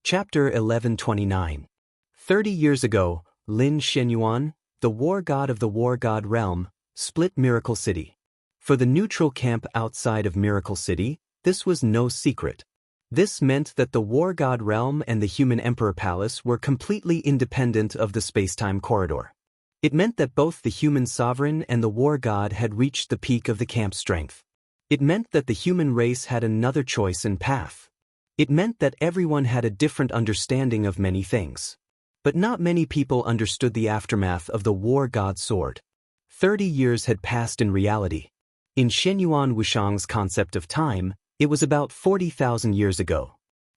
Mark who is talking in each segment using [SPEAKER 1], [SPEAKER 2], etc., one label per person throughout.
[SPEAKER 1] Chapter 1129. 30 years ago, Lin Xianyuan, the war god of the war god realm, split Miracle City. For the neutral camp outside of Miracle City, this was no secret. This meant that the war god realm and the human emperor palace were completely independent of the space-time corridor. It meant that both the human sovereign and the war god had reached the peak of the camp's strength. It meant that the human race had another choice and path. It meant that everyone had a different understanding of many things. But not many people understood the aftermath of the war god's sword. 30 years had passed in reality. In Xianyuan Wuxiang's concept of time, it was about 40,000 years ago.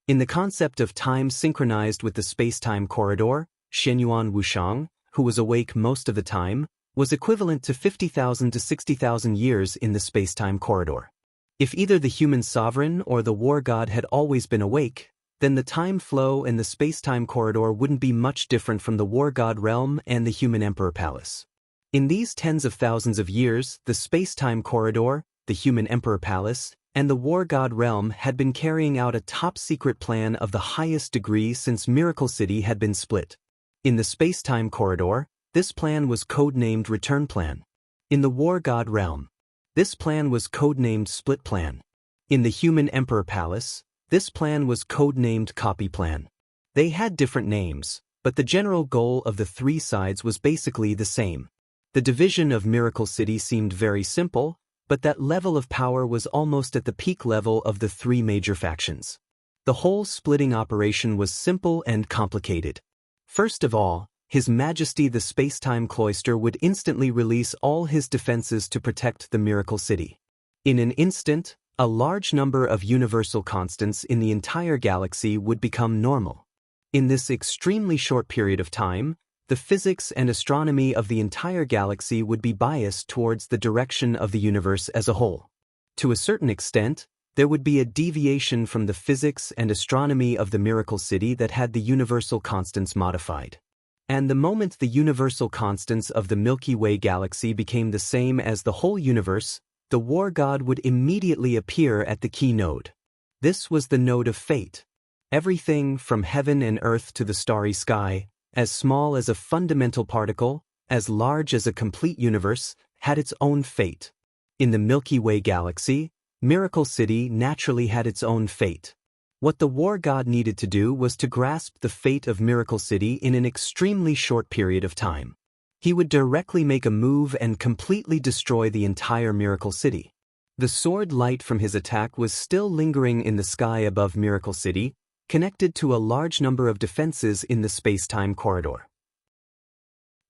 [SPEAKER 1] In the concept of time synchronized with the space-time corridor, Xianyuan Wuxiang, who was awake most of the time, was equivalent to 50,000 to 60,000 years in the space-time corridor. If either the human sovereign or the war god had always been awake, then the time flow and the space-time corridor wouldn't be much different from the war god realm and the human emperor palace. In these tens of thousands of years, the space-time corridor, the human emperor palace, and the war god realm had been carrying out a top-secret plan of the highest degree since Miracle City had been split. In the space-time corridor, this plan was codenamed Return Plan. In the war god realm, this plan was codenamed Split Plan. In the human emperor palace, this plan was codenamed Copy Plan. They had different names, but the general goal of the three sides was basically the same. The division of Miracle City seemed very simple, but that level of power was almost at the peak level of the three major factions. The whole splitting operation was simple and complicated. First of all, His Majesty the Space-Time Cloister would instantly release all his defenses to protect the Miracle City. In an instant, a large number of universal constants in the entire galaxy would become normal. In this extremely short period of time, the physics and astronomy of the entire galaxy would be biased towards the direction of the universe as a whole. To a certain extent, there would be a deviation from the physics and astronomy of the Miracle City that had the universal constants modified. And the moment the universal constants of the Milky Way galaxy became the same as the whole universe, the war god would immediately appear at the key node. This was the node of fate. Everything from heaven and earth to the starry sky, as small as a fundamental particle, as large as a complete universe, had its own fate. In the Milky Way galaxy, Miracle City naturally had its own fate. What the war god needed to do was to grasp the fate of Miracle City in an extremely short period of time. He would directly make a move and completely destroy the entire Miracle City. The sword light from his attack was still lingering in the sky above Miracle City, connected to a large number of defenses in the space-time corridor.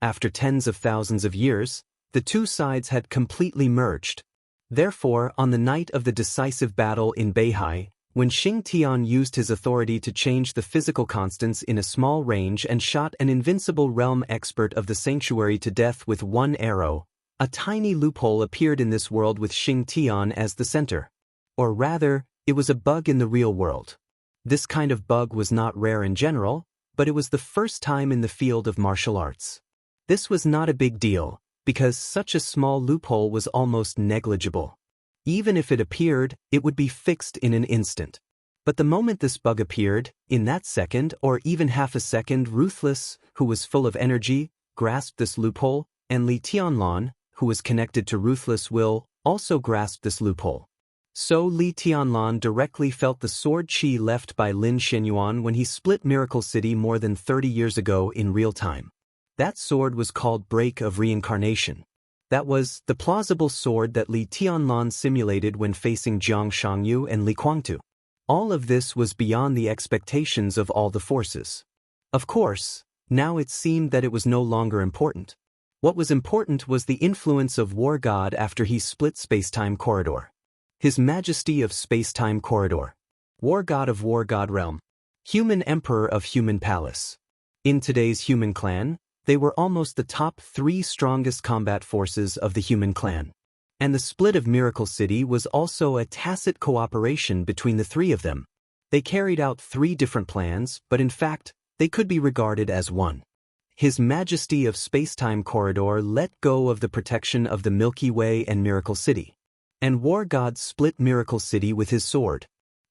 [SPEAKER 1] After tens of thousands of years, the two sides had completely merged. Therefore, on the night of the decisive battle in Beihai, when Xing Tian used his authority to change the physical constants in a small range and shot an invincible realm expert of the sanctuary to death with one arrow, a tiny loophole appeared in this world with Xing Tian as the center. Or rather, it was a bug in the real world. This kind of bug was not rare in general, but it was the first time in the field of martial arts. This was not a big deal, because such a small loophole was almost negligible. Even if it appeared, it would be fixed in an instant. But the moment this bug appeared, in that second or even half a second, Ruthless, who was full of energy, grasped this loophole, and Li Tianlan, who was connected to Ruthless Will, also grasped this loophole. So Li Tianlan directly felt the sword chi left by Lin Xianyuan when he split Miracle City more than 30 years ago in real time. That sword was called Break of Reincarnation. That was the plausible sword that Li Tianlan simulated when facing Jiang Shangyu and Li Guangtu. All of this was beyond the expectations of all the forces. Of course, now it seemed that it was no longer important. What was important was the influence of War God after he split Space-Time Corridor. His Majesty of Space-Time Corridor. War God of War God Realm. Human Emperor of Human Palace. In today's human clan, they were almost the top 3 strongest combat forces of the human clan. And the split of Miracle City was also a tacit cooperation between the 3 of them. They carried out 3 different plans, but in fact, they could be regarded as one. His Majesty of Space-Time Corridor let go of the protection of the Milky Way and Miracle City. And War God split Miracle City with his sword.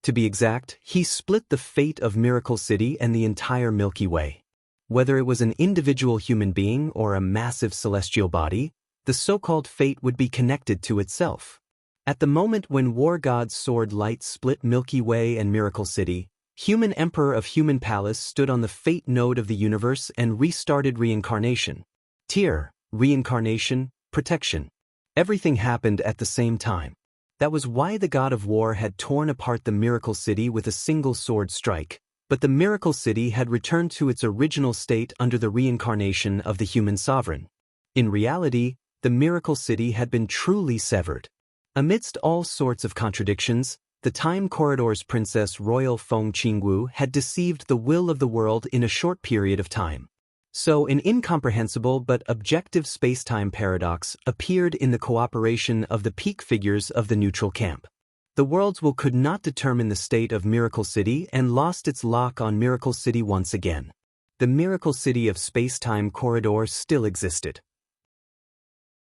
[SPEAKER 1] To be exact, he split the fate of Miracle City and the entire Milky Way. Whether it was an individual human being or a massive celestial body, the so-called fate would be connected to itself. At the moment when War God's sword light split Milky Way and Miracle City, Human Emperor of Human Palace stood on the fate node of the universe and restarted reincarnation. Tier, reincarnation, protection. Everything happened at the same time. That was why the god of war had torn apart the Miracle City with a single sword strike, but the Miracle City had returned to its original state under the reincarnation of the human sovereign. In reality, the Miracle City had been truly severed. Amidst all sorts of contradictions, the Time Corridor's Princess Royal Feng Qingwu had deceived the will of the world in a short period of time. So an incomprehensible but objective space-time paradox appeared in the cooperation of the peak figures of the neutral camp. The world's will could not determine the state of Miracle City and lost its lock on Miracle City once again. The Miracle City of space-time corridor still existed.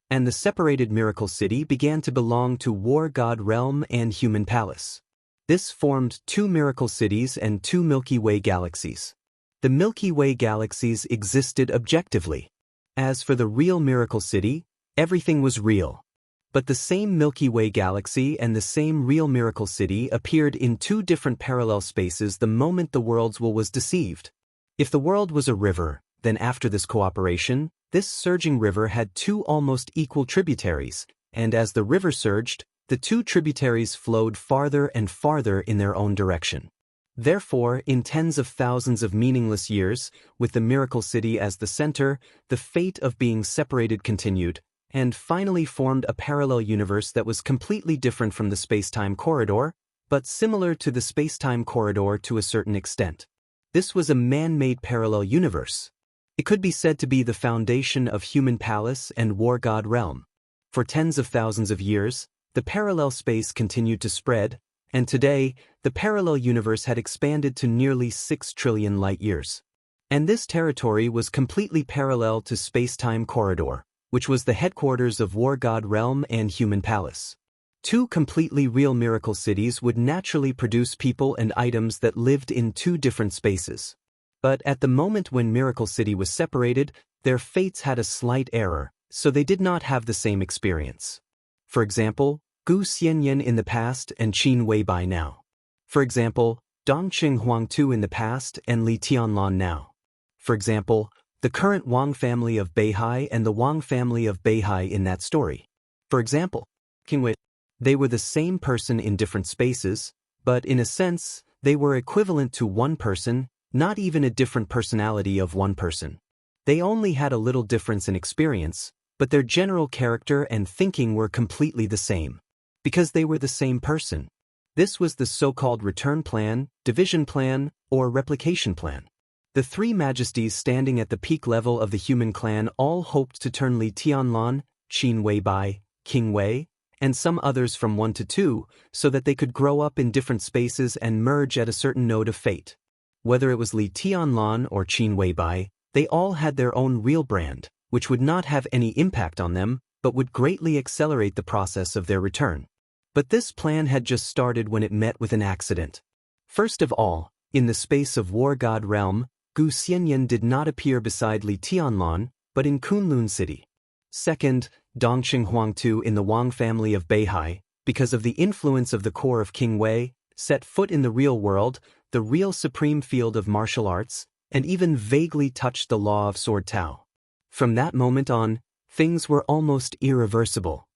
[SPEAKER 1] And the separated Miracle City began to belong to War God Realm and Human Palace. This formed two Miracle Cities and two Milky Way galaxies. The Milky Way galaxies existed objectively. As for the real Miracle City, everything was real. But the same Milky Way galaxy and the same real Miracle City appeared in two different parallel spaces the moment the world's will was deceived. If the world was a river, then after this cooperation, this surging river had two almost equal tributaries, and as the river surged, the two tributaries flowed farther and farther in their own direction. Therefore, in tens of thousands of meaningless years, with the Miracle City as the center, the fate of being separated continued, and finally formed a parallel universe that was completely different from the space-time corridor, but similar to the space-time corridor to a certain extent. This was a man-made parallel universe. It could be said to be the foundation of Human Palace and War God Realm. For tens of thousands of years, the parallel space continued to spread, and today, the parallel universe had expanded to nearly 6 trillion light-years. And this territory was completely parallel to space-time corridor, which was the headquarters of War God Realm and Human Palace. Two completely real Miracle Cities would naturally produce people and items that lived in two different spaces. But at the moment when Miracle City was separated, their fates had a slight error, so they did not have the same experience. For example, Gu Xianyan in the past and Qin Weibai now. For example, Dongqing Huangtu in the past and Li Tianlan now. For example, the current Wang family of Beihai and the Wang family of Beihai in that story. For example, Qingwei. They were the same person in different spaces, but in a sense, they were equivalent to one person, not even a different personality of one person. They only had a little difference in experience, but their general character and thinking were completely the same. Because they were the same person. This was the so-called return plan, division plan, or replication plan. The three majesties standing at the peak level of the human clan all hoped to turn Li Tianlan, Qin Weibai, King Wei, and some others from 1 to 2, so that they could grow up in different spaces and merge at a certain node of fate. Whether it was Li Tianlan or Qin Weibai, they all had their own real brand, which would not have any impact on them, but would greatly accelerate the process of their return. But this plan had just started when it met with an accident. First of all, in the space of War God Realm, Gu Xianyan did not appear beside Li Tianlan, but in Kunlun City. Second, Dongqing Huangtu in the Wang family of Beihai, because of the influence of the core of King Wei, set foot in the real world, the real supreme field of martial arts, and even vaguely touched the law of Sword Tao. From that moment on, things were almost irreversible.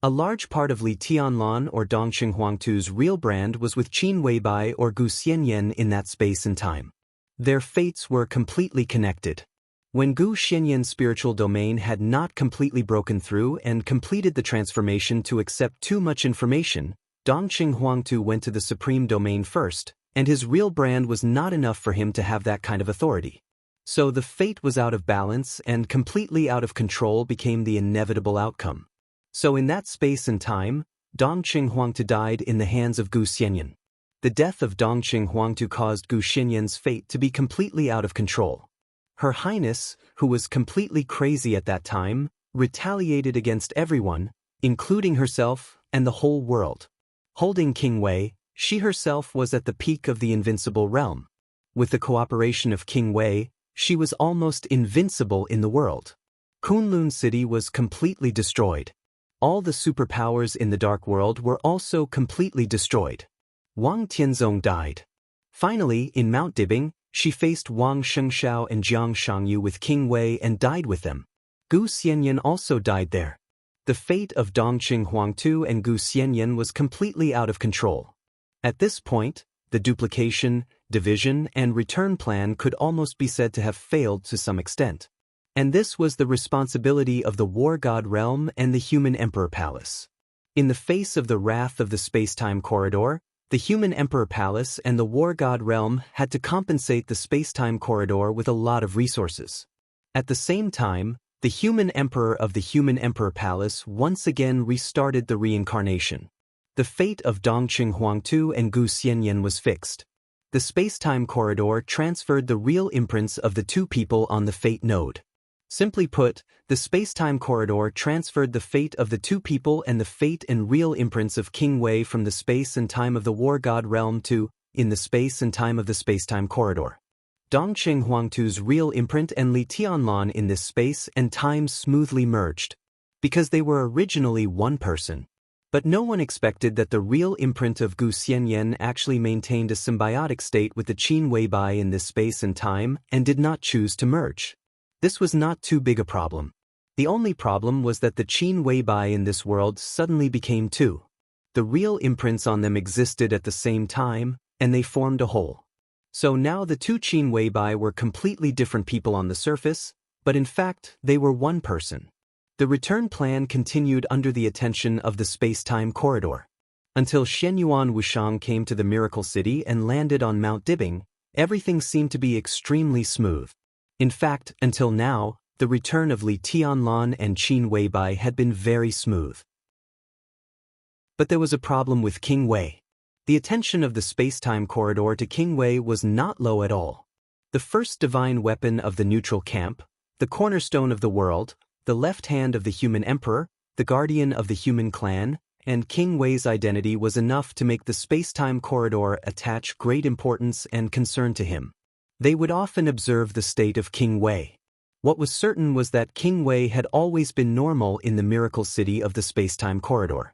[SPEAKER 1] A large part of Li Tianlan or Dongqing Huangtu's real brand was with Qin Weibai or Gu Xianyan in that space and time. Their fates were completely connected. When Gu Xianyan's spiritual domain had not completely broken through and completed the transformation to accept too much information, Dongqing Huangtu went to the supreme domain first, and his real brand was not enough for him to have that kind of authority. So the fate was out of balance and completely out of control became the inevitable outcome. So in that space and time, Dongqing Huangtu died in the hands of Gu Xianyan. The death of Dongqing Huangtu caused Gu Xianyan's fate to be completely out of control. Her Highness, who was completely crazy at that time, retaliated against everyone, including herself and the whole world. Holding King Wei, She herself was at the peak of the invincible realm. With the cooperation of King Wei, she was almost invincible in the world. Kunlun City was completely destroyed. All the superpowers in the Dark World were also completely destroyed. Wang Tianzong died. Finally, in Mount Dibing, she faced Wang Shengxiao and Jiang Shangyu with King Wei and died with them. Gu Xianyan also died there. The fate of Dongqing Huangtu and Gu Xianyan was completely out of control. At this point, the duplication, division, and return plan could almost be said to have failed to some extent. And this was the responsibility of the War God Realm and the Human Emperor Palace. In the face of the wrath of the space-time corridor, the Human Emperor Palace and the War God Realm had to compensate the space-time corridor with a lot of resources. At the same time, the Human Emperor of the Human Emperor Palace once again restarted the reincarnation. The fate of Dongqing Huangtu and Gu Xianyan was fixed. The space-time corridor transferred the real imprints of the two people on the fate node. Simply put, the space-time corridor transferred the fate of the two people and the fate and real imprints of King Wei from the space and time of the War God Realm to, in the space and time of the space-time corridor. Dongqing Huangtu's real imprint and Li Tianlan in this space and time smoothly merged, because they were originally one person. But no one expected that the real imprint of Gu Xianyan actually maintained a symbiotic state with the Qin Weibai in this space and time and did not choose to merge. This was not too big a problem. The only problem was that the Qin Weibai in this world suddenly became two. The real imprints on them existed at the same time, and they formed a whole. So now the two Qin Weibai were completely different people on the surface, but in fact they were one person. The return plan continued under the attention of the space-time corridor. Until Shenyuan Wuxiang came to the Miracle City and landed on Mount Dibing, everything seemed to be extremely smooth. In fact, until now, the return of Li Tianlan and Qin Weibai had been very smooth. But there was a problem with King Wei. The attention of the space-time corridor to King Wei was not low at all. The first divine weapon of the neutral camp, the cornerstone of the world, the left hand of the human emperor, the guardian of the human clan, and King Wei's identity was enough to make the space-time corridor attach great importance and concern to him. They would often observe the state of King Wei. What was certain was that King Wei had always been normal in the Miracle City of the space-time corridor.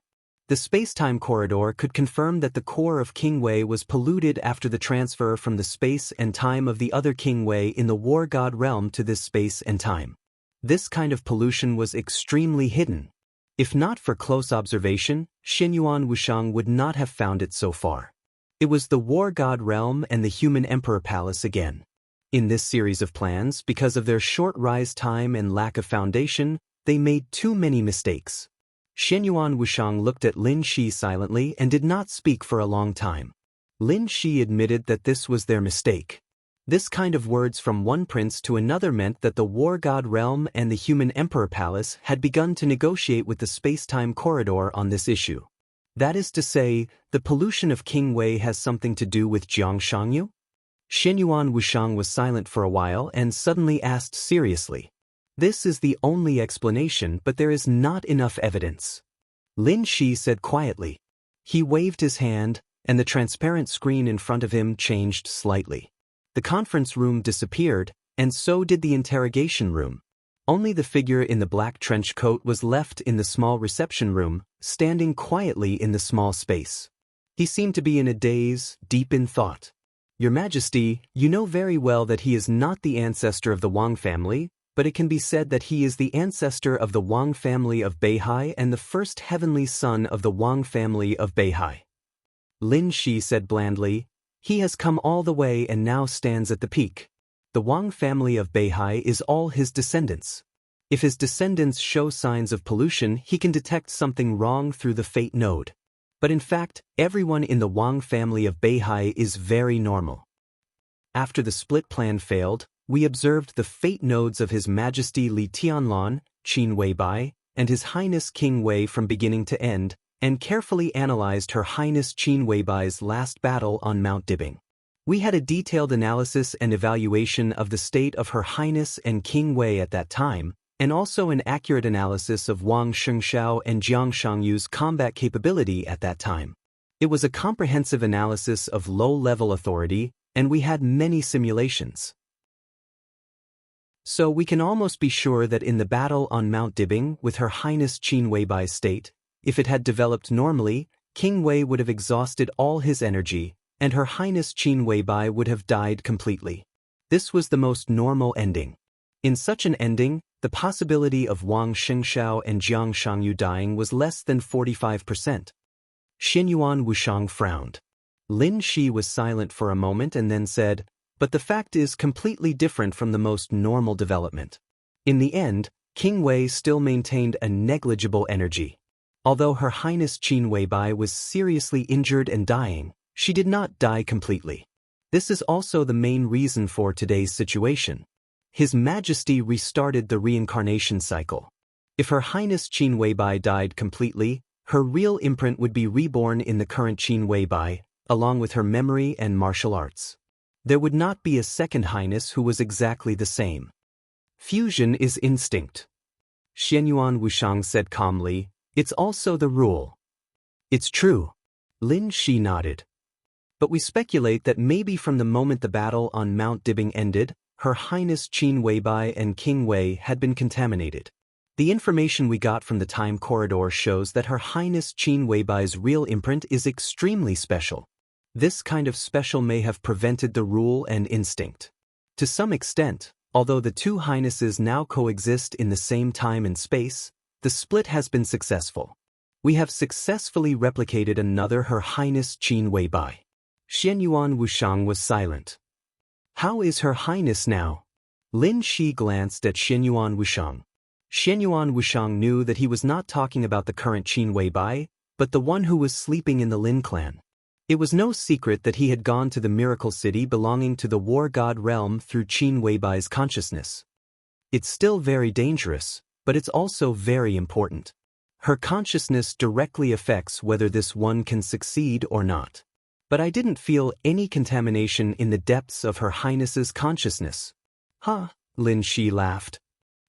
[SPEAKER 1] The space-time corridor could confirm that the core of King Wei was polluted after the transfer from the space and time of the other King Wei in the War God Realm to this space and time. This kind of pollution was extremely hidden. If not for close observation, Shenyuan Wuxiang would not have found it so far. It was the War God Realm and the Human Emperor Palace again. In this series of plans, because of their short rise time and lack of foundation, they made too many mistakes. Shenyuan Wuxiang looked at Lin Shi silently and did not speak for a long time. Lin Shi admitted that this was their mistake. This kind of words from one prince to another meant that the War God Realm and the Human Emperor Palace had begun to negotiate with the space-time corridor on this issue. That is to say, the pollution of King Wei has something to do with Jiang Shangyu? Shenyuan Wuxiang was silent for a while and suddenly asked seriously. This is the only explanation, but there is not enough evidence. Lin Shi said quietly. He waved his hand, and the transparent screen in front of him changed slightly. The conference room disappeared, and so did the interrogation room. Only the figure in the black trench coat was left in the small reception room, standing quietly in the small space. He seemed to be in a daze, deep in thought. Your Majesty, you know very well that he is not the ancestor of the Wang family, but it can be said that he is the ancestor of the Wang family of Beihai and the first heavenly son of the Wang family of Beihai. Lin Shi said blandly, he has come all the way and now stands at the peak. The Wang family of Beihai is all his descendants. If his descendants show signs of pollution, he can detect something wrong through the fate node. But in fact, everyone in the Wang family of Beihai is very normal. After the split plan failed, we observed the fate nodes of His Majesty Li Tianlan, Qin Weibai, and His Highness King Wei from beginning to end, and carefully analyzed Her Highness Qin Weibai's last battle on Mount Dibing. We had a detailed analysis and evaluation of the state of Her Highness and King Wei at that time, and also an accurate analysis of Wang Shengxiao and Jiang Shangyu's combat capability at that time. It was a comprehensive analysis of low-level authority, and we had many simulations. So we can almost be sure that in the battle on Mount Dibing with Her Highness Qin Weibai's state, if it had developed normally, King Wei would have exhausted all his energy, and Her Highness Qin Weibai would have died completely. This was the most normal ending. In such an ending, the possibility of Wang Xingxiao and Jiang Shangyu dying was less than 45%. Xianyuan Wushang frowned. Lin Shi was silent for a moment and then said, "But the fact is completely different from the most normal development." In the end, King Wei still maintained a negligible energy. Although Her Highness Qin Weibai was seriously injured and dying, she did not die completely. This is also the main reason for today's situation. His Majesty restarted the reincarnation cycle. If Her Highness Qin Weibai died completely, her real imprint would be reborn in the current Qin Weibai, along with her memory and martial arts. There would not be a second highness who was exactly the same. Fusion is instinct. Xianyuan Wushang said calmly, "It's also the rule." "It's true." Lin Shi nodded. "But we speculate that maybe from the moment the battle on Mount Dibing ended, Her Highness Qin Weibai and King Wei had been contaminated. The information we got from the time corridor shows that Her Highness Qin Weibai's real imprint is extremely special. This kind of special may have prevented the rule and instinct. To some extent, although the two highnesses now coexist in the same time and space, the split has been successful. We have successfully replicated another Her Highness Qin Weibai." Xianyuan Wushang was silent. "How is Her Highness now?" Lin Shi glanced at Xianyuan Wushang. Xianyuan Wushang knew that he was not talking about the current Qin Weibai, but the one who was sleeping in the Lin clan. It was no secret that he had gone to the miracle city belonging to the war god realm through Qin Weibai's consciousness. It's still very dangerous, but it's also very important. Her consciousness directly affects whether this one can succeed or not. But I didn't feel any contamination in the depths of Her Highness's consciousness. "Huh," Lin Shi laughed.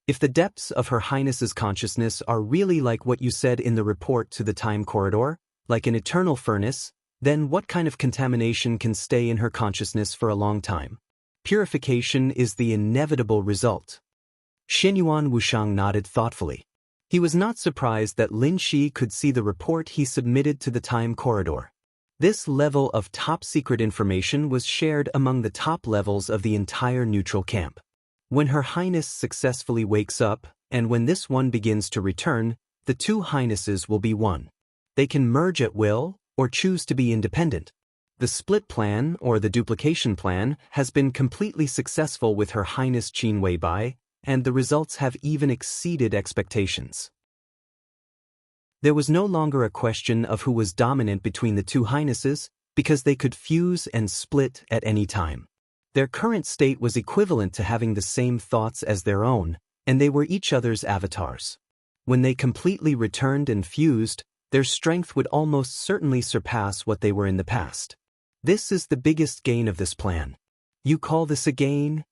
[SPEAKER 1] "If the depths of Her Highness's consciousness are really like what you said in the report to the time corridor, like an eternal furnace, then what kind of contamination can stay in her consciousness for a long time? Purification is the inevitable result." Xianyuan Wushang nodded thoughtfully. He was not surprised that Lin Shi could see the report he submitted to the time corridor. This level of top-secret information was shared among the top levels of the entire neutral camp. When Her Highness successfully wakes up, and when this one begins to return, the two highnesses will be one. They can merge at will, or choose to be independent. The split plan, or the duplication plan, has been completely successful with Her Highness Qin Weibai, and the results have even exceeded expectations. There was no longer a question of who was dominant between the two highnesses, because they could fuse and split at any time. Their current state was equivalent to having the same thoughts as their own, and they were each other's avatars. When they completely returned and fused, their strength would almost certainly surpass what they were in the past. This is the biggest gain of this plan. You call this a gain?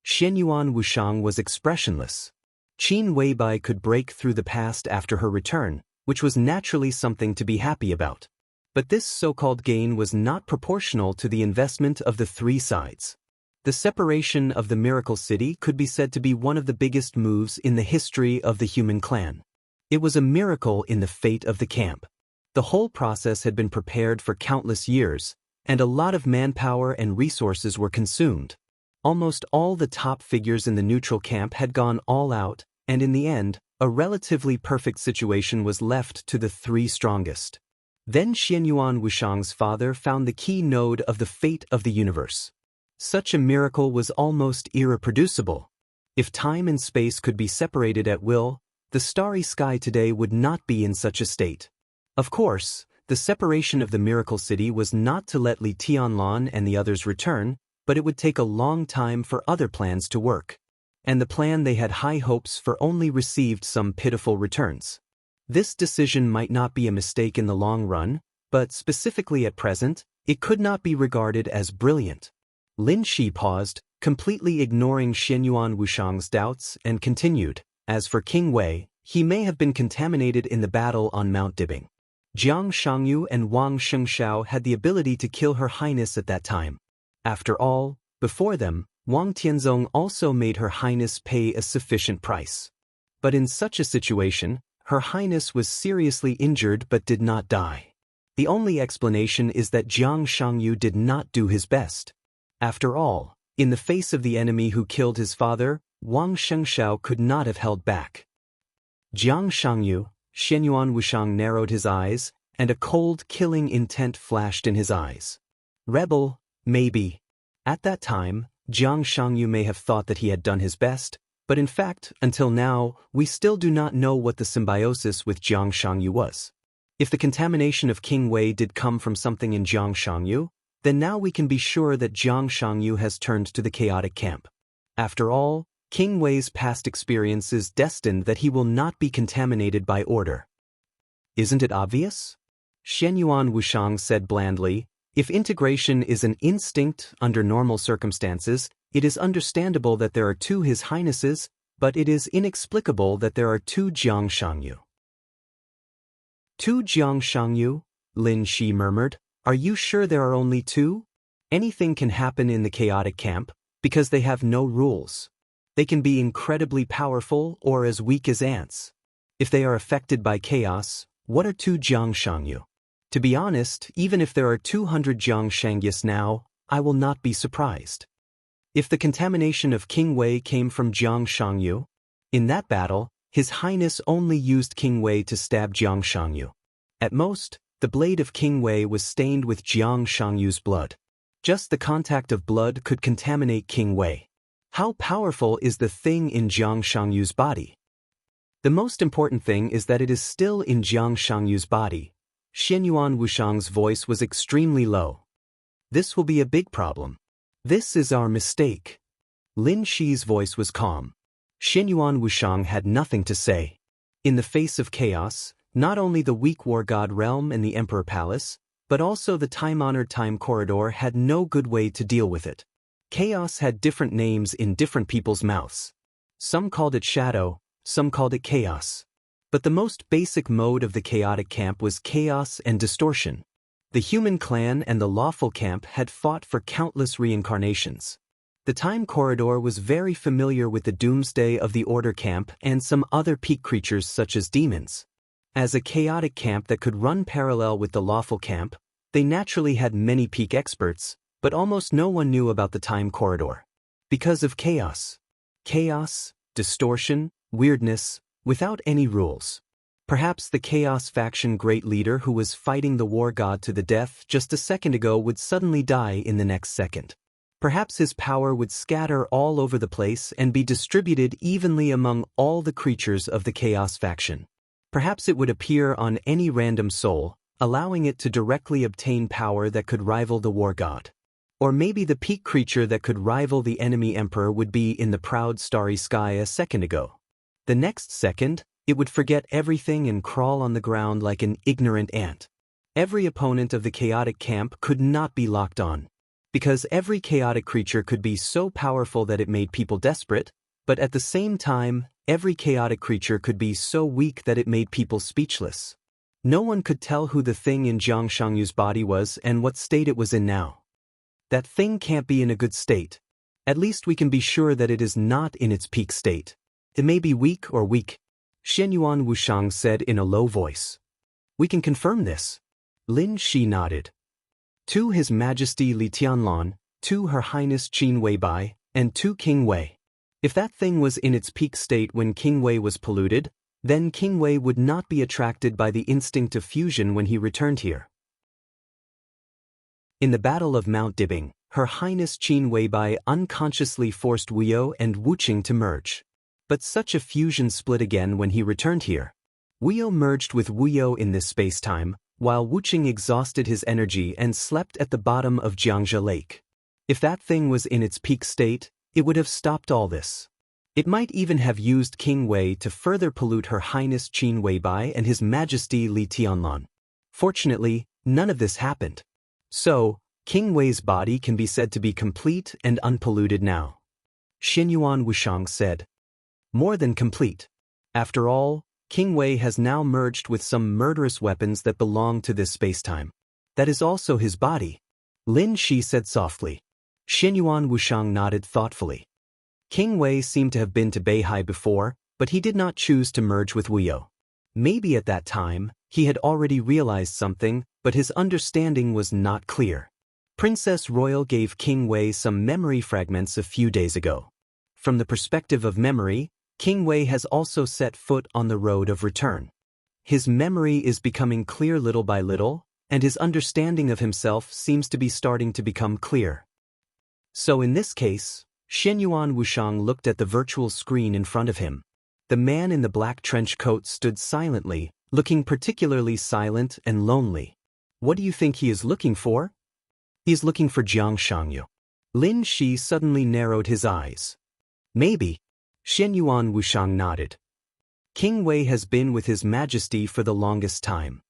[SPEAKER 1] Xianyuan Wushang was expressionless. Qin Weibai could break through the past after her return, which was naturally something to be happy about. But this so-called gain was not proportional to the investment of the three sides. The separation of the Miracle City could be said to be one of the biggest moves in the history of the human clan. It was a miracle in the fate of the camp. The whole process had been prepared for countless years, and a lot of manpower and resources were consumed. Almost all the top figures in the neutral camp had gone all out, and in the end, a relatively perfect situation was left to the three strongest. Then Xianyuan Wushang's father found the key node of the fate of the universe. Such a miracle was almost irreproducible. If time and space could be separated at will, the starry sky today would not be in such a state. Of course, the separation of the Miracle City was not to let Li Tianlan and the others return, but it would take a long time for other plans to work. And the plan they had high hopes for only received some pitiful returns. This decision might not be a mistake in the long run, but specifically at present, it could not be regarded as brilliant. Lin Shi paused, completely ignoring Xianyuan Wushang's doubts, and continued. As for King Wei, he may have been contaminated in the battle on Mount Dibing. Jiang Shangyu and Wang Shengshao had the ability to kill Her Highness at that time. After all, before them, Wang Tianzong also made Her Highness pay a sufficient price. But in such a situation, Her Highness was seriously injured but did not die. The only explanation is that Jiang Shangyu did not do his best. After all, in the face of the enemy who killed his father, Wang Shengshao could not have held back. Jiang Shangyu, Xianyuan Wushang narrowed his eyes, and a cold, killing intent flashed in his eyes. Rebel, maybe. At that time, Jiang Shangyu may have thought that he had done his best, but in fact, until now, we still do not know what the symbiosis with Jiang Shangyu was. If the contamination of King Wei did come from something in Jiang Shangyu, then now we can be sure that Jiang Shangyu has turned to the chaotic camp. After all, King Wei's past experience is destined that he will not be contaminated by order. Isn't it obvious? Xianyuan Wushang said blandly, if integration is an instinct under normal circumstances, it is understandable that there are two His Highnesses, but it is inexplicable that there are two Jiang Shangyu. Two Jiang Shangyu? Lin Shi murmured. Are you sure there are only two? Anything can happen in the chaotic camp, because they have no rules. They can be incredibly powerful or as weak as ants. If they are affected by chaos, what are two Jiang Shangyu? To be honest, even if there are 200 Jiang Shangyus now, I will not be surprised. If the contamination of King Wei came from Jiang Shangyu, in that battle, His Highness only used King Wei to stab Jiang Shangyu. At most, the blade of King Wei was stained with Jiang Shangyu's blood. Just the contact of blood could contaminate King Wei. How powerful is the thing in Jiang Shangyu's body? The most important thing is that it is still in Jiang Shangyu's body. Xianyuan Wushang's voice was extremely low. This will be a big problem. This is our mistake. Lin Shi's voice was calm. Xianyuan Wushang had nothing to say. In the face of chaos, not only the weak war god realm and the Emperor Palace, but also the time-honored time corridor had no good way to deal with it. Chaos had different names in different people's mouths. Some called it shadow, some called it chaos. But the most basic mode of the chaotic camp was chaos and distortion. The human clan and the lawful camp had fought for countless reincarnations. The time corridor was very familiar with the doomsday of the order camp and some other peak creatures such as demons. As a chaotic camp that could run parallel with the lawful camp, they naturally had many peak experts, but almost no one knew about the time corridor. Because of chaos. Chaos, distortion, weirdness, without any rules. Perhaps the Chaos faction great leader who was fighting the war god to the death just a second ago would suddenly die in the next second. Perhaps his power would scatter all over the place and be distributed evenly among all the creatures of the Chaos faction. Perhaps it would appear on any random soul, allowing it to directly obtain power that could rival the war god. Or maybe the peak creature that could rival the enemy emperor would be in the proud starry sky a second ago. The next second, it would forget everything and crawl on the ground like an ignorant ant. Every opponent of the chaotic camp could not be locked on. Because every chaotic creature could be so powerful that it made people desperate, but at the same time, every chaotic creature could be so weak that it made people speechless. No one could tell who the thing in Jiang Shangyu's body was and what state it was in now. That thing can't be in a good state. At least we can be sure that it is not in its peak state. It may be weak or weak, Xianyuan Wushang said in a low voice. We can confirm this. Lin Shi nodded. To His Majesty Li Tianlan, to Her Highness Qin Weibai, and to King Wei. If that thing was in its peak state when King Wei was polluted, then King Wei would not be attracted by the instinct of fusion when he returned here. In the Battle of Mount Dibing, Her Highness Qin Weibai unconsciously forced Wuyo and Wuqing to merge. But such a fusion split again when he returned here. Wuyo merged with Wuyo in this space-time, while Wuqing exhausted his energy and slept at the bottom of Xianxia Lake. If that thing was in its peak state, it would have stopped all this. It might even have used King Wei to further pollute Her Highness Qin Weibai and His Majesty Li Tianlan. Fortunately, none of this happened. So, King Wei's body can be said to be complete and unpolluted now. Xianyuan Wushang said. More than complete. After all, King Wei has now merged with some murderous weapons that belong to this spacetime. That is also his body. Lin Shi said softly. Xianyuan Wushang nodded thoughtfully. King Wei seemed to have been to Beihai before, but he did not choose to merge with Wuyo. Maybe at that time, he had already realized something, but his understanding was not clear. Princess Royal gave King Wei some memory fragments a few days ago. From the perspective of memory, King Wei has also set foot on the road of return. His memory is becoming clear little by little, and his understanding of himself seems to be starting to become clear. So in this case, Xianyuan Wushang looked at the virtual screen in front of him. The man in the black trench coat stood silently, looking particularly silent and lonely. What do you think he is looking for? He is looking for Jiang Shangyu. Lin Shi suddenly narrowed his eyes. Maybe. Xianyuan Wushang nodded. King Wei has been with His Majesty for the longest time.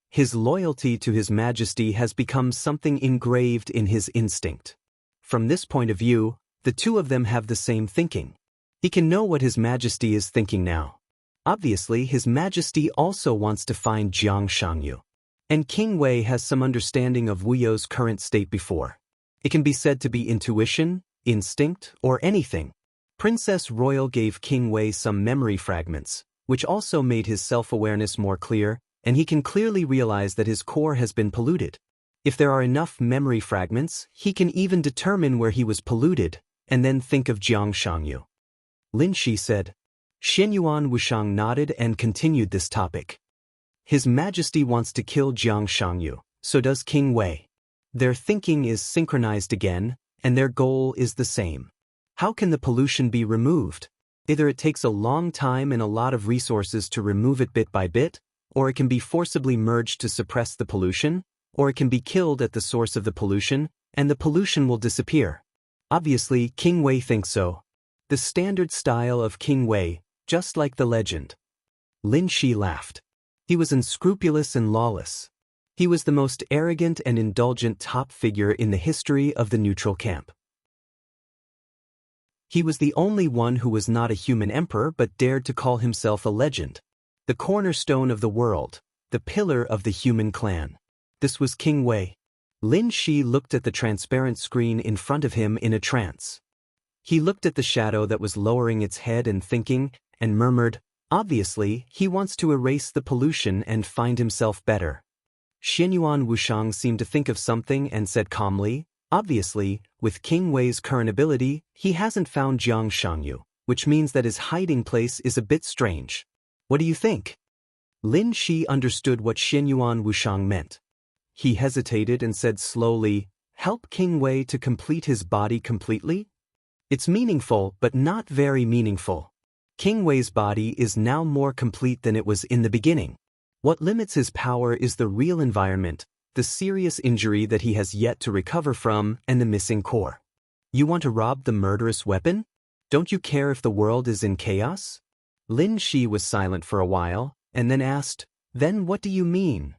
[SPEAKER 1] His loyalty to His Majesty has become something engraved in his instinct. From this point of view, the two of them have the same thinking. He can know what His Majesty is thinking now. Obviously, His Majesty also wants to find Jiang Shangyu. And King Wei has some understanding of Wuyo's current state before. It can be said to be intuition, instinct, or anything. Princess Royal gave King Wei some memory fragments, which also made his self-awareness more clear, and he can clearly realize that his core has been polluted. If there are enough memory fragments, he can even determine where he was polluted, and then think of Jiang Shangyu. Lin Shi said. Xianyuan Wushang nodded and continued this topic. His Majesty wants to kill Jiang Shangyu, so does King Wei. Their thinking is synchronized again, and their goal is the same. How can the pollution be removed? Either it takes a long time and a lot of resources to remove it bit by bit, or it can be forcibly merged to suppress the pollution, or it can be killed at the source of the pollution, and the pollution will disappear. Obviously, King Wei thinks so. The standard style of King Wei, just like the legend. Lin Shi laughed. He was unscrupulous and lawless. He was the most arrogant and indulgent top figure in the history of the neutral camp. He was the only one who was not a human emperor but dared to call himself a legend. The cornerstone of the world, the pillar of the human clan. This was King Wei. Lin Shi looked at the transparent screen in front of him in a trance. He looked at the shadow that was lowering its head and thinking, and murmured, obviously, he wants to erase the pollution and find himself better. Xianyuan Wushang seemed to think of something and said calmly, obviously, with King Wei's current ability, he hasn't found Jiang Shangyu, which means that his hiding place is a bit strange. What do you think? Lin Shi understood what Xianyuan Wushang meant. He hesitated and said slowly, help King Wei to complete his body completely? It's meaningful, but not very meaningful. King Wei's body is now more complete than it was in the beginning. What limits his power is the real environment, the serious injury that he has yet to recover from, and the missing core. You want to rob the murderous weapon? Don't you care if the world is in chaos? Lin Shi was silent for a while, and then asked, then what do you mean?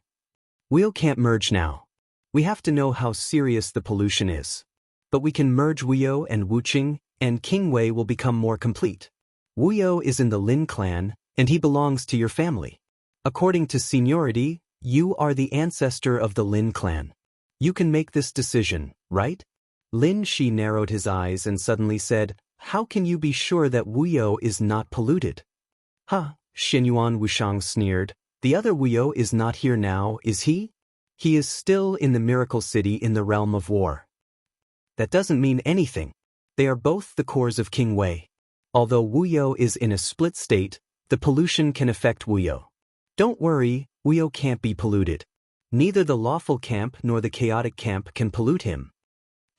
[SPEAKER 1] We can't merge now. We have to know how serious the pollution is. But we can merge Wuyo and Wuqing, and King Wei will become more complete. Wuyo is in the Lin clan, and he belongs to your family. According to seniority, you are the ancestor of the Lin clan. You can make this decision, right? Lin Shi narrowed his eyes and suddenly said, how can you be sure that Wuyo is not polluted? Huh, Xianyuan Wushang sneered. The other Wuyo is not here now, is he? He is still in the Miracle City in the realm of war. That doesn't mean anything. They are both the cores of King Wei. Although Wuyo is in a split state, the pollution can affect Wuyo. Don't worry, Wuyo can't be polluted. Neither the lawful camp nor the chaotic camp can pollute him.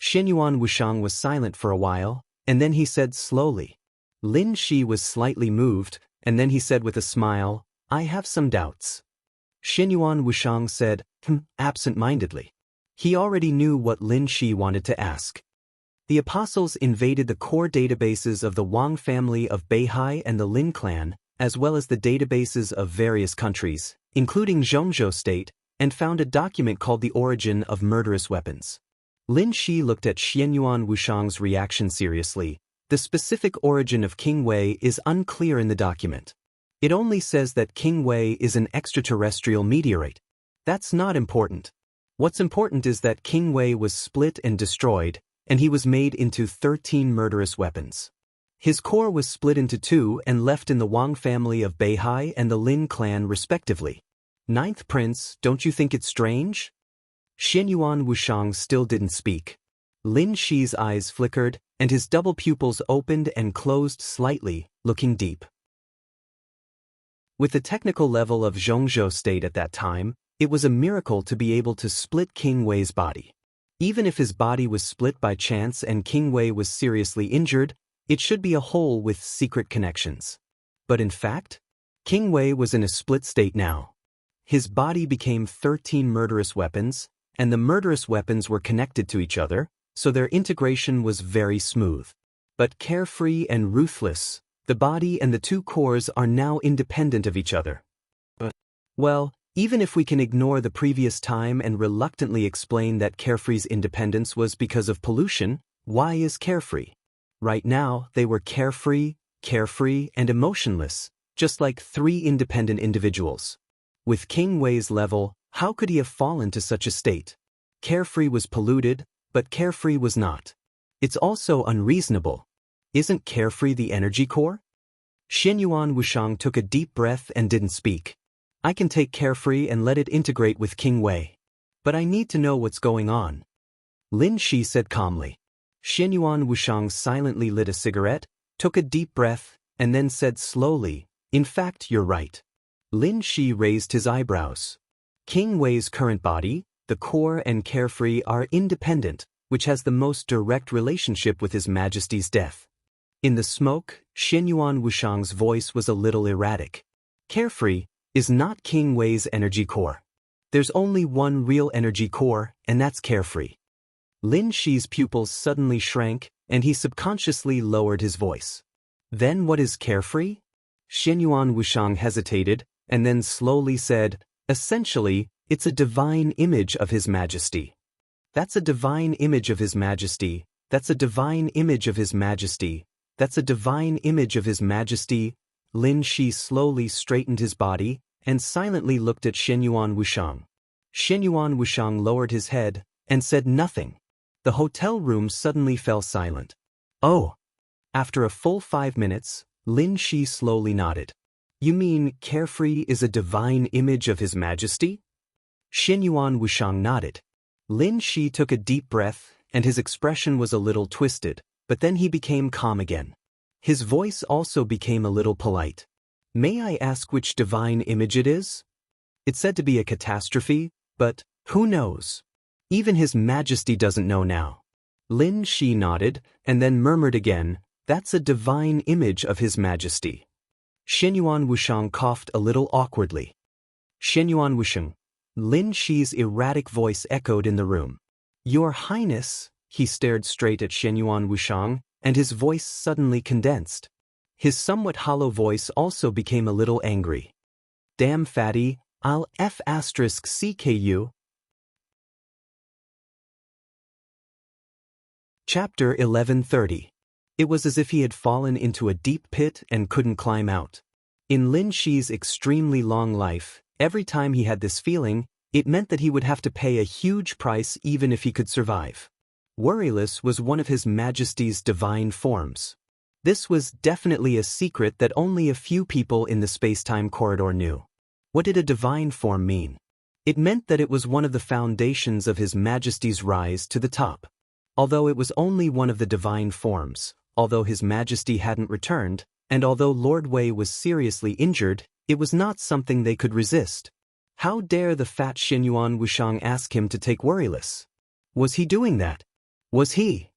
[SPEAKER 1] Xianyuan Wushang was silent for a while, and then he said slowly. Lin Shi was slightly moved, and then he said with a smile, I have some doubts. Xianyuan Wushang said, absent-mindedly. He already knew what Lin Shi wanted to ask. The apostles invaded the core databases of the Wang family of Beihai and the Lin clan, as well as the databases of various countries, including Zhongzhou state, and found a document called The Origin of Murderous Weapons. Lin Shi looked at Xianyuan Wushang's reaction seriously. The specific origin of King Wei is unclear in the document. It only says that King Wei is an extraterrestrial meteorite. That's not important. What's important is that King Wei was split and destroyed, and he was made into 13 murderous weapons. His core was split into 2 and left in the Wang family of Beihai and the Lin clan respectively. Ninth Prince, don't you think it's strange? Xianyuan Wushang still didn't speak. Lin Shi's eyes flickered, and his double pupils opened and closed slightly, looking deep. With the technical level of Zhongzhou state at that time, it was a miracle to be able to split King Wei's body. Even if his body was split by chance and King Wei was seriously injured, it should be a whole with secret connections. But in fact, King Wei was in a split state now. His body became 13 murderous weapons, and the murderous weapons were connected to each other, so their integration was very smooth. But carefree and ruthless, the body and the 2 cores are now independent of each other. Well, even if we can ignore the previous time and reluctantly explain that Carefree's independence was because of pollution, why is Carefree? Right now, they were carefree, and emotionless, just like 3 independent individuals. With King Wei's level, how could he have fallen to such a state? Carefree was polluted, but Carefree was not. It's also unreasonable. Isn't Carefree the energy core? Xianyuan Wushang took a deep breath and didn't speak. I can take Carefree and let it integrate with King Wei. But I need to know what's going on. Lin Shi said calmly. Xianyuan Wushang silently lit a cigarette, took a deep breath, and then said slowly, in fact, you're right. Lin Shi raised his eyebrows. King Wei's current body, the core and Carefree are independent, which has the most direct relationship with His Majesty's death. In the smoke, Xianyuan Wushang's voice was a little erratic. Carefree is not King Wei's energy core. There's only one real energy core, and that's Carefree. Lin Shi's pupils suddenly shrank, and he subconsciously lowered his voice. Then what is Carefree? Xianyuan Wushang hesitated, and then slowly said, essentially, it's a divine image of His Majesty. That's a divine image of His Majesty. That's a divine image of His Majesty. That's a divine image of His Majesty. Lin Shi slowly straightened his body and silently looked at Xianyuan Wushang. Xianyuan Wushang lowered his head and said nothing. The hotel room suddenly fell silent. Oh! After a full 5 minutes, Lin Shi slowly nodded. You mean Carefree is a divine image of His Majesty? Xianyuan Wushang nodded. Lin Shi took a deep breath, and his expression was a little twisted, but then he became calm again. His voice also became a little polite. May I ask which divine image it is? It's said to be a catastrophe, but who knows? Even His Majesty doesn't know now. Lin Shi nodded, and then murmured again, that's a divine image of His Majesty. Xianyuan Wushang coughed a little awkwardly. Xianyuan Wushang. Lin Shi's erratic voice echoed in the room. Your Highness, he stared straight at Xianyuan Wushang, and his voice suddenly condensed. His somewhat hollow voice also became a little angry. Damn fatty, I'll F***CKU. Chapter 1130. It was as if he had fallen into a deep pit and couldn't climb out. In Lin Shi's extremely long life, every time he had this feeling, it meant that he would have to pay a huge price even if he could survive. Worryless was one of His Majesty's divine forms. This was definitely a secret that only a few people in the space-time corridor knew. What did a divine form mean? It meant that it was one of the foundations of His Majesty's rise to the top. Although it was only one of the divine forms, although His Majesty hadn't returned, and although Lord Wei was seriously injured, it was not something they could resist. How dare the fat Xianyuan Wushang ask him to take Worryless? Was he doing that? Was he?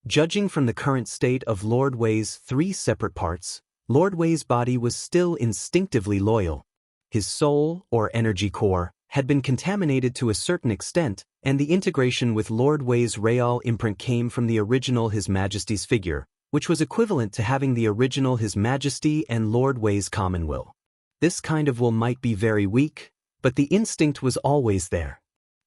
[SPEAKER 1] Judging from the current state of Lord Wei's 3 separate parts, Lord Wei's body was still instinctively loyal. His soul, or energy core, had been contaminated to a certain extent, and the integration with Lord Wei's Real imprint came from the original His Majesty's figure, which was equivalent to having the original His Majesty and Lord Wei's common will. This kind of will might be very weak, but the instinct was always there.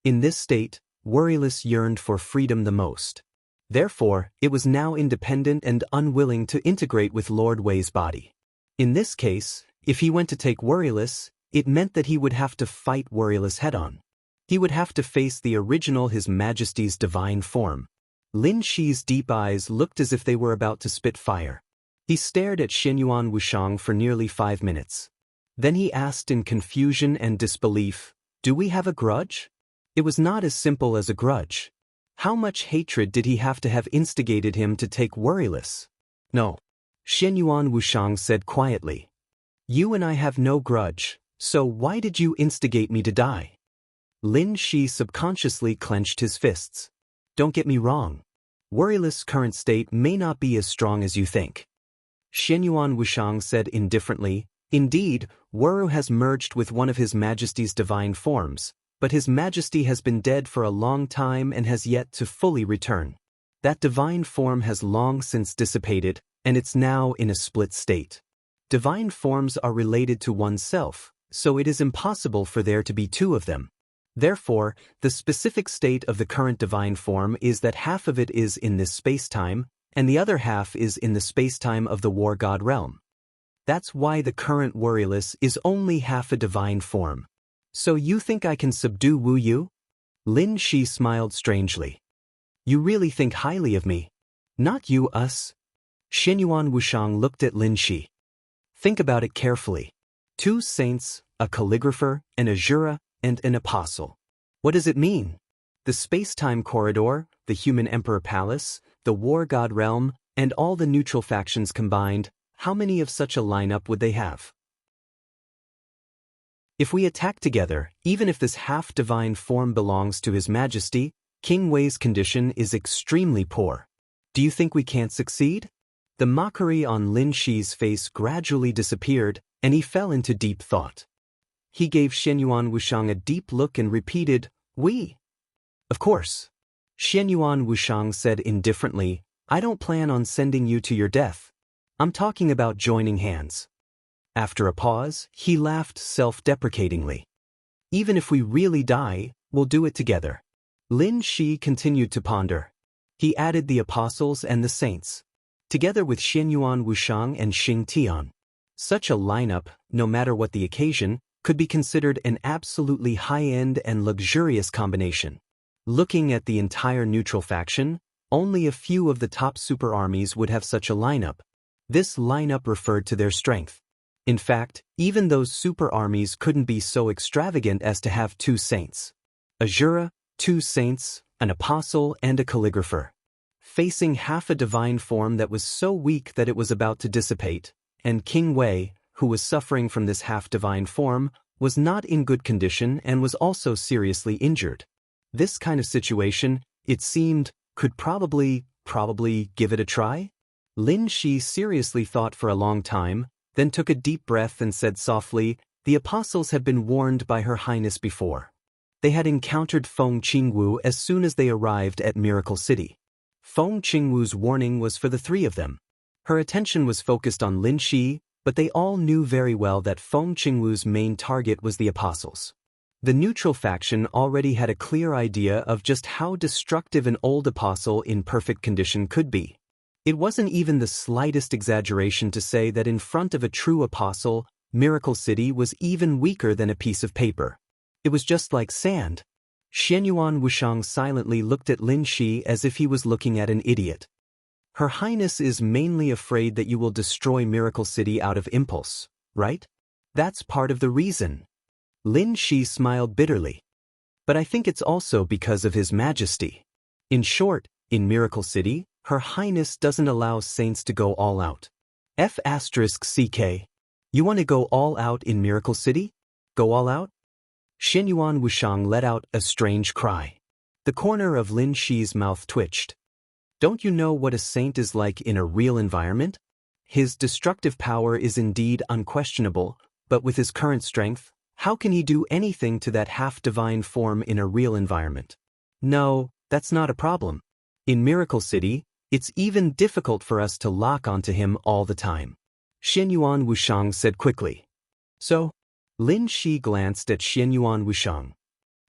[SPEAKER 1] In this state, Worryless yearned for freedom the most. Therefore, it was now independent and unwilling to integrate with Lord Wei's body. In this case, If he went to take Worryless, it meant that he would have to fight Worryless head-on. He would have to face the original His Majesty's divine form. Lin Shi's deep eyes looked as if they were about to spit fire. He stared at Xianyuan Wuxiang for nearly 5 minutes. Then he asked in confusion and disbelief, "Do we have a grudge?" It was not as simple as a grudge. How much hatred did he have to have instigated him to take Worryless? "No," Xianyuan Wuxiang said quietly. "You and I have no grudge, so why did you instigate me to die?" Lin Shi subconsciously clenched his fists. "Don't get me wrong. Worryless' current state may not be as strong as you think." Xianyuan Wuxiang said indifferently, "Indeed, Wuru has merged with one of His Majesty's divine forms, but His Majesty has been dead for a long time and has yet to fully return. That divine form has long since dissipated, and it's now in a split state. Divine forms are related to oneself, so it is impossible for there to be two of them. Therefore, the specific state of the current divine form is that half of it is in this space-time, and the other half is in the space-time of the war god realm. That's why the current Worryless is only half a divine form. So you think I can subdue Wu Yu?" Lin Shi smiled strangely. "You really think highly of me? Not you, us." Xianyuan Wuxiang looked at Lin Shi. "Think about it carefully. 2 saints, a calligrapher, an Azura, and an apostle. What does it mean? The space-time corridor, the human emperor palace, the war god realm, and all the neutral factions combined, how many of such a lineup would they have? If we attack together, even if this half-divine form belongs to His Majesty, King Wei's condition is extremely poor. Do you think we can't succeed?" The mockery on Lin Shi's face gradually disappeared, and he fell into deep thought. He gave Xianyuan Wuxiang a deep look and repeated, "We." "Of course." Xianyuan Wuxiang said indifferently, "I don't plan on sending you to your death. I'm talking about joining hands." After a pause, he laughed self-deprecatingly. "Even if we really die, we'll do it together." Lin Shi continued to ponder. He added the apostles and the saints, together with Xianyuan Wuxiang and Xing Tian. Such a lineup, no matter what the occasion, could be considered an absolutely high-end and luxurious combination. Looking at the entire neutral faction, only a few of the top super armies would have such a lineup. This lineup referred to their strength. In fact, even those super armies couldn't be so extravagant as to have 2 saints. Azura, 2 saints, an apostle, and a calligrapher. Facing half a divine form that was so weak that it was about to dissipate, and King Wei, who was suffering from this half-divine form, was not in good condition and was also seriously injured. This kind of situation, it seemed, could probably give it a try? Lin Shi seriously thought for a long time, then took a deep breath and said softly, "The apostles had been warned by Her Highness before. They had encountered Feng Qingwu as soon as they arrived at Miracle City. Feng Qingwu's warning was for the 3 of them. Her attention was focused on Lin Shi, but they all knew very well that Feng Qingwu's main target was the apostles. The neutral faction already had a clear idea of just how destructive an old apostle in perfect condition could be. It wasn't even the slightest exaggeration to say that in front of a true apostle, Miracle City was even weaker than a piece of paper. It was just like sand." Xianyuan Wuxiang silently looked at Lin Shi as if he was looking at an idiot. "Her Highness is mainly afraid that you will destroy Miracle City out of impulse, right? That's part of the reason." Lin Shi smiled bitterly. "But I think it's also because of His Majesty. In short, in Miracle City, Her Highness doesn't allow saints to go all out. F***CK. You want to go all out in Miracle City? Go all out?" Xianyuan Wuxiang let out a strange cry. The corner of Lin Shi's mouth twitched. "Don't you know what a saint is like in a real environment? His destructive power is indeed unquestionable, but with his current strength, how can he do anything to that half-divine form in a real environment? No, that's not a problem. In Miracle City, it's even difficult for us to lock onto him all the time." Xianyuan Wuxiang said quickly. "So?" Lin Shi glanced at Xianyuan Wuxiang.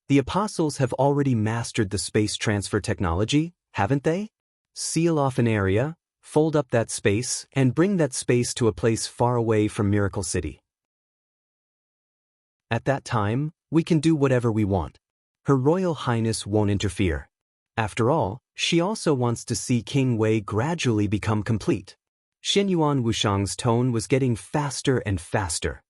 [SPEAKER 1] "The apostles have already mastered the space transfer technology, haven't they? Seal off an area, fold up that space, and bring that space to a place far away from Miracle City. At that time, we can do whatever we want. Her Royal Highness won't interfere. After all, she also wants to see King Wei gradually become complete. Xianyuan Wuxiang's tone was getting faster and faster.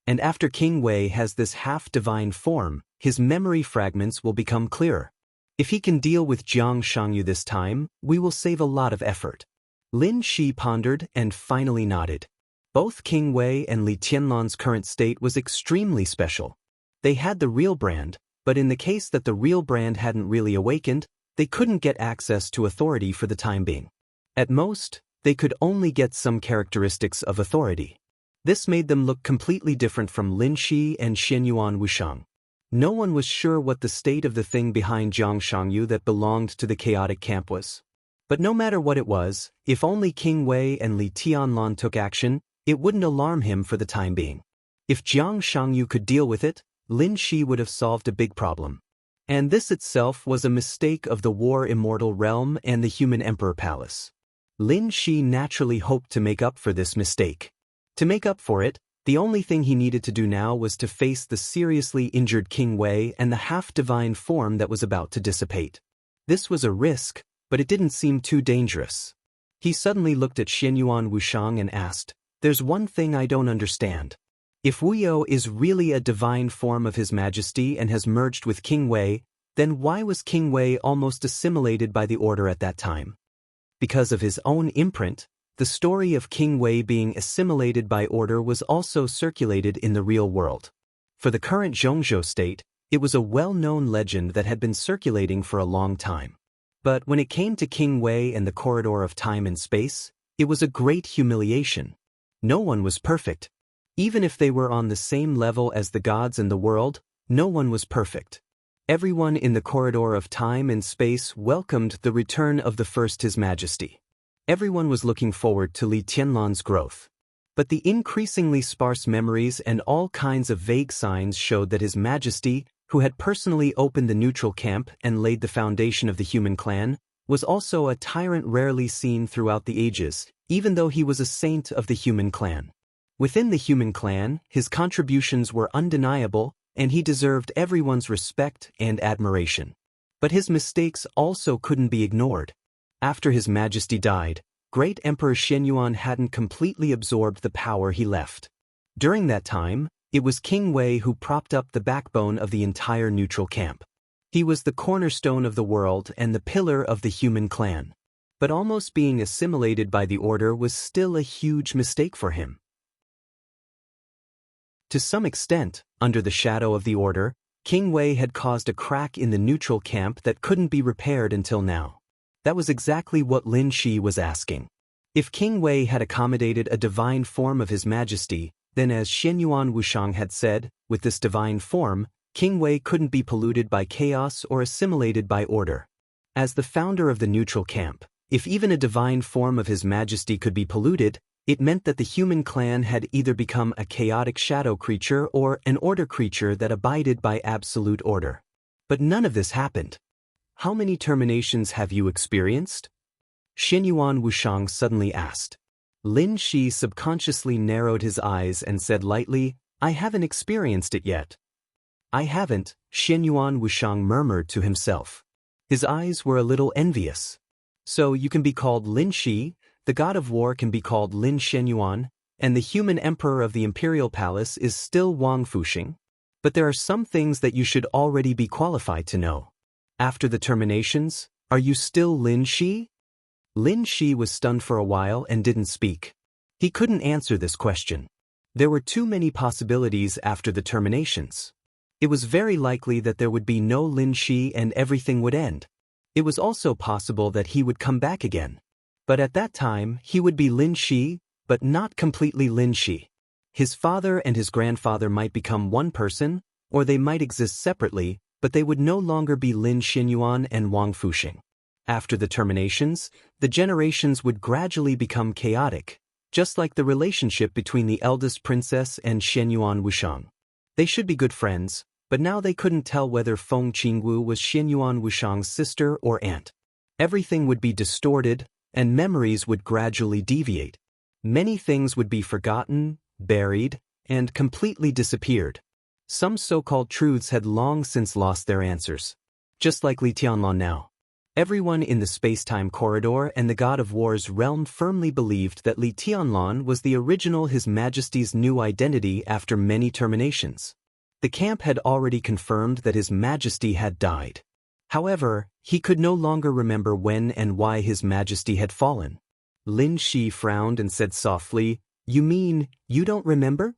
[SPEAKER 1] And after King Wei has this half-divine form, his memory fragments will become clearer. If he can deal with Jiang Shangyu this time, we will save a lot of effort. Lin Shi pondered and finally nodded. Both King Wei and Li Tianlan's current state was extremely special. They had the real brand, but in the case that the real brand hadn't really awakened, they couldn't get access to authority for the time being. At most, they could only get some characteristics of authority. This made them look completely different from Lin Shi and Xianyuan Wuxiang. No one was sure what the state of the thing behind Jiang Shangyu that belonged to the chaotic camp was. But no matter what it was, if only King Wei and Li Tianlan took action, it wouldn't alarm him for the time being. If Jiang Shangyu could deal with it, Lin Shi would have solved a big problem. And this itself was a mistake of the War Immortal Realm and the Human Emperor Palace. Lin Shi naturally hoped to make up for this mistake. To make up for it, the only thing he needed to do now was to face the seriously injured King Wei and the half-divine form that was about to dissipate. This was a risk, but it didn't seem too dangerous. He suddenly looked at Xianyuan Wuxiang and asked, "There's one thing I don't understand. If Wuyo is really a divine form of His Majesty and has merged with King Wei, then why was King Wei almost assimilated by the order at that time?" Because of his own imprint, the story of King Wei being assimilated by order was also circulated in the real world. For the current Zhongzhou state, it was a well-known legend that had been circulating for a long time. But when it came to King Wei and the corridor of time and space, it was a great humiliation. No one was perfect. Even if they were on the same level as the gods in the world, no one was perfect. Everyone in the corridor of time and space welcomed the return of the first His Majesty. Everyone was looking forward to Li Tianlan's growth. But the increasingly sparse memories and all kinds of vague signs showed that His Majesty, who had personally opened the neutral camp and laid the foundation of the human clan, was also a tyrant rarely seen throughout the ages, even though he was a saint of the human clan. Within the human clan, his contributions were undeniable, and he deserved everyone's respect and admiration. But his mistakes also couldn't be ignored. After His Majesty died, Great Emperor Xianyuan hadn't completely absorbed the power he left. During that time, it was King Wei who propped up the backbone of the entire neutral camp. He was the cornerstone of the world and the pillar of the human clan. But almost being assimilated by the order was still a huge mistake for him. To some extent, under the shadow of the order, King Wei had caused a crack in the neutral camp that couldn't be repaired until now. That was exactly what Lin Shi was asking. If King Wei had accommodated a divine form of His Majesty, then as Xianyuan Wuxiang had said, with this divine form, King Wei couldn't be polluted by chaos or assimilated by order. As the founder of the neutral camp, if even a divine form of His Majesty could be polluted, it meant that the human clan had either become a chaotic shadow creature or an order creature that abided by absolute order. But none of this happened. "How many terminations have you experienced?" Xianyuan Wuxiang suddenly asked. Lin Shi subconsciously narrowed his eyes and said lightly, "I haven't experienced it yet." "I haven't," Xianyuan Wuxiang murmured to himself. His eyes were a little envious. "So you can be called Lin Shi, the god of war can be called Lin Xianyuan, and the human emperor of the imperial palace is still Wang Fuxing? But there are some things that you should already be qualified to know. After the terminations, are you still Lin Shi?" Lin Shi was stunned for a while and didn't speak. He couldn't answer this question. There were too many possibilities after the terminations. It was very likely that there would be no Lin Shi and everything would end. It was also possible that he would come back again. But at that time, he would be Lin Shi, but not completely Lin Shi. His father and his grandfather might become one person, or they might exist separately, but they would no longer be Lin Xianyuan and Wang Fuxing. After the terminations, the generations would gradually become chaotic, just like the relationship between the eldest princess and Xianyuan Wuxiang. They should be good friends, but now they couldn't tell whether Feng Qingwu was Xianyuan Wuxiang's sister or aunt. Everything would be distorted, and memories would gradually deviate. Many things would be forgotten, buried, and completely disappeared. Some so-called truths had long since lost their answers. Just like Li Tianlan now. Everyone in the space-time corridor and the God of War's realm firmly believed that Li Tianlan was the original His Majesty's new identity after many terminations. The camp had already confirmed that His Majesty had died. However, he could no longer remember when and why His Majesty had fallen. Lin Shi frowned and said softly, "You mean, you don't remember?"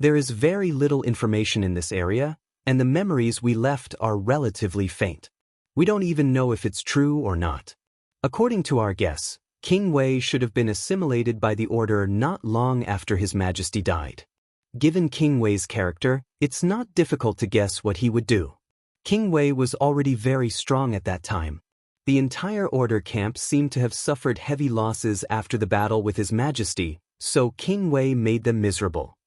[SPEAKER 1] There is very little information in this area, and the memories we left are relatively faint. We don't even know if it's true or not. According to our guess, King Wei should have been assimilated by the order not long after His Majesty died. Given King Wei's character, it's not difficult to guess what he would do. King Wei was already very strong at that time. The entire order camp seemed to have suffered heavy losses after the battle with His Majesty, so King Wei made them miserable.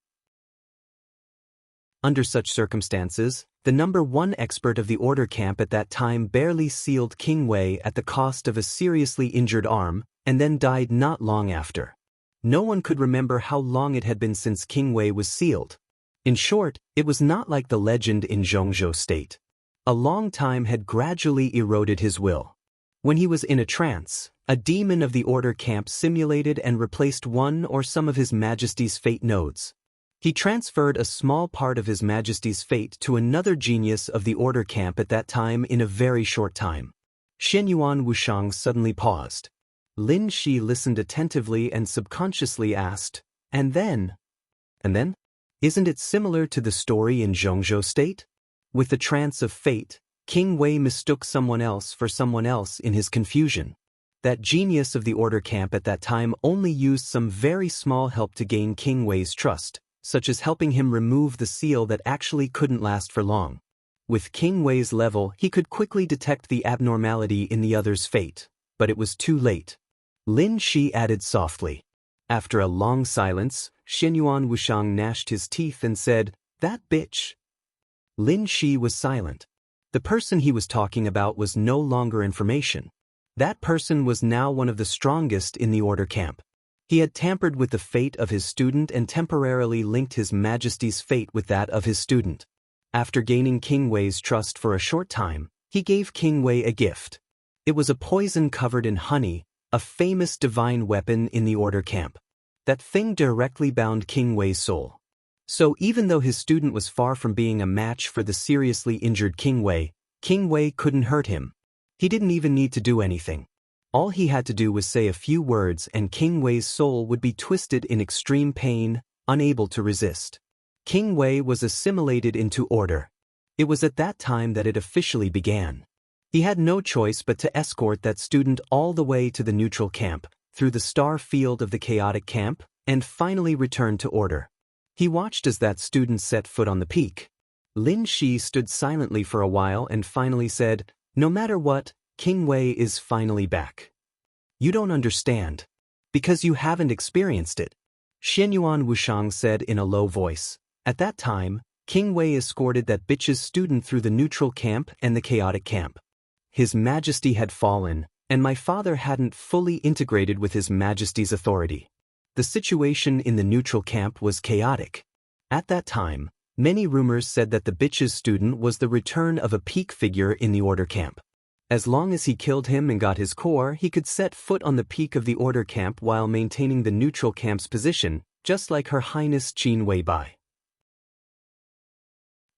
[SPEAKER 1] Under such circumstances, the #1 expert of the order camp at that time barely sealed King Wei at the cost of a seriously injured arm, and then died not long after. No one could remember how long it had been since King Wei was sealed. In short, it was not like the legend in Zhongzhou State. A long time had gradually eroded his will. When he was in a trance, a demon of the order camp simulated and replaced one or some of His Majesty's fate nodes. He transferred a small part of His Majesty's fate to another genius of the order camp at that time in a very short time. Xianyuan Wuxiang suddenly paused. Lin Shi listened attentively and subconsciously asked, "And then?" "And then? Isn't it similar to the story in Zhongzhou State?" With the trance of fate, King Wei mistook someone else for someone else in his confusion. That genius of the order camp at that time only used some very small help to gain King Wei's trust, such as helping him remove the seal that actually couldn't last for long. With King Wei's level, he could quickly detect the abnormality in the other's fate, but it was too late. Lin Shi added softly. After a long silence, Xianyuan Wuxiang gnashed his teeth and said, "That bitch." Lin Shi was silent. The person he was talking about was no longer information. That person was now one of the strongest in the order camp. He had tampered with the fate of his student and temporarily linked His Majesty's fate with that of his student. After gaining King Wei's trust for a short time, he gave King Wei a gift. It was a poison covered in honey, a famous divine weapon in the order camp. That thing directly bound King Wei's soul. So even though his student was far from being a match for the seriously injured King Wei couldn't hurt him. He didn't even need to do anything. All he had to do was say a few words and King Wei's soul would be twisted in extreme pain, unable to resist. King Wei was assimilated into order. It was at that time that it officially began. He had no choice but to escort that student all the way to the neutral camp, through the star field of the chaotic camp, and finally return to order. He watched as that student set foot on the peak. Lin Shi stood silently for a while and finally said, "No matter what, King Wei is finally back." "You don't understand. Because you haven't experienced it," Xianyuan Wuxiang said in a low voice. At that time, King Wei escorted that bitch's student through the neutral camp and the chaotic camp. His Majesty had fallen, and my father hadn't fully integrated with His Majesty's authority. The situation in the neutral camp was chaotic. At that time, many rumors said that the bitch's student was the return of a peak figure in the order camp. As long as he killed him and got his core, he could set foot on the peak of the order camp while maintaining the neutral camp's position, just like Her Highness Qin Weibai.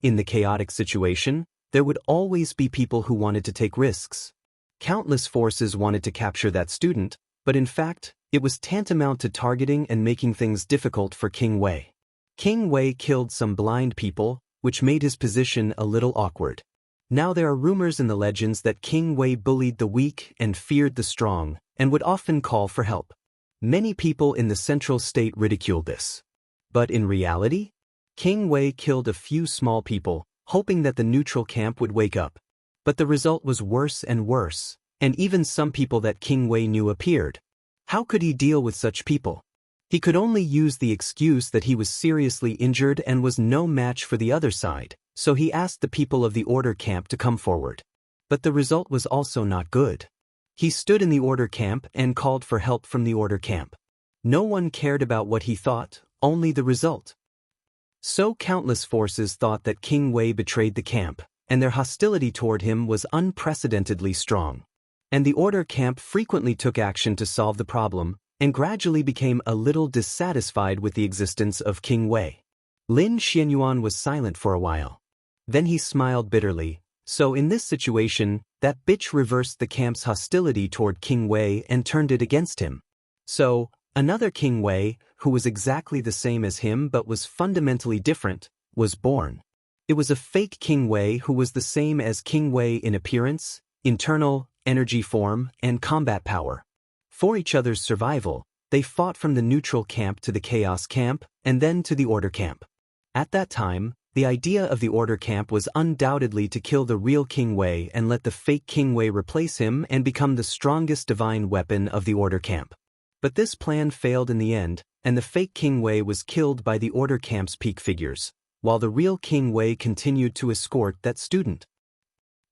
[SPEAKER 1] In the chaotic situation, there would always be people who wanted to take risks. Countless forces wanted to capture that student, but in fact, it was tantamount to targeting and making things difficult for King Wei. King Wei killed some blind people, which made his position a little awkward. Now there are rumors in the legends that King Wei bullied the weak and feared the strong, and would often call for help. Many people in the central state ridiculed this. But in reality, King Wei killed a few small people, hoping that the neutral camp would wake up. But the result was worse and worse, and even some people that King Wei knew appeared. How could he deal with such people? He could only use the excuse that he was seriously injured and was no match for the other side, so he asked the people of the order camp to come forward. But the result was also not good. He stood in the order camp and called for help from the order camp. No one cared about what he thought, only the result. So countless forces thought that King Wei betrayed the camp, and their hostility toward him was unprecedentedly strong. And the Order camp frequently took action to solve the problem, and gradually became a little dissatisfied with the existence of King Wei. Lin Xianyuan was silent for a while. Then he smiled bitterly. So in this situation, that bitch reversed the camp's hostility toward King Wei and turned it against him. So, another King Wei, who was exactly the same as him but was fundamentally different, was born. It was a fake King Wei who was the same as King Wei in appearance, internal, energy form, and combat power. For each other's survival, they fought from the neutral camp to the chaos camp, and then to the Order camp. At that time, the idea of the Order camp was undoubtedly to kill the real King Wei and let the fake King Wei replace him and become the strongest divine weapon of the Order camp. But this plan failed in the end, and the fake King Wei was killed by the Order camp's peak figures, while the real King Wei continued to escort that student.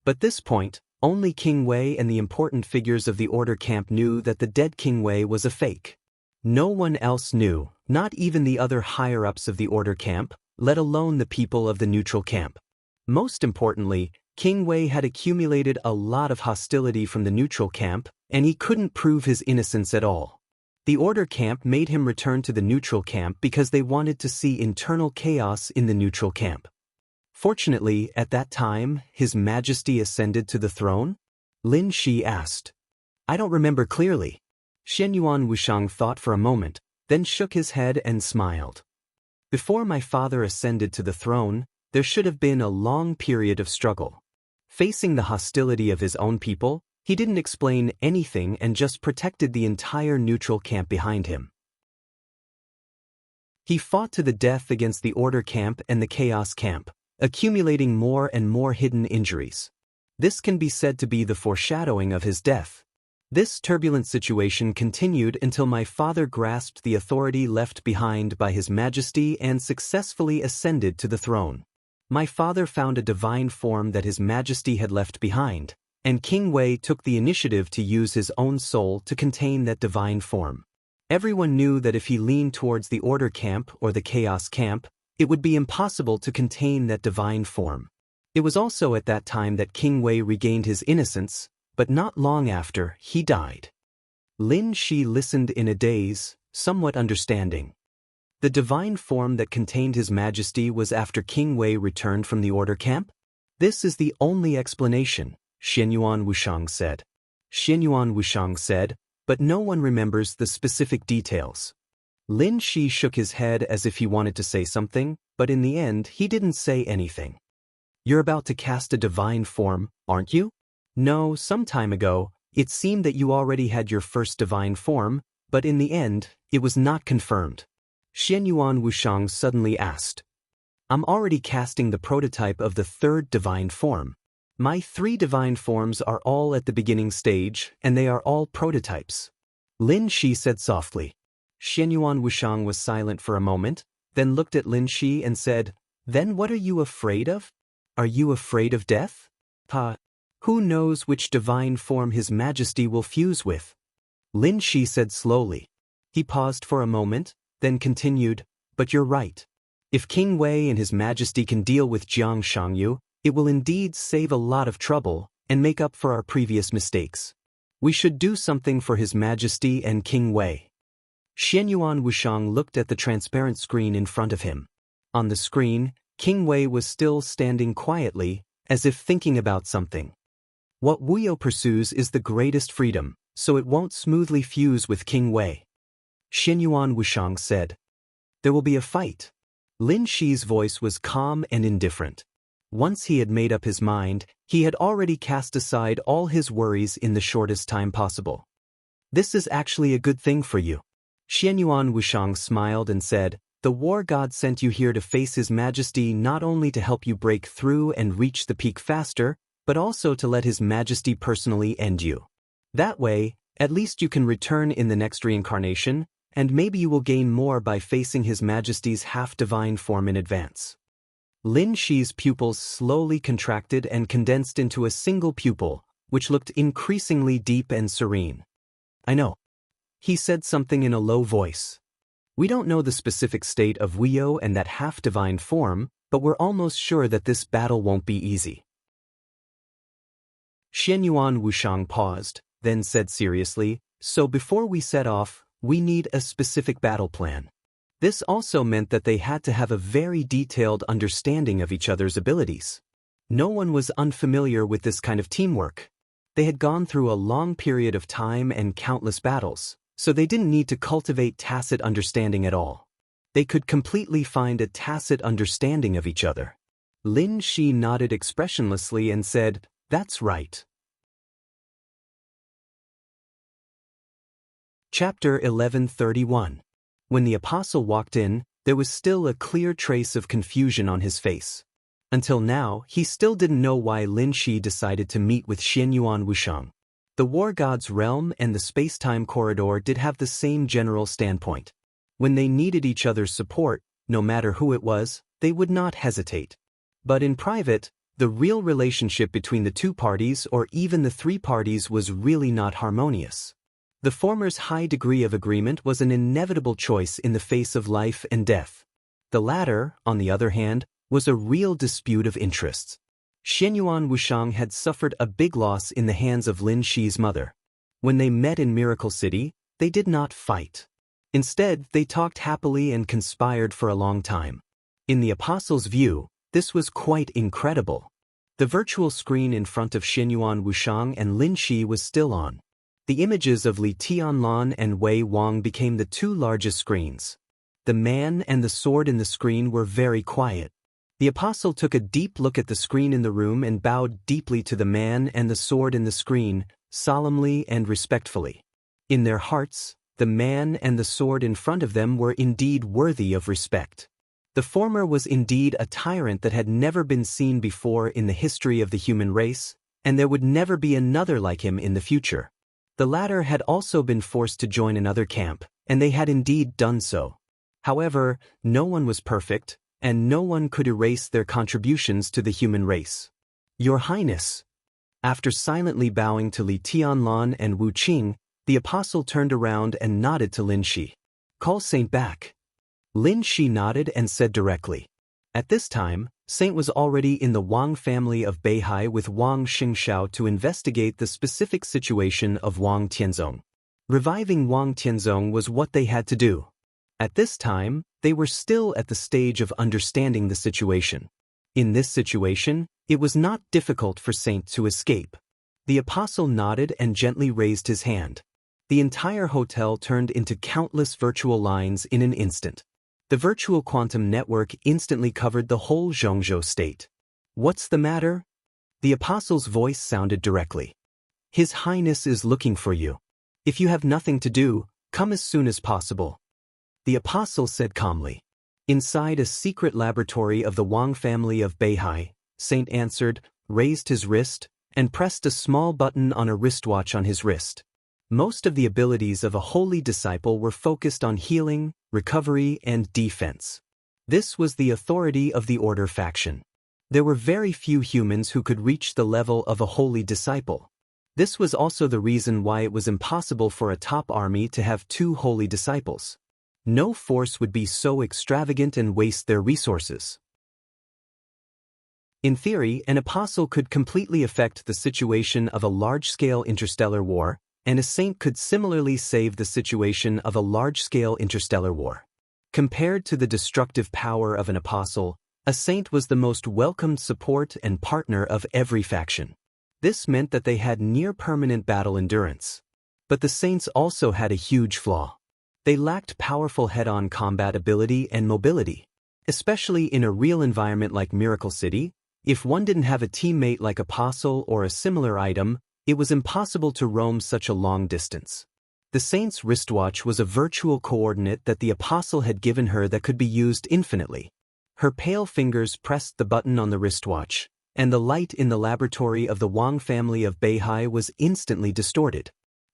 [SPEAKER 1] But this point, only King Wei and the important figures of the Order camp knew that the dead King Wei was a fake. No one else knew, not even the other higher-ups of the Order camp, let alone the people of the neutral camp. Most importantly, King Wei had accumulated a lot of hostility from the neutral camp, and he couldn't prove his innocence at all. The Order camp made him return to the neutral camp because they wanted to see internal chaos in the neutral camp. Fortunately, at that time, His Majesty ascended to the throne? Lin Shi asked. I don't remember clearly. Xianyuan Wuxiang thought for a moment, then shook his head and smiled. Before my father ascended to the throne, there should have been a long period of struggle. Facing the hostility of his own people, he didn't explain anything and just protected the entire neutral camp behind him. He fought to the death against the Order camp and the Chaos camp, accumulating more and more hidden injuries. This can be said to be the foreshadowing of his death. This turbulent situation continued until my father grasped the authority left behind by His Majesty and successfully ascended to the throne. My father found a divine form that His Majesty had left behind, and King Wei took the initiative to use his own soul to contain that divine form. Everyone knew that if he leaned towards the Order camp or the Chaos camp, it would be impossible to contain that divine form. It was also at that time that King Wei regained his innocence, but not long after, he died. Lin Shi listened in a daze, somewhat understanding. The divine form that contained His Majesty was after King Wei returned from the Order camp? This is the only explanation, Xianyuan Wuxiang said. Xianyuan Wuxiang said, but no one remembers the specific details. Lin Shi shook his head as if he wanted to say something, but in the end he didn't say anything. You're about to cast a divine form, aren't you? No, some time ago, it seemed that you already had your first divine form, but in the end, it was not confirmed. Xianyuan Wuxiang suddenly asked. I'm already casting the prototype of the third divine form. My 3 divine forms are all at the beginning stage, and they are all prototypes. Lin Shi said softly. Xianyuan Wuxiang was silent for a moment, then looked at Lin Shi and said, Then what are you afraid of? Are you afraid of death? Who knows which divine form His Majesty will fuse with? Lin Shi said slowly. He paused for a moment, then continued, But you're right. If King Wei and His Majesty can deal with Jiang Shangyu, it will indeed save a lot of trouble and make up for our previous mistakes. We should do something for His Majesty and King Wei. Xianyuan Wuxiang looked at the transparent screen in front of him. On the screen, King Wei was still standing quietly, as if thinking about something. What Wuyo pursues is the greatest freedom, so it won't smoothly fuse with King Wei. Xianyuan Wuxiang said. There will be a fight. Lin Shi's voice was calm and indifferent. Once he had made up his mind, he had already cast aside all his worries in the shortest time possible. This is actually a good thing for you. Xianyuan Wuxiang smiled and said, The war god sent you here to face His Majesty not only to help you break through and reach the peak faster, but also to let His Majesty personally end you. That way, at least you can return in the next reincarnation, and maybe you will gain more by facing His Majesty's half-divine form in advance. Lin Shi's pupils slowly contracted and condensed into a single pupil, which looked increasingly deep and serene. I know. He said something in a low voice. We don't know the specific state of Wuyo and that half-divine form, but we're almost sure that this battle won't be easy. Xianyuan Wushang paused, then said seriously, so before we set off, we need a specific battle plan. This also meant that they had to have a very detailed understanding of each other's abilities. No one was unfamiliar with this kind of teamwork. They had gone through a long period of time and countless battles, so they didn't need to cultivate tacit understanding at all. They could completely find a tacit understanding of each other. Lin Shi nodded expressionlessly and said, "That's right." Chapter 11:31. When the apostle walked in, there was still a clear trace of confusion on his face. Until now, he still didn't know why Lin Shi decided to meet with Xianyuan Wushang. The war god's realm and the space-time corridor did have the same general standpoint. When they needed each other's support, no matter who it was, they would not hesitate. But in private, the real relationship between the two parties or even the three parties was really not harmonious. The former's high degree of agreement was an inevitable choice in the face of life and death. The latter, on the other hand, was a real dispute of interests. Xianyuan Wushang had suffered a big loss in the hands of Lin Shi's mother. When they met in Miracle City, they did not fight. Instead, they talked happily and conspired for a long time. In the apostle's view, this was quite incredible. The virtual screen in front of Xianyuan Wushang and Lin Shi was still on. The images of Li Tianlan and Wei Wang became the two largest screens. The man and the sword in the screen were very quiet. The apostle took a deep look at the screen in the room and bowed deeply to the man and the sword in the screen, solemnly and respectfully. In their hearts, the man and the sword in front of them were indeed worthy of respect. The former was indeed a tyrant that had never been seen before in the history of the human race, and there would never be another like him in the future. The latter had also been forced to join another camp, and they had indeed done so. However, no one was perfect, and no one could erase their contributions to the human race. Your Highness. After silently bowing to Li Tianlan and Wu Qing, the apostle turned around and nodded to Lin Shi. Call Saint back. Lin Shi nodded and said directly. At this time, Saint was already in the Wang family of Beihai with Wang Xingxiao to investigate the specific situation of Wang Tianzong. Reviving Wang Tianzong was what they had to do. At this time, they were still at the stage of understanding the situation. In this situation, it was not difficult for Saint to escape. The apostle nodded and gently raised his hand. The entire hotel turned into countless virtual lines in an instant. The virtual quantum network instantly covered the whole Zhongzhou state. What's the matter? The apostle's voice sounded directly. His Highness is looking for you. If you have nothing to do, come as soon as possible. The apostle said calmly. Inside a secret laboratory of the Wang family of Beihai, Saint answered, raised his wrist, and pressed a small button on a wristwatch on his wrist. Most of the abilities of a holy disciple were focused on healing, recovery, and defense. This was the authority of the Order faction. There were very few humans who could reach the level of a holy disciple. This was also the reason why it was impossible for a top army to have two holy disciples. No force would be so extravagant and waste their resources. In theory, an apostle could completely affect the situation of a large-scale interstellar war, and a saint could similarly save the situation of a large-scale interstellar war. Compared to the destructive power of an apostle, a saint was the most welcomed support and partner of every faction. This meant that they had near-permanent battle endurance. But the saints also had a huge flaw. They lacked powerful head-on combat ability and mobility. Especially in a real environment like Miracle City, if one didn't have a teammate like Apostle or a similar item, it was impossible to roam such a long distance. The saint's wristwatch was a virtual coordinate that the apostle had given her that could be used infinitely. Her pale fingers pressed the button on the wristwatch, and the light in the laboratory of the Wang family of Beihai was instantly distorted.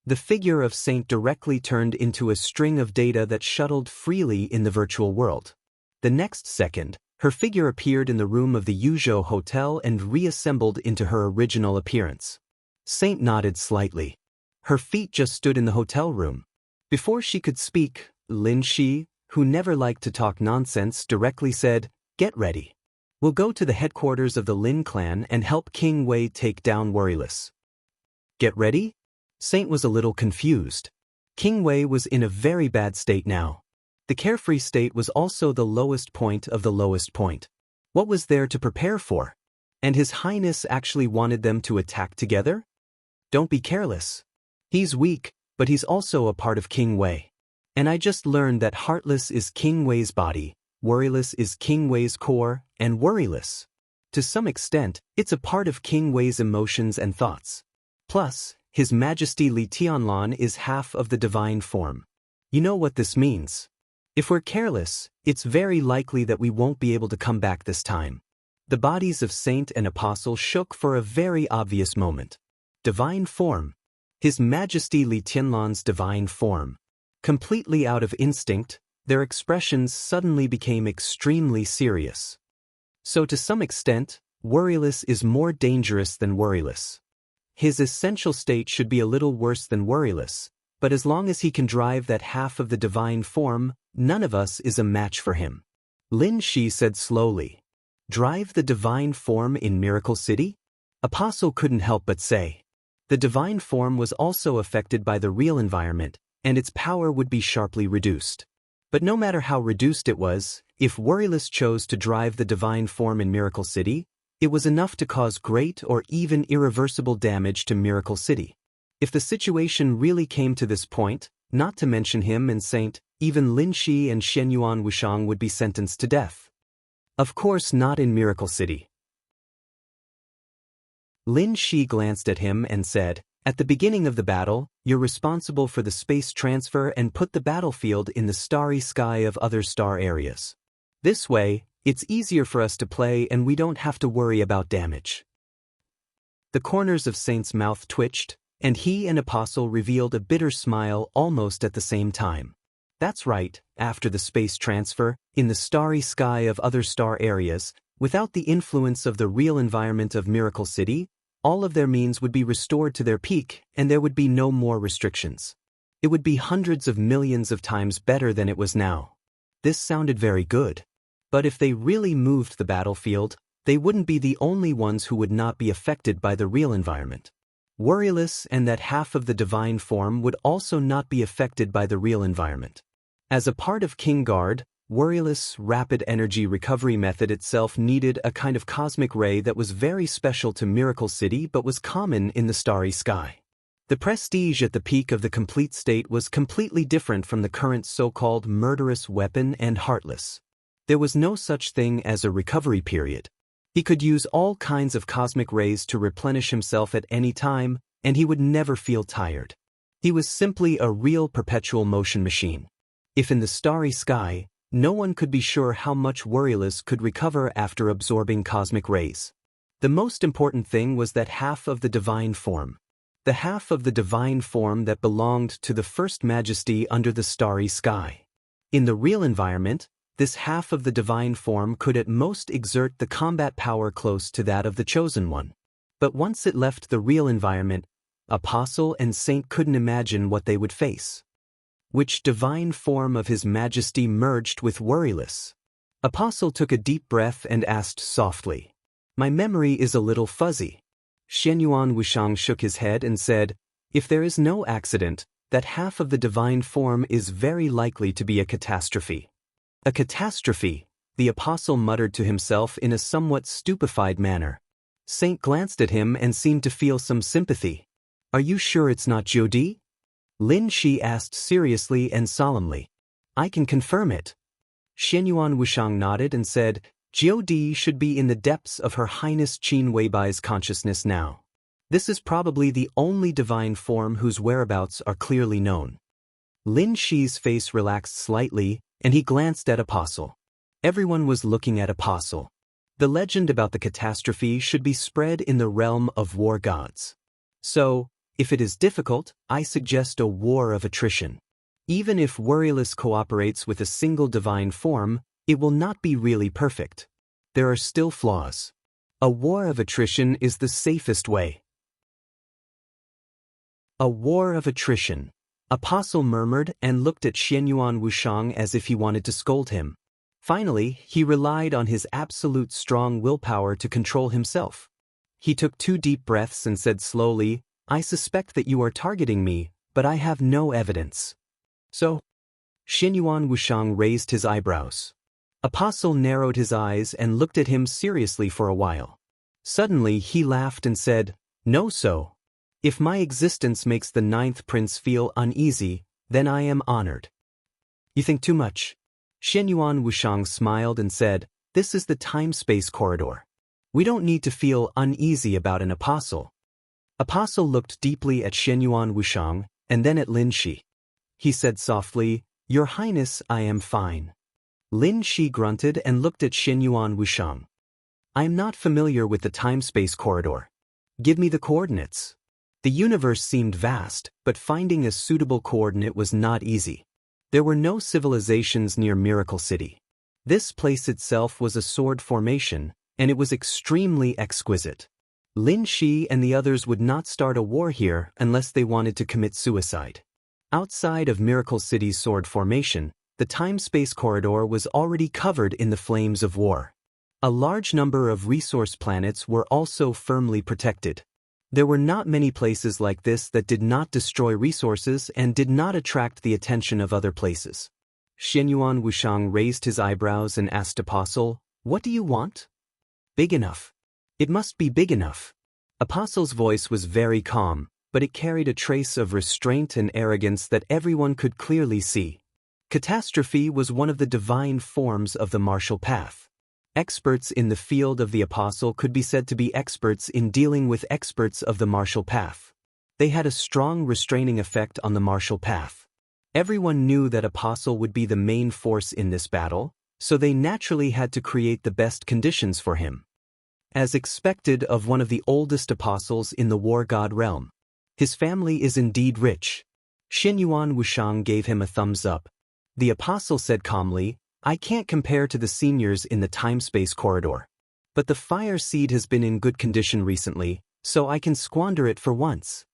[SPEAKER 1] The figure of Saint directly turned into a string of data that shuttled freely in the virtual world. The next second, her figure appeared in the room of the Yuzhou Hotel and reassembled into her original appearance. Saint nodded slightly. Her feet just stood in the hotel room. Before she could speak, Lin Shi, who never liked to talk nonsense, directly said, "Get ready. We'll go to the headquarters of the Lin clan and help King Wei take down Worryless." Get ready? Saint was a little confused. King Wei was in a very bad state now. The carefree state was also the lowest point of the lowest point. What was there to prepare for? And His Highness actually wanted them to attack together? Don't be careless. He's weak, but he's also a part of King Wei. And I just learned that Heartless is King Wei's body, Worryless is King Wei's core, and Worryless, to some extent, it's a part of King Wei's emotions and thoughts. Plus, His Majesty Li Tianlan is half of the divine form. You know what this means. If we're careless, it's very likely that we won't be able to come back this time. The bodies of Saint and Apostle shook for a very obvious moment. Divine form. His Majesty Li Tianlan's divine form. Completely out of instinct, their expressions suddenly became extremely serious. So to some extent, Worryless is more dangerous than Worryless. His essential state should be a little worse than Worryless, but as long as he can drive that half of the divine form, none of us is a match for him. Lin Shi said slowly. Drive the divine form in Miracle City? Apostle couldn't help but say. The divine form was also affected by the real environment, and its power would be sharply reduced. But no matter how reduced it was, if Worryless chose to drive the divine form in Miracle City, it was enough to cause great or even irreversible damage to Miracle City. If the situation really came to this point, not to mention him and Saint, even Lin Shi and Shenyuan Wushang would be sentenced to death. Of course not in Miracle City. Lin Shi glanced at him and said, "At the beginning of the battle, you're responsible for the space transfer and put the battlefield in the starry sky of other star areas. This way, it's easier for us to play and we don't have to worry about damage." The corners of Saint's mouth twitched, and he and Apostle revealed a bitter smile almost at the same time. That's right, after the space transfer, in the starry sky of other star areas, without the influence of the real environment of Miracle City, all of their means would be restored to their peak and there would be no more restrictions. It would be hundreds of millions of times better than it was now. This sounded very good. But if they really moved the battlefield, they wouldn't be the only ones who would not be affected by the real environment. Worryless and that half of the divine form would also not be affected by the real environment. As a part of King Guard, Worryless' rapid energy recovery method itself needed a kind of cosmic ray that was very special to Miracle City but was common in the starry sky. The prestige at the peak of the complete state was completely different from the current so-called murderous weapon and Heartless. There was no such thing as a recovery period. He could use all kinds of cosmic rays to replenish himself at any time, and he would never feel tired. He was simply a real perpetual motion machine. If in the starry sky, no one could be sure how much Worryless could recover after absorbing cosmic rays. The most important thing was that half of the divine form. The half of the divine form that belonged to the First Majesty under the starry sky. In the real environment, this half of the divine form could at most exert the combat power close to that of the Chosen One. But once it left the real environment, Apostle and Saint couldn't imagine what they would face. Which divine form of His Majesty merged with Worryless? Apostle took a deep breath and asked softly. My memory is a little fuzzy. Shenyuan Wushang shook his head and said, if there is no accident, that half of the divine form is very likely to be a catastrophe. A catastrophe, the Apostle muttered to himself in a somewhat stupefied manner. Saint glanced at him and seemed to feel some sympathy. Are you sure it's not Jiudi? Lin Shi asked seriously and solemnly. I can confirm it. Shenyuan Wushang nodded and said, Jiudi should be in the depths of Her Highness Qin Weibai's consciousness now. This is probably the only divine form whose whereabouts are clearly known. Lin Shi's face relaxed slightly, and he glanced at Apostle. Everyone was looking at Apostle. The legend about the catastrophe should be spread in the realm of war gods. So, if it is difficult, I suggest a war of attrition. Even if Worryless cooperates with a single divine form, it will not be really perfect. There are still flaws. A war of attrition is the safest way. A war of attrition. Apostle murmured and looked at Xianyuan Wushang as if he wanted to scold him. Finally, he relied on his absolute strong willpower to control himself. He took 2 deep breaths and said slowly, "I suspect that you are targeting me, but I have no evidence." "So?" Xianyuan Wushang raised his eyebrows. Apostle narrowed his eyes and looked at him seriously for a while. Suddenly he laughed and said, "No so. If my existence makes the 9th prince feel uneasy, then I am honored." "You think too much." Xianyuan Wushang smiled and said, "This is the time-space corridor. We don't need to feel uneasy about an apostle." Apostle looked deeply at Xianyuan Wushang and then at Lin Shi. He said softly, "Your Highness, I am fine." Lin Shi grunted and looked at Xianyuan Wushang. "I am not familiar with the time-space corridor. Give me the coordinates." The universe seemed vast, but finding a suitable coordinate was not easy. There were no civilizations near Miracle City. This place itself was a sword formation, and it was extremely exquisite. Lin Shi and the others would not start a war here unless they wanted to commit suicide. Outside of Miracle City's sword formation, the time-space corridor was already covered in the flames of war. A large number of resource planets were also firmly protected. There were not many places like this that did not destroy resources and did not attract the attention of other places. Xianyuan Wushang raised his eyebrows and asked Apostle, "What do you want?" "Big enough. It must be big enough." Apostle's voice was very calm, but it carried a trace of restraint and arrogance that everyone could clearly see. Catastrophe was one of the divine forms of the martial path. Experts in the field of the apostle could be said to be experts in dealing with experts of the martial path. They had a strong restraining effect on the martial path. Everyone knew that apostle would be the main force in this battle, so they naturally had to create the best conditions for him. As expected of one of the oldest apostles in the war god realm. His family is indeed rich. Xianyuan Wushang gave him a thumbs up. The apostle said calmly, "I can't compare to the seniors in the time-space corridor. But the fire seed has been in good condition recently, so I can squander it for once."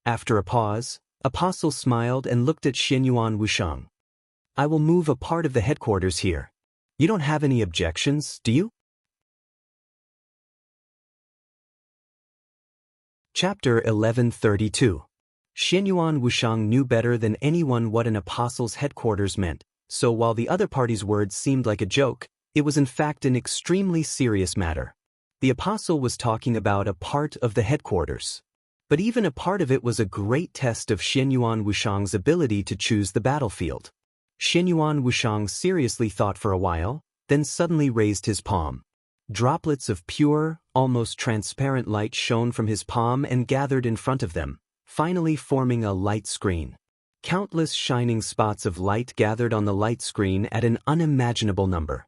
[SPEAKER 1] After a pause, Apostle smiled and looked at Xianyuan Wushang. "I will move a part of the headquarters here. You don't have any objections, do you?" Chapter 1132. Xianyuan Wushang knew better than anyone what an apostle's headquarters meant, so while the other party's words seemed like a joke, it was in fact an extremely serious matter. The apostle was talking about a part of the headquarters. But even a part of it was a great test of Xianyuan Wushang's ability to choose the battlefield. Xianyuan Wushang seriously thought for a while, then suddenly raised his palm. Droplets of pure, almost transparent light shone from his palm and gathered in front of them, finally forming a light screen. Countless shining spots of light gathered on the light screen at an unimaginable number.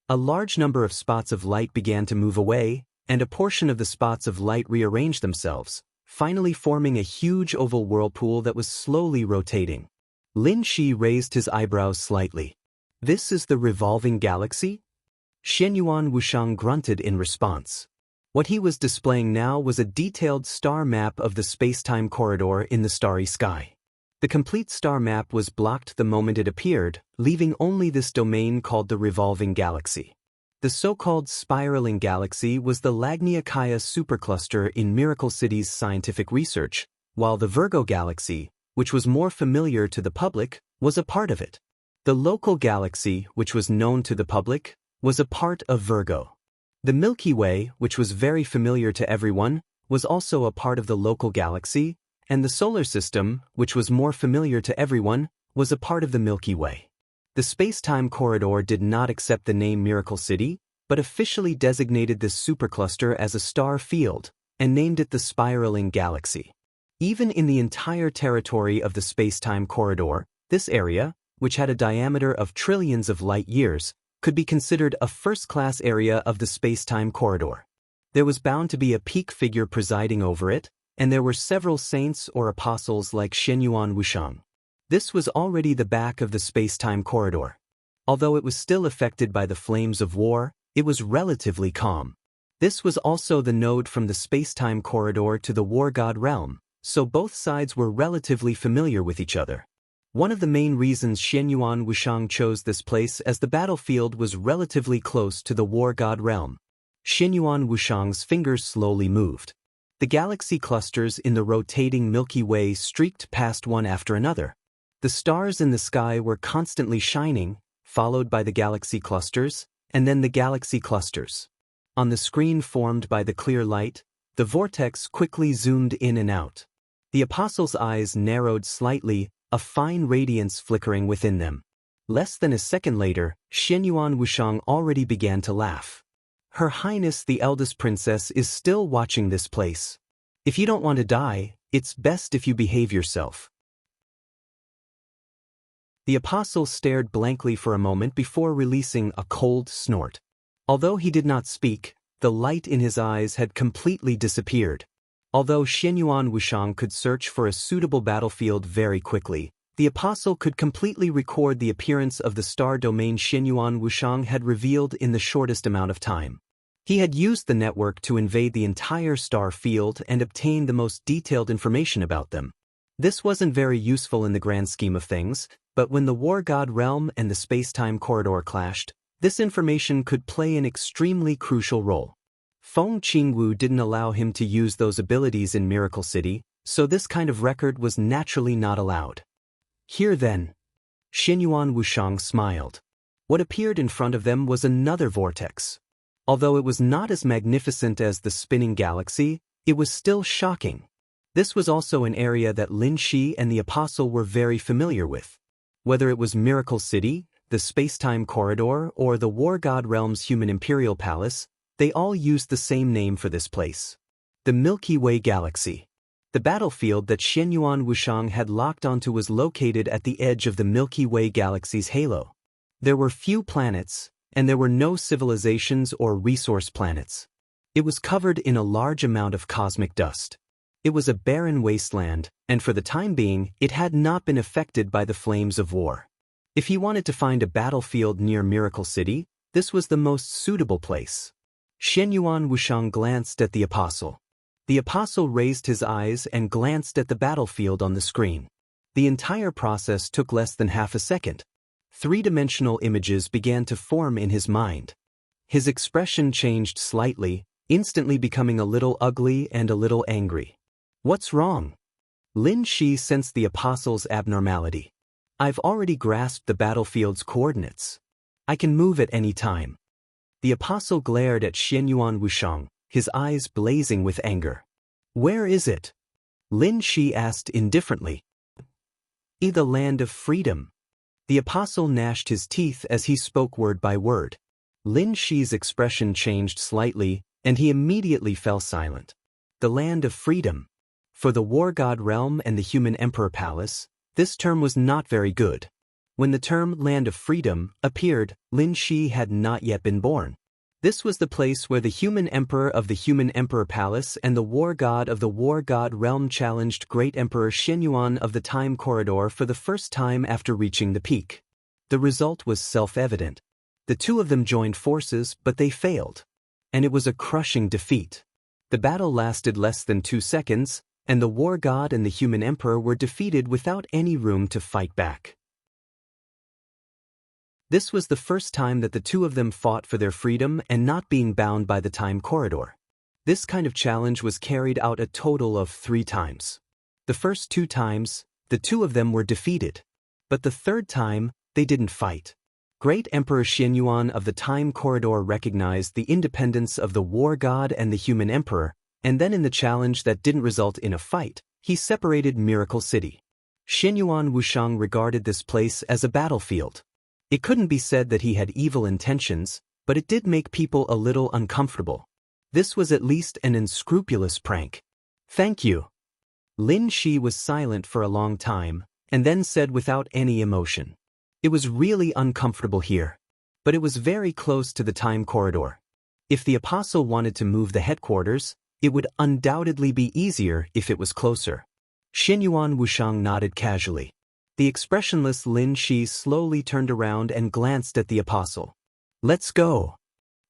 [SPEAKER 1] A large number of spots of light began to move away, and a portion of the spots of light rearranged themselves, finally forming a huge oval whirlpool that was slowly rotating. Lin Shi raised his eyebrows slightly. "This is the revolving galaxy?" Xianyuan Wushang grunted in response. What he was displaying now was a detailed star map of the space-time corridor in the starry sky. The complete star map was blocked the moment it appeared, leaving only this domain called the revolving galaxy. The so-called spiraling galaxy was the Lagniaceae supercluster in Miracle City's scientific research, while the Virgo galaxy, which was more familiar to the public, was a part of it. The local galaxy, which was known to the public, was a part of Virgo. The Milky Way, which was very familiar to everyone, was also a part of the local galaxy, and the solar system, which was more familiar to everyone, was a part of the Milky Way. The space-time corridor did not accept the name Miracle City, but officially designated this supercluster as a star field, and named it the spiraling galaxy. Even in the entire territory of the space-time corridor, this area, which had a diameter of trillions of light years, could be considered a first-class area of the space-time corridor. There was bound to be a peak figure presiding over it, and there were several saints or apostles like Xianyuan Wushang. This was already the back of the space-time corridor. Although it was still affected by the flames of war, it was relatively calm. This was also the node from the space-time corridor to the war god realm, so both sides were relatively familiar with each other. One of the main reasons Xianyuan Wushang chose this place as the battlefield was relatively close to the war god realm. Xianyuan Wushang's fingers slowly moved. The galaxy clusters in the rotating Milky Way streaked past one after another. The stars in the sky were constantly shining, followed by the galaxy clusters, and then the galaxy clusters. On the screen formed by the clear light, the vortex quickly zoomed in and out. The apostle's eyes narrowed slightly, a fine radiance flickering within them. Less than a second later, Xianyuan Wushang already began to laugh. Her Highness the eldest princess is still watching this place. If you don't want to die, it's best if you behave yourself. The apostle stared blankly for a moment before releasing a cold snort. Although he did not speak, the light in his eyes had completely disappeared. Although Xianyuan Wushang could search for a suitable battlefield very quickly, the apostle could completely record the appearance of the star domain Xianyuan Wushang had revealed in the shortest amount of time. He had used the network to invade the entire star field and obtain the most detailed information about them. This wasn't very useful in the grand scheme of things, but when the war god realm and the space-time corridor clashed, this information could play an extremely crucial role. Feng Qingwu didn't allow him to use those abilities in Miracle City, so this kind of record was naturally not allowed. Here then, Xianyuan Wushang smiled. What appeared in front of them was another vortex. Although it was not as magnificent as the spinning galaxy, it was still shocking. This was also an area that Lin Shi and the Apostle were very familiar with. Whether it was Miracle City, the space-time corridor, or the War God Realm's human imperial palace, they all used the same name for this place. The Milky Way Galaxy. The battlefield that Xianyuan Wushang had locked onto was located at the edge of the Milky Way Galaxy's halo. There were few planets, and there were no civilizations or resource planets. It was covered in a large amount of cosmic dust. It was a barren wasteland, and for the time being, it had not been affected by the flames of war. If he wanted to find a battlefield near Miracle City, this was the most suitable place. Xianyuan Wushang glanced at the apostle. The apostle raised his eyes and glanced at the battlefield on the screen. The entire process took less than half a second. Three-dimensional images began to form in his mind. His expression changed slightly, instantly becoming a little ugly and a little angry. What's wrong? Lin Shi sensed the apostle's abnormality. I've already grasped the battlefield's coordinates. I can move at any time. The apostle glared at Xianyuan Wushang, his eyes blazing with anger. Where is it? Lin Shi asked indifferently. In the land of freedom. The apostle gnashed his teeth as he spoke word by word. Lin Shi's expression changed slightly, and he immediately fell silent. The land of freedom. For the war god realm and the human emperor palace, this term was not very good. When the term land of freedom appeared, Lin Shi had not yet been born. This was the place where the human emperor of the human emperor palace and the war god of the war god realm challenged great emperor Xianyuan of the time corridor for the first time after reaching the peak. The result was self-evident. The two of them joined forces, but they failed. And it was a crushing defeat. The battle lasted less than 2 seconds, and the war god and the human emperor were defeated without any room to fight back. This was the first time that the two of them fought for their freedom and not being bound by the time corridor. This kind of challenge was carried out a total of 3 times. The first 2 times, the two of them were defeated. But the third time, they didn't fight. Great Emperor Xianyuan of the time corridor recognized the independence of the war god and the human emperor, and then in the challenge that didn't result in a fight, he separated Miracle City. Xianyuan Wushang regarded this place as a battlefield. It couldn't be said that he had evil intentions, but it did make people a little uncomfortable. This was at least an unscrupulous prank. Thank you. Lin Shi was silent for a long time, and then said without any emotion. It was really uncomfortable here. But it was very close to the time corridor. If the apostle wanted to move the headquarters, it would undoubtedly be easier if it was closer. Xianyuan Wushang nodded casually. The expressionless Lin Shi slowly turned around and glanced at the apostle. Let's go.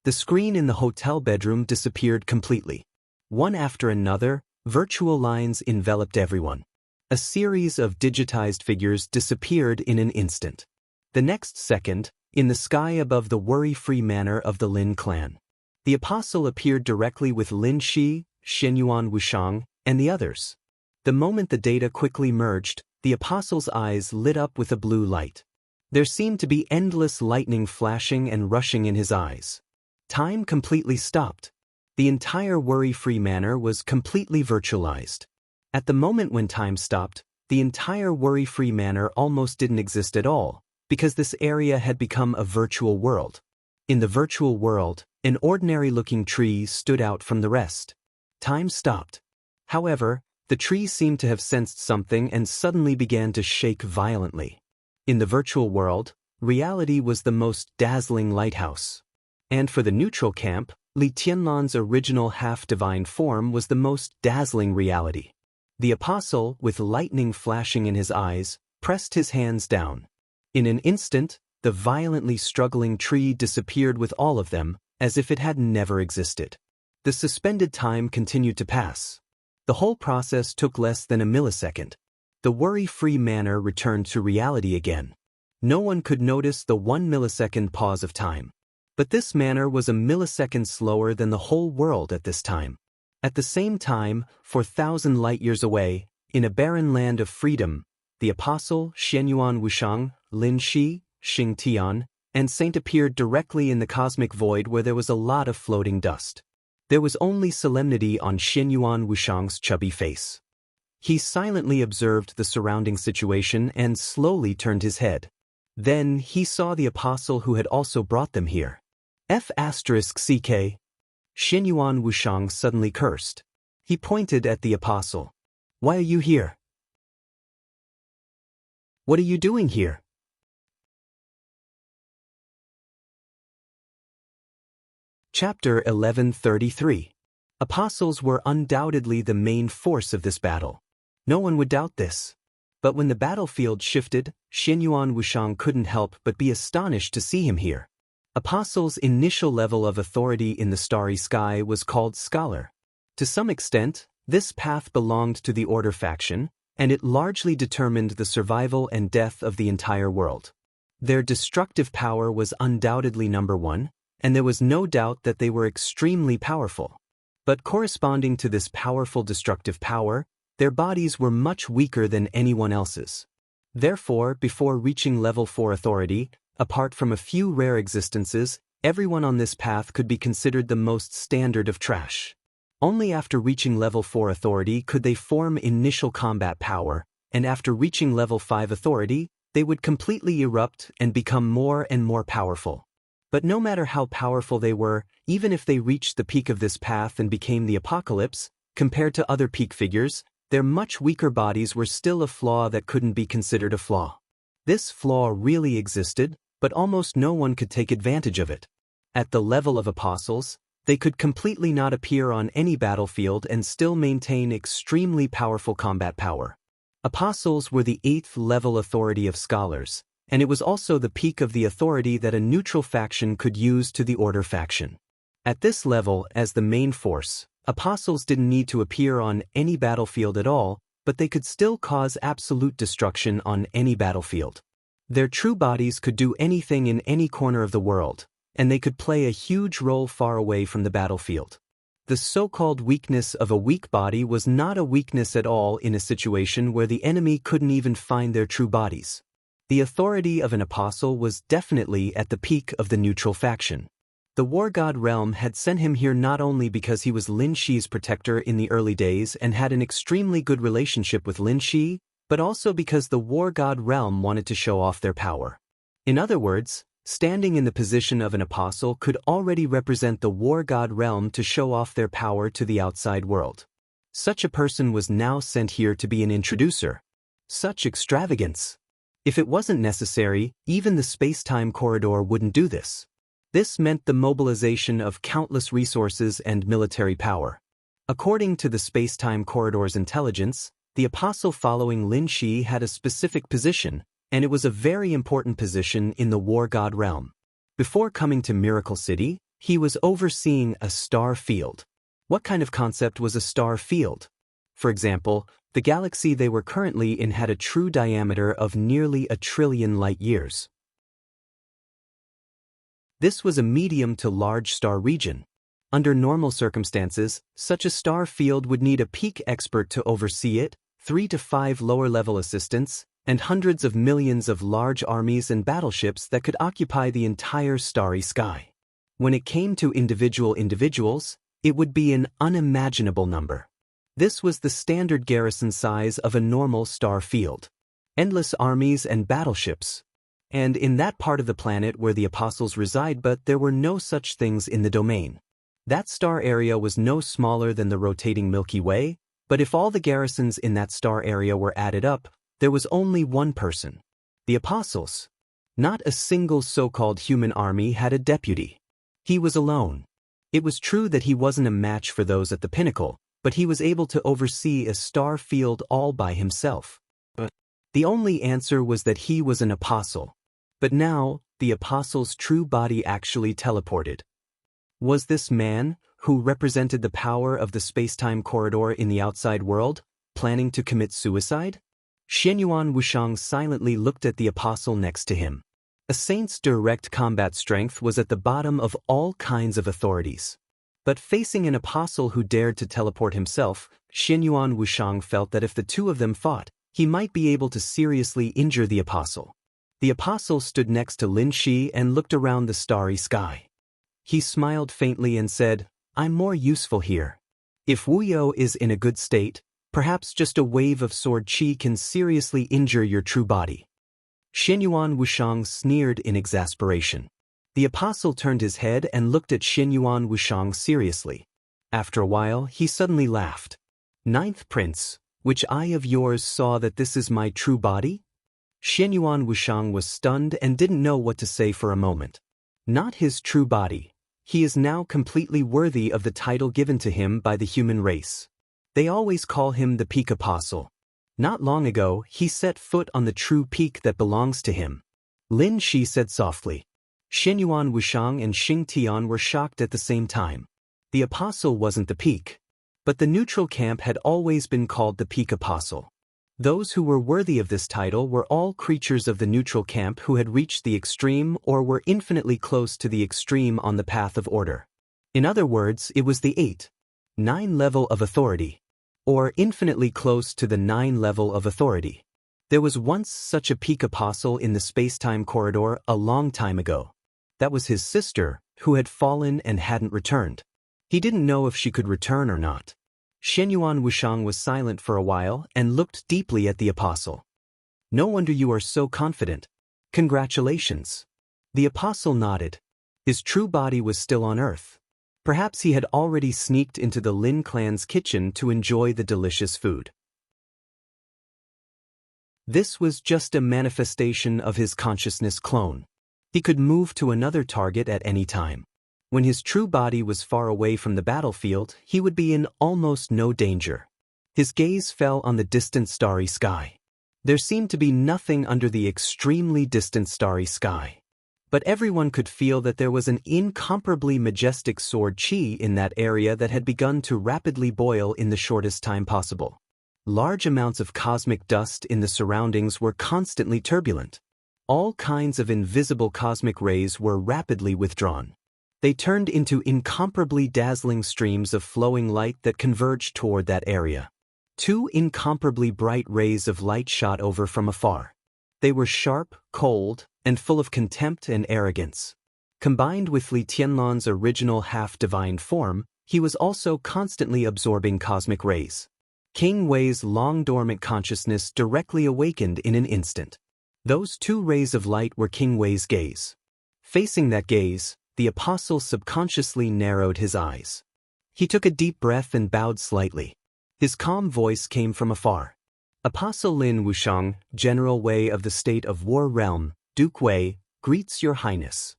[SPEAKER 1] The screen in the hotel bedroom disappeared completely. One after another, Virtual lines enveloped everyone. A series of digitized figures disappeared in an instant. The next second, in the sky above the worry-free manor of the Lin clan, the apostle appeared directly with Lin Shi, Xianyuan Wushang, and the others. The moment the data quickly merged, the apostle's eyes lit up with a blue light. There seemed to be endless lightning flashing and rushing in his eyes. Time completely stopped. The entire worry-free manor was completely virtualized. At the moment when time stopped, the entire worry-free manor almost didn't exist at all, because this area had become a virtual world. In the virtual world, an ordinary-looking tree stood out from the rest. Time stopped. However, the tree seemed to have sensed something and suddenly began to shake violently. In the virtual world, reality was the most dazzling lighthouse. And for the neutral camp, Li Tianlan's original half-divine form was the most dazzling reality. The apostle, with lightning flashing in his eyes, pressed his hands down. In an instant, the violently struggling tree disappeared with all of them, as if it had never existed. The suspended time continued to pass. The whole process took less than a millisecond. The worry-free manor returned to reality again. No one could notice the 1 millisecond pause of time. But this manor was a millisecond slower than the whole world at this time. At the same time, 4,000 light-years away, in a barren land of freedom, the apostle, Xianyuan Wushang, Lin Shi, Xing Tian, and Saint appeared directly in the cosmic void where there was a lot of floating dust. There was only solemnity on Xianyuan Wushang's chubby face. He silently observed the surrounding situation and slowly turned his head. Then he saw the apostle who had also brought them here. F***CK. Xianyuan Wushang suddenly cursed. He pointed at the apostle. Why are you here? What are you doing here? Chapter 1133. Apostles were undoubtedly the main force of this battle. No one would doubt this. But when the battlefield shifted, Xianyuan Wushang couldn't help but be astonished to see him here. Apostle's initial level of authority in the starry sky was called Scholar. To some extent, this path belonged to the Order faction, and it largely determined the survival and death of the entire world. Their destructive power was undoubtedly number one, and there was no doubt that they were extremely powerful. But corresponding to this powerful destructive power, their bodies were much weaker than anyone else's. Therefore, before reaching level 4 authority, apart from a few rare existences, everyone on this path could be considered the most standard of trash. Only after reaching level 4 authority could they form initial combat power, and after reaching level 5 authority, they would completely erupt and become more and more powerful. But no matter how powerful they were, even if they reached the peak of this path and became the apocalypse, compared to other peak figures, their much weaker bodies were still a flaw that couldn't be considered a flaw. This flaw really existed, but almost no one could take advantage of it. At the level of apostles, they could completely not appear on any battlefield and still maintain extremely powerful combat power. Apostles were the 8th level authority of scholars, and it was also the peak of the authority that a neutral faction could use to the Order faction. At this level, as the main force, apostles didn't need to appear on any battlefield at all, but they could still cause absolute destruction on any battlefield. Their true bodies could do anything in any corner of the world, and they could play a huge role far away from the battlefield. The so-called weakness of a weak body was not a weakness at all in a situation where the enemy couldn't even find their true bodies. The authority of an apostle was definitely at the peak of the neutral faction. The War God realm had sent him here not only because he was Lin Shi's protector in the early days and had an extremely good relationship with Lin Shi, but also because the War God realm wanted to show off their power. In other words, standing in the position of an apostle could already represent the War God realm to show off their power to the outside world. Such a person was now sent here to be an introducer. Such extravagance! If it wasn't necessary, even the space-time corridor wouldn't do this. This meant the mobilization of countless resources and military power. According to the space-time corridor's intelligence, the apostle following Lin Shi had a specific position, and it was a very important position in the War God realm. Before coming to Miracle City, he was overseeing a star field. What kind of concept was a star field? For example, the galaxy they were currently in had a true diameter of nearly 1 trillion light-years. This was a medium to large star region. Under normal circumstances, such a star field would need a peak expert to oversee it, 3 to 5 lower-level assistants, and hundreds of millions of large armies and battleships that could occupy the entire starry sky. When it came to individuals, it would be an unimaginable number. This was the standard garrison size of a normal star field. Endless armies and battleships. And in that part of the planet where the apostles reside, but there were no such things in the domain. That star area was no smaller than the rotating Milky Way, but if all the garrisons in that star area were added up, there was only one person. The apostles. Not a single so-called human army had a deputy. He was alone. It was true that he wasn't a match for those at the pinnacle, but he was able to oversee a star field all by himself. The only answer was that he was an apostle. But now, the apostle's true body actually teleported. Was this man, who represented the power of the space-time corridor in the outside world, planning to commit suicide? Xianxia Wuxiang silently looked at the apostle next to him. A saint's direct combat strength was at the bottom of all kinds of authorities. But facing an apostle who dared to teleport himself, Xianxia Wuxiang felt that if the two of them fought, he might be able to seriously injure the apostle. The apostle stood next to Lin Shi and looked around the starry sky. He smiled faintly and said, "I'm more useful here. If Wuyo is in a good state, perhaps just a wave of sword qi can seriously injure your true body." Xianxia Wuxiang sneered in exasperation. The apostle turned his head and looked at Xianxia Wuxiang seriously. After a while, he suddenly laughed. "Ninth Prince, which eye of yours saw that this is my true body?" Xianxia Wuxiang was stunned and didn't know what to say for a moment. Not his true body. He is now completely worthy of the title given to him by the human race. They always call him the Peak Apostle. Not long ago, he set foot on the true peak that belongs to him. Lin Shi said softly. Xianxia Wuxiang and Xing Tian were shocked at the same time. The apostle wasn't the peak. But the neutral camp had always been called the Peak Apostle. Those who were worthy of this title were all creatures of the neutral camp who had reached the extreme or were infinitely close to the extreme on the path of order. In other words, it was the 8-9 level of authority, or infinitely close to the 9 level of authority. There was once such a peak apostle in the space-time corridor a long time ago. That was his sister, who had fallen and hadn't returned. He didn't know if she could return or not. Xianxia Wuxiang was silent for a while and looked deeply at the apostle. "No wonder you are so confident. Congratulations." The apostle nodded. His true body was still on Earth. Perhaps he had already sneaked into the Lin clan's kitchen to enjoy the delicious food. This was just a manifestation of his consciousness clone. He could move to another target at any time. When his true body was far away from the battlefield, he would be in almost no danger. His gaze fell on the distant starry sky. There seemed to be nothing under the extremely distant starry sky. But everyone could feel that there was an incomparably majestic sword qi in that area that had begun to rapidly boil in the shortest time possible. Large amounts of cosmic dust in the surroundings were constantly turbulent. All kinds of invisible cosmic rays were rapidly withdrawn. They turned into incomparably dazzling streams of flowing light that converged toward that area. 2 incomparably bright rays of light shot over from afar. They were sharp, cold, and full of contempt and arrogance. Combined with Li Tianlan's original half-divine form, he was also constantly absorbing cosmic rays. King Wei's long-dormant consciousness directly awakened in an instant. Those 2 rays of light were King Wei's gaze. Facing that gaze, the apostle subconsciously narrowed his eyes. He took a deep breath and bowed slightly. His calm voice came from afar. "Apostle Lin Wuxiang, General Wei of the State of War Realm, Duke Wei, greets your highness.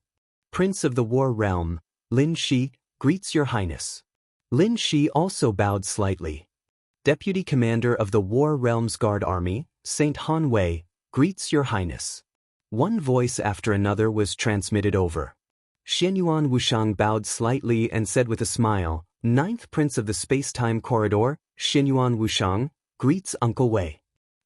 [SPEAKER 1] Prince of the War Realm, Lin Shi, greets your highness." Lin Shi also bowed slightly. "Deputy Commander of the War Realm's Guard Army, Saint Han Wei, greets your highness." One voice after another was transmitted over. Xianxia Wuxiang bowed slightly and said with a smile, "Ninth Prince of the Space-Time Corridor, Xinyuan Wushang, greets Uncle Wei.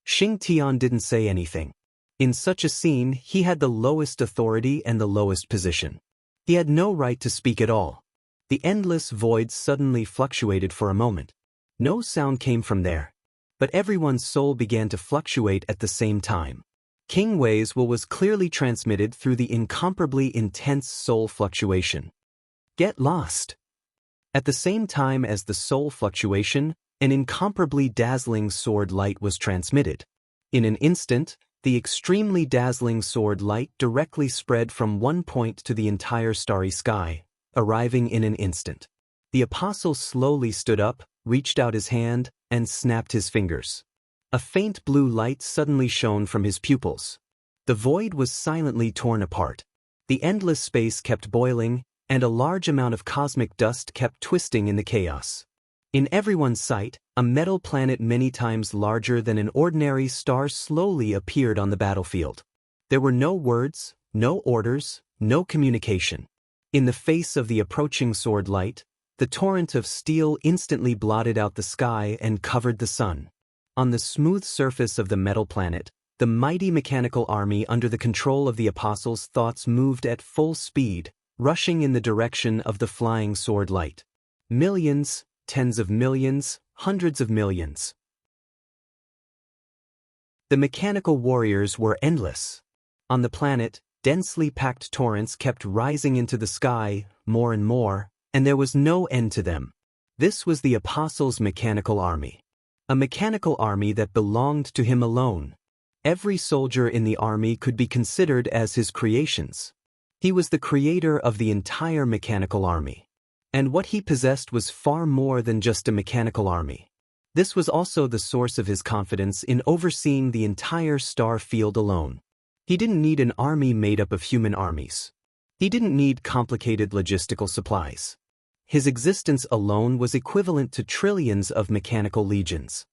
[SPEAKER 1] Xing Tian didn't say anything. In such a scene, he had the lowest authority and the lowest position. He had no right to speak at all. The endless void suddenly fluctuated for a moment. No sound came from there. But everyone's soul began to fluctuate at the same time. King Wei's will was clearly transmitted through the incomparably intense soul fluctuation. Get lost. At the same time as the soul fluctuation, an incomparably dazzling sword light was transmitted. In an instant, the extremely dazzling sword light directly spread from one point to the entire starry sky, arriving in an instant. The apostle slowly stood up, reached out his hand, and snapped his fingers. A faint blue light suddenly shone from his pupils. The void was silently torn apart. The endless space kept boiling, and a large amount of cosmic dust kept twisting in the chaos. In everyone's sight, a metal planet many times larger than an ordinary star slowly appeared on the battlefield. There were no words, no orders, no communication. In the face of the approaching sword light, the torrent of steel instantly blotted out the sky and covered the sun. On the smooth surface of the metal planet, the mighty mechanical army under the control of the apostles' thoughts moved at full speed, rushing in the direction of the flying sword light. Millions, tens of millions, hundreds of millions. The mechanical warriors were endless. On the planet, densely packed torrents kept rising into the sky, more and more, and there was no end to them. This was the apostles' mechanical army. A mechanical army that belonged to him alone. Every soldier in the army could be considered as his creations. He was the creator of the entire mechanical army. And what he possessed was far more than just a mechanical army. This was also the source of his confidence in overseeing the entire star field alone. He didn't need an army made up of human armies. He didn't need complicated logistical supplies. His existence alone was equivalent to trillions of mechanical legions.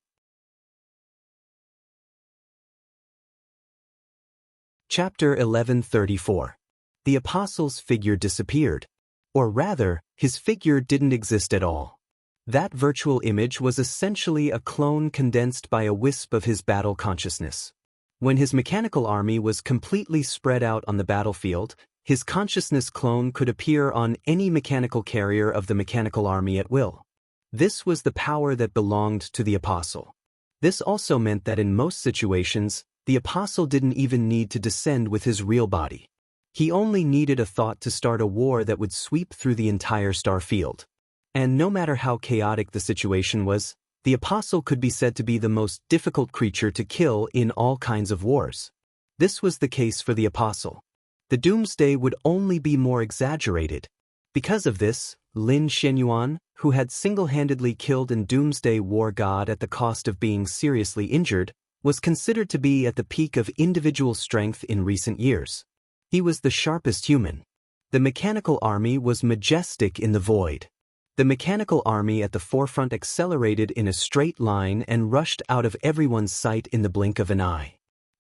[SPEAKER 1] Chapter 1134. The apostle's figure disappeared. Or rather, his figure didn't exist at all. That virtual image was essentially a clone condensed by a wisp of his battle consciousness. When his mechanical army was completely spread out on the battlefield, his consciousness clone could appear on any mechanical carrier of the mechanical army at will. This was the power that belonged to the apostle. This also meant that in most situations, the apostle didn't even need to descend with his real body. He only needed a thought to start a war that would sweep through the entire star field. And no matter how chaotic the situation was, the apostle could be said to be the most difficult creature to kill in all kinds of wars. This was the case for the apostle. The doomsday would only be more exaggerated. Because of this, Lin Xinyuan, who had single-handedly killed an doomsday war god at the cost of being seriously injured, was considered to be at the peak of individual strength in recent years. He was the sharpest human. The mechanical army was majestic in the void. The mechanical army at the forefront accelerated in a straight line and rushed out of everyone's sight in the blink of an eye.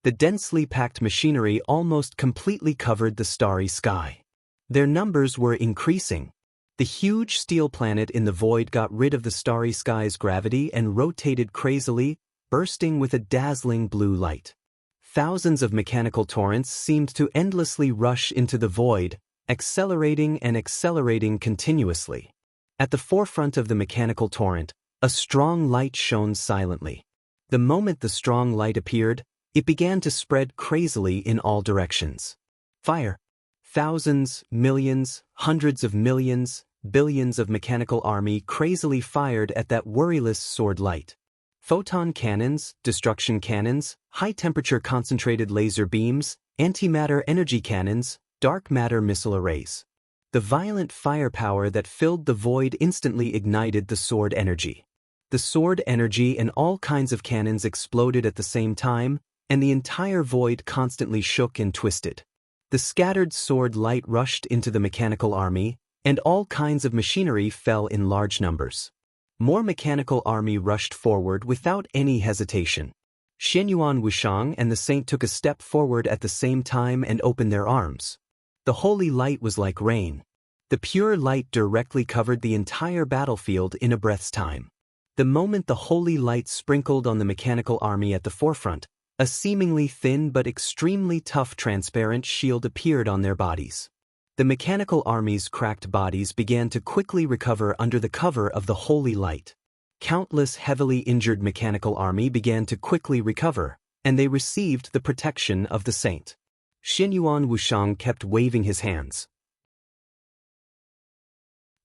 [SPEAKER 1] The densely packed machinery almost completely covered the starry sky. Their numbers were increasing. The huge steel planet in the void got rid of the starry sky's gravity and rotated crazily, bursting with a dazzling blue light. Thousands of mechanical torrents seemed to endlessly rush into the void, accelerating and accelerating continuously. At the forefront of the mechanical torrent, a strong light shone silently. The moment the strong light appeared, it began to spread crazily in all directions. Fire! Thousands, millions, hundreds of millions, billions of mechanical army crazily fired at that worryless sword light. Photon cannons, destruction cannons, high-temperature concentrated laser beams, antimatter energy cannons, dark matter missile arrays. The violent firepower that filled the void instantly ignited the sword energy. The sword energy and all kinds of cannons exploded at the same time, and the entire void constantly shook and twisted. The scattered sword light rushed into the mechanical army, and all kinds of machinery fell in large numbers. More mechanical army rushed forward without any hesitation. Xianyuan Wushang and the saint took a step forward at the same time and opened their arms. The holy light was like rain. The pure light directly covered the entire battlefield in a breath's time. The moment the holy light sprinkled on the mechanical army at the forefront, a seemingly thin but extremely tough transparent shield appeared on their bodies. The mechanical army's cracked bodies began to quickly recover under the cover of the holy light. Countless heavily injured mechanical army began to quickly recover, and they received the protection of the saint. Xianyuan Wuxiang kept waving his hands.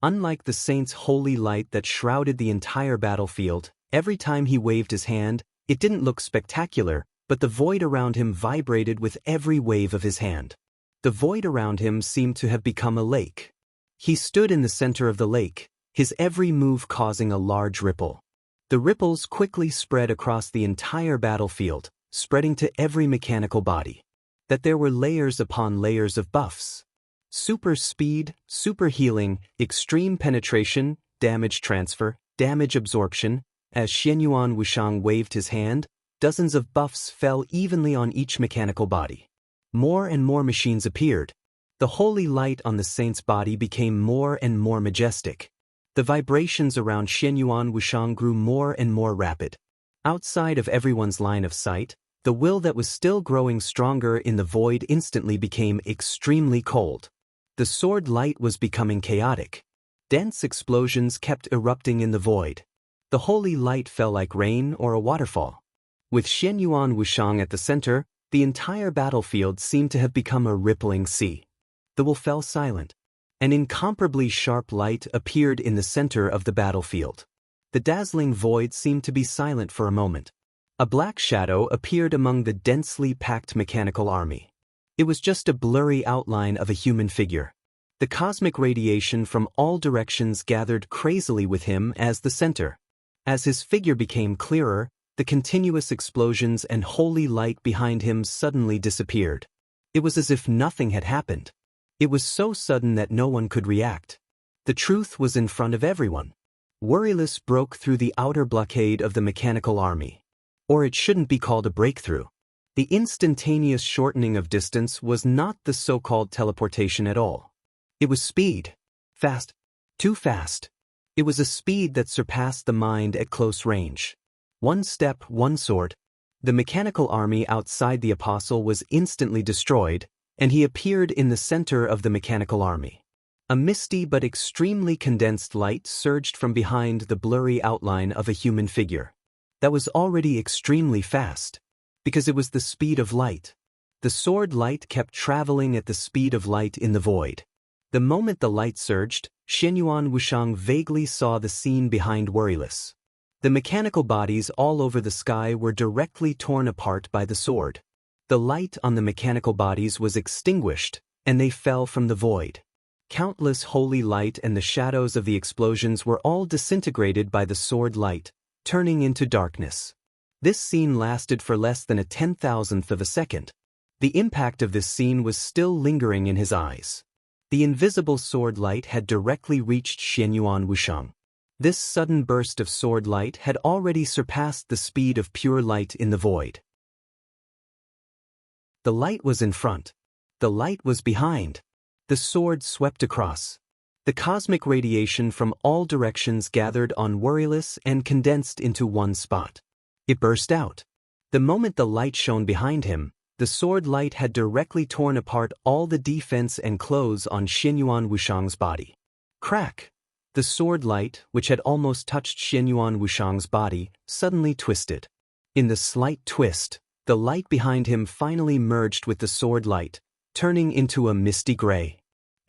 [SPEAKER 1] Unlike the saint's holy light that shrouded the entire battlefield, every time he waved his hand, it didn't look spectacular, but the void around him vibrated with every wave of his hand. The void around him seemed to have become a lake. He stood in the center of the lake, his every move causing a large ripple. The ripples quickly spread across the entire battlefield, spreading to every mechanical body. That there were layers upon layers of buffs. Super speed, super healing, extreme penetration, damage transfer, damage absorption. As Xianyuan Wuxiang waved his hand, dozens of buffs fell evenly on each mechanical body. More and more machines appeared. The holy light on the saint's body became more and more majestic. The vibrations around Xianyuan Wuxiang grew more and more rapid. Outside of everyone's line of sight, the will that was still growing stronger in the void instantly became extremely cold. The sword light was becoming chaotic. Dense explosions kept erupting in the void. The holy light fell like rain or a waterfall. With Xianyuan Wuxiang at the center, the entire battlefield seemed to have become a rippling sea. The will fell silent. An incomparably sharp light appeared in the center of the battlefield. The dazzling void seemed to be silent for a moment. A black shadow appeared among the densely packed mechanical army. It was just a blurry outline of a human figure. The cosmic radiation from all directions gathered crazily with him as the center. As his figure became clearer, the continuous explosions and holy light behind him suddenly disappeared. It was as if nothing had happened. It was so sudden that no one could react. The truth was in front of everyone. Worryless broke through the outer blockade of the mechanical army. Or it shouldn't be called a breakthrough. The instantaneous shortening of distance was not the so-called teleportation at all. It was speed. Fast. Too fast. It was a speed that surpassed the mind at close range. One step, one sword. The mechanical army outside the apostle was instantly destroyed, and he appeared in the center of the mechanical army. A misty but extremely condensed light surged from behind the blurry outline of a human figure. That was already extremely fast, because it was the speed of light. The sword light kept traveling at the speed of light in the void. The moment the light surged, Xianyuan Wuxiang vaguely saw the scene behind Worryless. The mechanical bodies all over the sky were directly torn apart by the sword. The light on the mechanical bodies was extinguished, and they fell from the void. Countless holy light and the shadows of the explosions were all disintegrated by the sword light, turning into darkness. This scene lasted for less than a 10,000th of a second. The impact of this scene was still lingering in his eyes. The invisible sword light had directly reached Xianyuan Wuxiang. This sudden burst of sword light had already surpassed the speed of pure light in the void. The light was in front. The light was behind. The sword swept across. The cosmic radiation from all directions gathered on Worryless and condensed into one spot. It burst out. The moment the light shone behind him, the sword light had directly torn apart all the defense and clothes on Xianyuan Wuxiang's body. Crack! The sword light, which had almost touched Xianyuan Wuxiang's body, suddenly twisted. In the slight twist, the light behind him finally merged with the sword light, turning into a misty gray.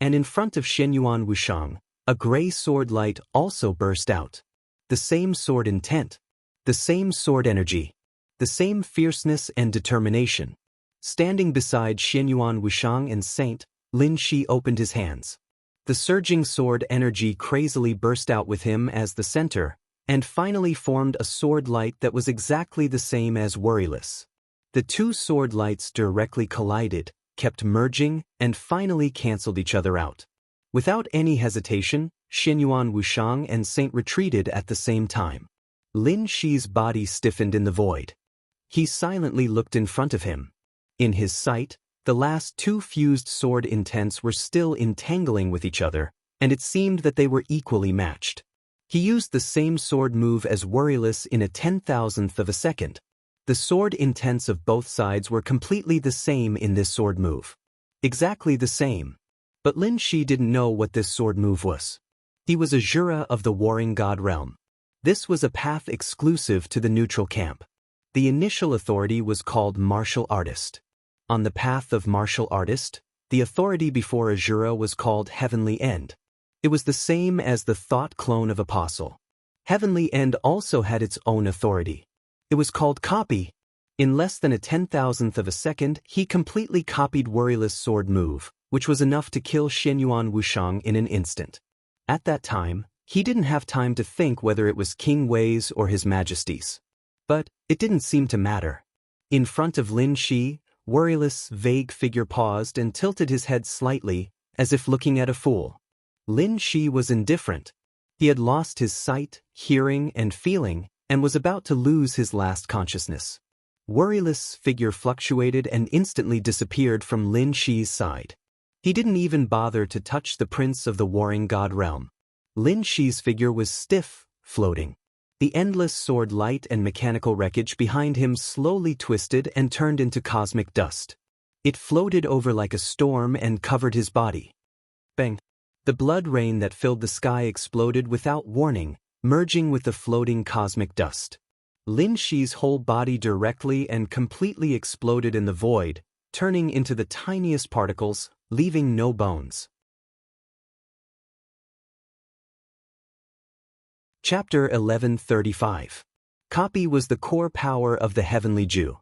[SPEAKER 1] And in front of Xianyuan Wuxiang, a gray sword light also burst out. The same sword intent. The same sword energy. The same fierceness and determination. Standing beside Xianyuan Wuxiang and Saint, Lin Shi opened his hands. The surging sword energy crazily burst out with him as the center, and finally formed a sword light that was exactly the same as Worryless. The two sword lights directly collided, kept merging, and finally canceled each other out. Without any hesitation, Xianyuan Wuxiang and Saint retreated at the same time. Lin Shi's body stiffened in the void. He silently looked in front of him. In his sight, the last two fused sword intents were still entangling with each other, and it seemed that they were equally matched. He used the same sword move as Worryless in a 10,000th of a second. The sword intents of both sides were completely the same in this sword move. Exactly the same. But Lin Shi didn't know what this sword move was. He was a Jura of the Warring God realm. This was a path exclusive to the neutral camp. The initial authority was called Martial Artist. On the path of Martial Artist, the authority before a Jura was called Heavenly End. It was the same as the thought clone of Apostle. Heavenly End also had its own authority. It was called Copy. In less than a 10,000th of a second, he completely copied Worryless sword move, which was enough to kill Xianyuan Wushang in an instant. At that time, he didn't have time to think whether it was King Wei's or His Majesty's. But it didn't seem to matter. In front of Lin Shi, Worryless' vague figure paused and tilted his head slightly, as if looking at a fool. Lin Shi was indifferent. He had lost his sight, hearing, and feeling, and was about to lose his last consciousness. Worryless' figure fluctuated and instantly disappeared from Lin Shi's side. He didn't even bother to touch the prince of the Warring God realm. Lin Shi's figure was stiff, floating. The endless sword light and mechanical wreckage behind him slowly twisted and turned into cosmic dust. It floated over like a storm and covered his body. Bang! The blood rain that filled the sky exploded without warning, merging with the floating cosmic dust. Lin Shi's whole body directly and completely exploded in the void, turning into the tiniest particles, leaving no bones. Chapter 1135. Copy was the core power of the Heavenly Jew.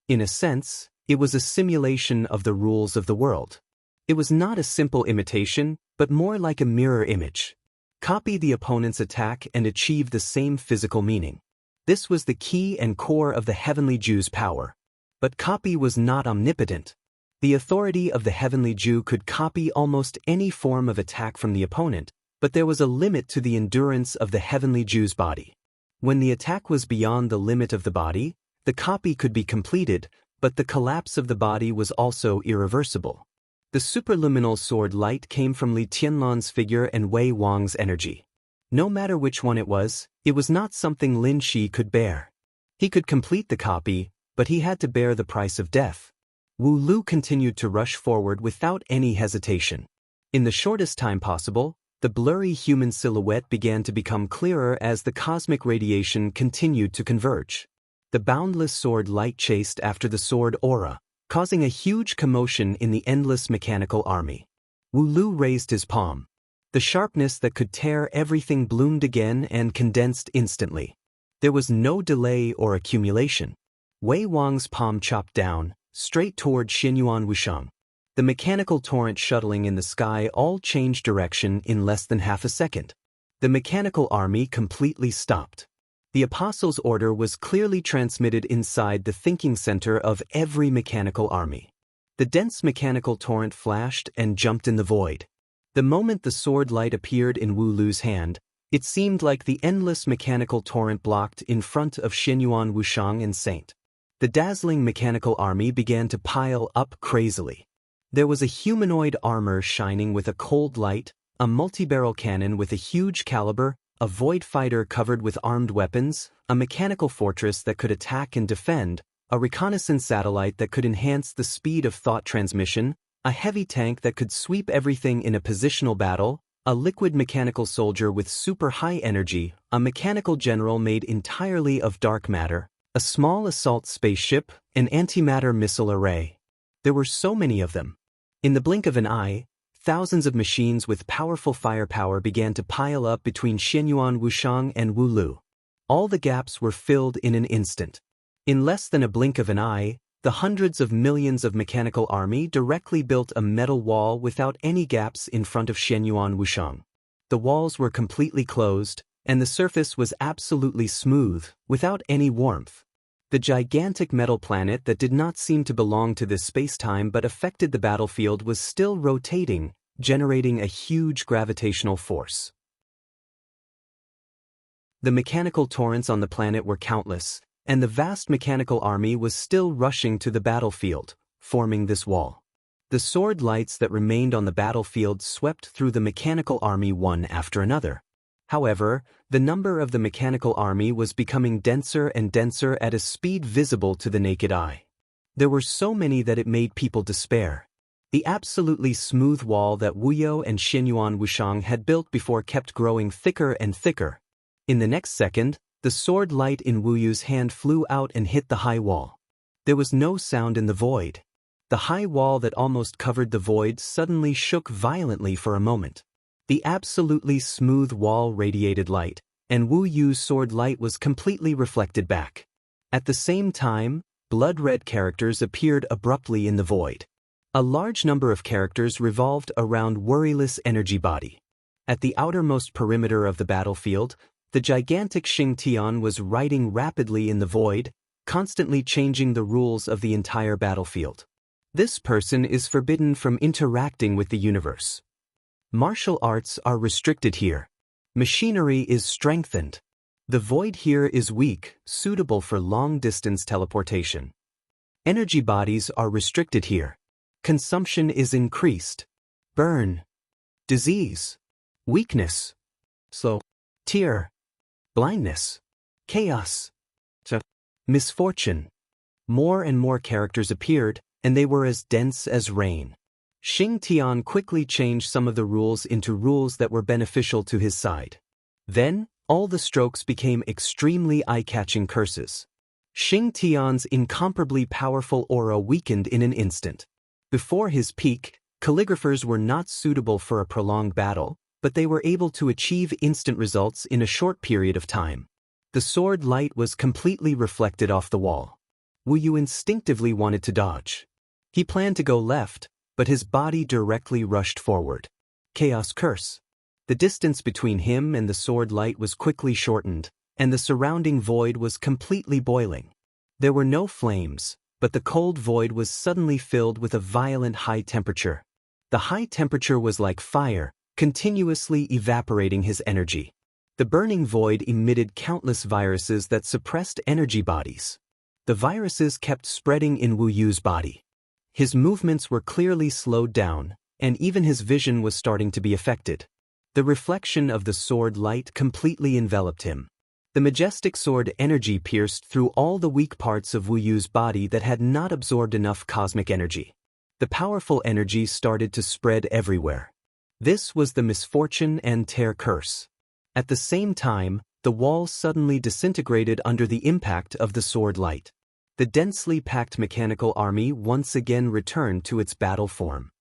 [SPEAKER 1] In a sense, it was a simulation of the rules of the world. It was not a simple imitation, but more like a mirror image. Copy the opponent's attack and achieve the same physical meaning. This was the key and core of the Heavenly Jew's power. But copy was not omnipotent. The authority of the Heavenly Jew could copy almost any form of attack from the opponent, but there was a limit to the endurance of the Heavenly Jew's body. When the attack was beyond the limit of the body, the copy could be completed, but the collapse of the body was also irreversible. The superluminal sword light came from Li Tianlan's figure and Wei Wang's energy. No matter which one it was not something Lin Shi could bear. He could complete the copy, but he had to bear the price of death. Wu Lu continued to rush forward without any hesitation. In the shortest time possible, the blurry human silhouette began to become clearer as the cosmic radiation continued to converge. The boundless sword light chased after the sword aura, causing a huge commotion in the endless mechanical army. Wu Lu raised his palm. The sharpness that could tear everything bloomed again and condensed instantly. There was no delay or accumulation. Wei Wang's palm chopped down, straight toward Xianyuan Wushang. The mechanical torrent shuttling in the sky all changed direction in less than half a second. The mechanical army completely stopped. The Apostle's order was clearly transmitted inside the thinking center of every mechanical army. The dense mechanical torrent flashed and jumped in the void. The moment the sword light appeared in Wu Lu's hand, it seemed like the endless mechanical torrent blocked in front of Xianyuan Wushang and Saint. The dazzling mechanical army began to pile up crazily. There was a humanoid armor shining with a cold light, a multi-barrel cannon with a huge caliber, a void fighter covered with armed weapons, a mechanical fortress that could attack and defend, a reconnaissance satellite that could enhance the speed of thought transmission, a heavy tank that could sweep everything in a positional battle, a liquid mechanical soldier with super high energy, a mechanical general made entirely of dark matter, a small assault spaceship, an antimatter missile array. There were so many of them. In the blink of an eye, thousands of machines with powerful firepower began to pile up between Xianyuan Wushang and Wu Lu. All the gaps were filled in an instant. In less than a blink of an eye, the hundreds of millions of mechanical army directly built a metal wall without any gaps in front of Xianyuan Wushang. The walls were completely closed, and the surface was absolutely smooth, without any warmth. The gigantic metal planet that did not seem to belong to this space-time but affected the battlefield was still rotating, generating a huge gravitational force. The mechanical torrents on the planet were countless, and the vast mechanical army was still rushing to the battlefield, forming this wall. The sword lights that remained on the battlefield swept through the mechanical army one after another. However, the number of the mechanical army was becoming denser and denser at a speed visible to the naked eye. There were so many that it made people despair. The absolutely smooth wall that Wuyo and Xinyuan Wushang had built before kept growing thicker and thicker. In the next second, the sword light in Wuyu's hand flew out and hit the high wall. There was no sound in the void. The high wall that almost covered the void suddenly shook violently for a moment. The absolutely smooth wall radiated light, and Wu Yu's sword light was completely reflected back. At the same time, blood-red characters appeared abruptly in the void. A large number of characters revolved around Worryless Energy Body. At the outermost perimeter of the battlefield, the gigantic Xing Tian was riding rapidly in the void, constantly changing the rules of the entire battlefield. This person is forbidden from interacting with the universe. Martial arts are restricted here. Machinery is strengthened. The void here is weak, suitable for long-distance teleportation. Energy bodies are restricted here. Consumption is increased. Burn. Disease. Weakness. Slow. Tear. Blindness. Chaos. Misfortune. More and more characters appeared, and they were as dense as rain. Xing Tian quickly changed some of the rules into rules that were beneficial to his side. Then, all the strokes became extremely eye-catching curses. Xing Tian's incomparably powerful aura weakened in an instant. Before his peak, calligraphers were not suitable for a prolonged battle, but they were able to achieve instant results in a short period of time. The sword light was completely reflected off the wall. Wu Yu instinctively wanted to dodge. He planned to go left, but his body directly rushed forward. Chaos Curse. The distance between him and the sword light was quickly shortened, and the surrounding void was completely boiling. There were no flames, but the cold void was suddenly filled with a violent high temperature. The high temperature was like fire, continuously evaporating his energy. The burning void emitted countless viruses that suppressed energy bodies. The viruses kept spreading in Wu Yu's body. His movements were clearly slowed down, and even his vision was starting to be affected. The reflection of the sword light completely enveloped him. The majestic sword energy pierced through all the weak parts of Wu Yu's body that had not absorbed enough cosmic energy. The powerful energy started to spread everywhere. This was the misfortune and tear curse. At the same time, the wall suddenly disintegrated under the impact of the sword light. The densely packed mechanical army once again returned to its battle form.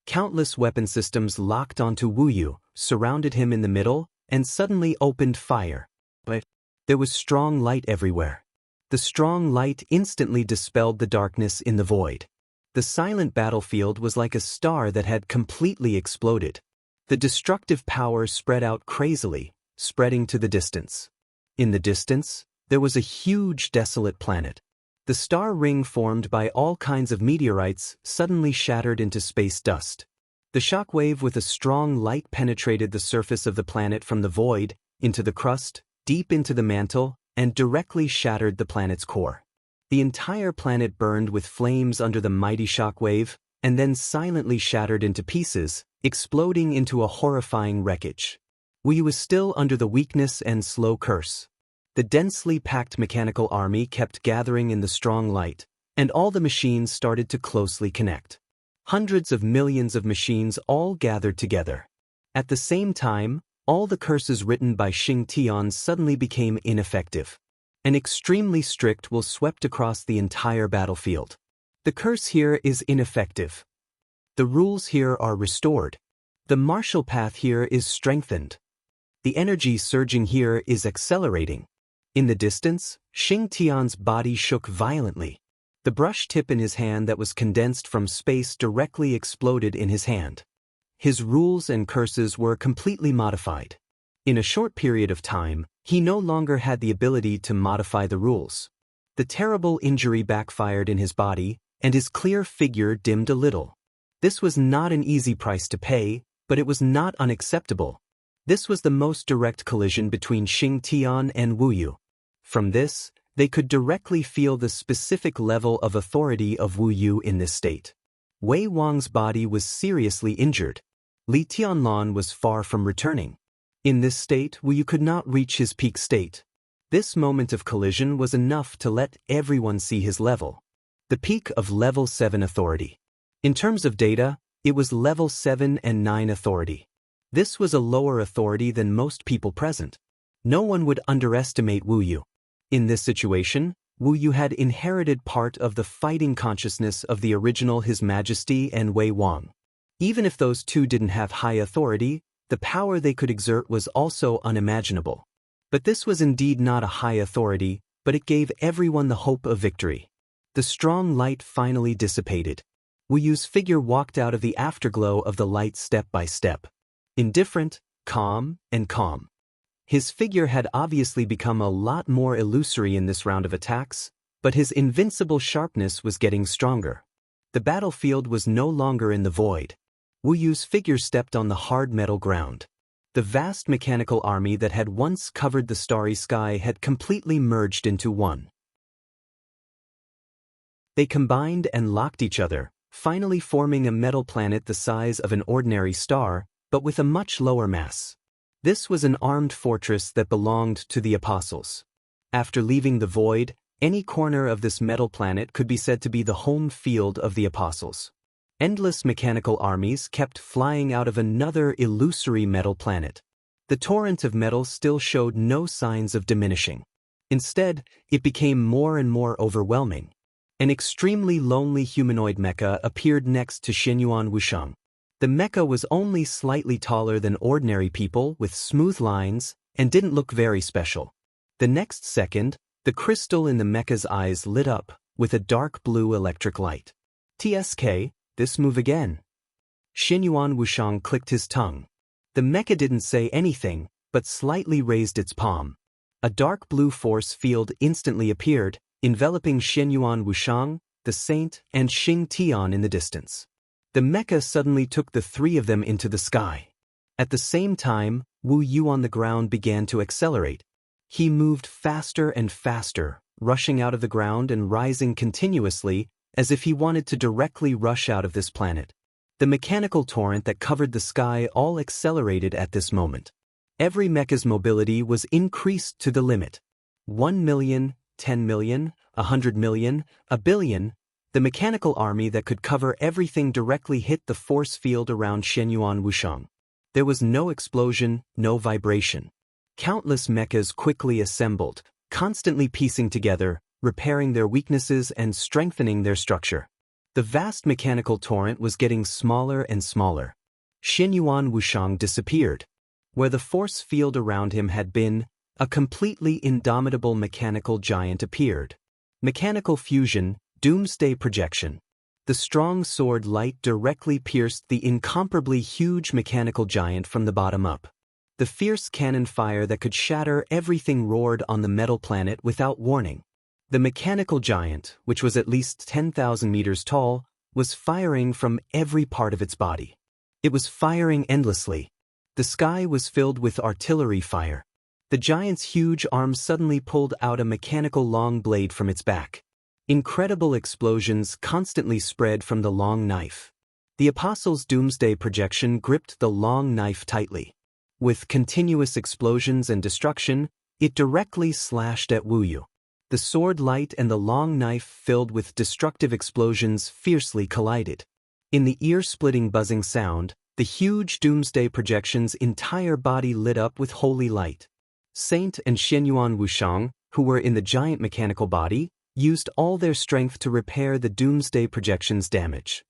[SPEAKER 1] Countless weapon systems locked onto Wu Yu, surrounded him in the middle, and suddenly opened fire. But there was strong light everywhere. The strong light instantly dispelled the darkness in the void. The silent battlefield was like a star that had completely exploded. The destructive power spread out crazily, spreading to the distance. In the distance, there was a huge desolate planet. The star ring formed by all kinds of meteorites suddenly shattered into space dust. The shockwave with a strong light penetrated the surface of the planet from the void, into the crust, deep into the mantle, and directly shattered the planet's core. The entire planet burned with flames under the mighty shockwave, and then silently shattered into pieces, exploding into a horrifying wreckage. Wu Yu was still under the weakness and slow curse. The densely packed mechanical army kept gathering in the strong light, and all the machines started to closely connect. Hundreds of millions of machines all gathered together. At the same time, all the curses written by Xing Tian suddenly became ineffective. An extremely strict will swept across the entire battlefield. The curse here is ineffective. The rules here are restored. The martial path here is strengthened. The energy surging here is accelerating. In the distance, Xing Tian's body shook violently. The brush tip in his hand that was condensed from space directly exploded in his hand. His rules and curses were completely modified. In a short period of time, he no longer had the ability to modify the rules. The terrible injury backfired in his body, and his clear figure dimmed a little. This was not an easy price to pay, but it was not unacceptable. This was the most direct collision between Xing Tian and Wu Yu. From this, they could directly feel the specific level of authority of Wu Yu in this state. Wei Wang's body was seriously injured. Li Tianlan was far from returning. In this state, Wu Yu could not reach his peak state. This moment of collision was enough to let everyone see his level. The peak of level 7 authority. In terms of data, it was level 7 and 9 authority. This was a lower authority than most people present. No one would underestimate Wu Yu. In this situation, Wu Yu had inherited part of the fighting consciousness of the original His Majesty and Wei Wang. Even if those two didn't have high authority, the power they could exert was also unimaginable. But this was indeed not a high authority, but it gave everyone the hope of victory. The strong light finally dissipated. Wu Yu's figure walked out of the afterglow of the light step by step. Indifferent, calm, and calm. His figure had obviously become a lot more illusory in this round of attacks, but his invincible sharpness was getting stronger. The battlefield was no longer in the void. Wu Yu's figure stepped on the hard metal ground. The vast mechanical army that had once covered the starry sky had completely merged into one. They combined and locked each other, finally forming a metal planet the size of an ordinary star, but with a much lower mass. This was an armed fortress that belonged to the apostles. After leaving the void, any corner of this metal planet could be said to be the home field of the apostles. Endless mechanical armies kept flying out of another illusory metal planet. The torrent of metal still showed no signs of diminishing. Instead, it became more and more overwhelming. An extremely lonely humanoid mecha appeared next to Xianyuan Wushang. The mecha was only slightly taller than ordinary people with smooth lines and didn't look very special. The next second, the crystal in the mecha's eyes lit up with a dark blue electric light. TSK, this move again. Xianyuan Wushang clicked his tongue. The mecha didn't say anything, but slightly raised its palm. A dark blue force field instantly appeared, enveloping Xianyuan Wushang, the saint, and Xing Tian in the distance. The mecha suddenly took the three of them into the sky. At the same time, Wu Yu on the ground began to accelerate. He moved faster and faster, rushing out of the ground and rising continuously, as if he wanted to directly rush out of this planet. The mechanical torrent that covered the sky all accelerated at this moment. Every mecha's mobility was increased to the limit. 1 million, 10 million, 100 million, a billion. The mechanical army that could cover everything directly hit the force field around Xianyuan Wushang. There was no explosion, no vibration. Countless mechas quickly assembled, constantly piecing together, repairing their weaknesses and strengthening their structure. The vast mechanical torrent was getting smaller and smaller. Xianyuan Wushang disappeared. Where the force field around him had been, a completely indomitable mechanical giant appeared. Mechanical fusion, doomsday projection. The strong sword light directly pierced the incomparably huge mechanical giant from the bottom up. The fierce cannon fire that could shatter everything roared on the metal planet without warning. The mechanical giant, which was at least 10,000 meters tall, was firing from every part of its body. It was firing endlessly. The sky was filled with artillery fire. The giant's huge arm suddenly pulled out a mechanical long blade from its back. Incredible explosions constantly spread from the long knife. The apostle's doomsday projection gripped the long knife tightly. With continuous explosions and destruction, it directly slashed at Wu Yu. The sword light and the long knife filled with destructive explosions fiercely collided. In the ear-splitting buzzing sound, the huge doomsday projection's entire body lit up with holy light. Saint and Xianyuan Wushang, who were in the giant mechanical body, used all their strength to repair the doomsday projection's damage.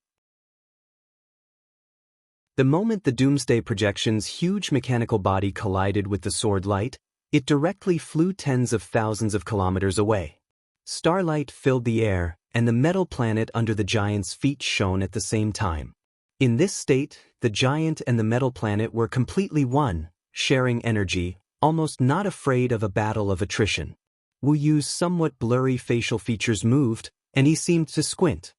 [SPEAKER 1] The moment the doomsday projection's huge mechanical body collided with the sword light, it directly flew tens of thousands of kilometers away. Starlight filled the air, and the metal planet under the giant's feet shone at the same time. In this state, the giant and the metal planet were completely one, sharing energy, almost not afraid of a battle of attrition. Wu Yu's somewhat blurry facial features moved, and he seemed to squint.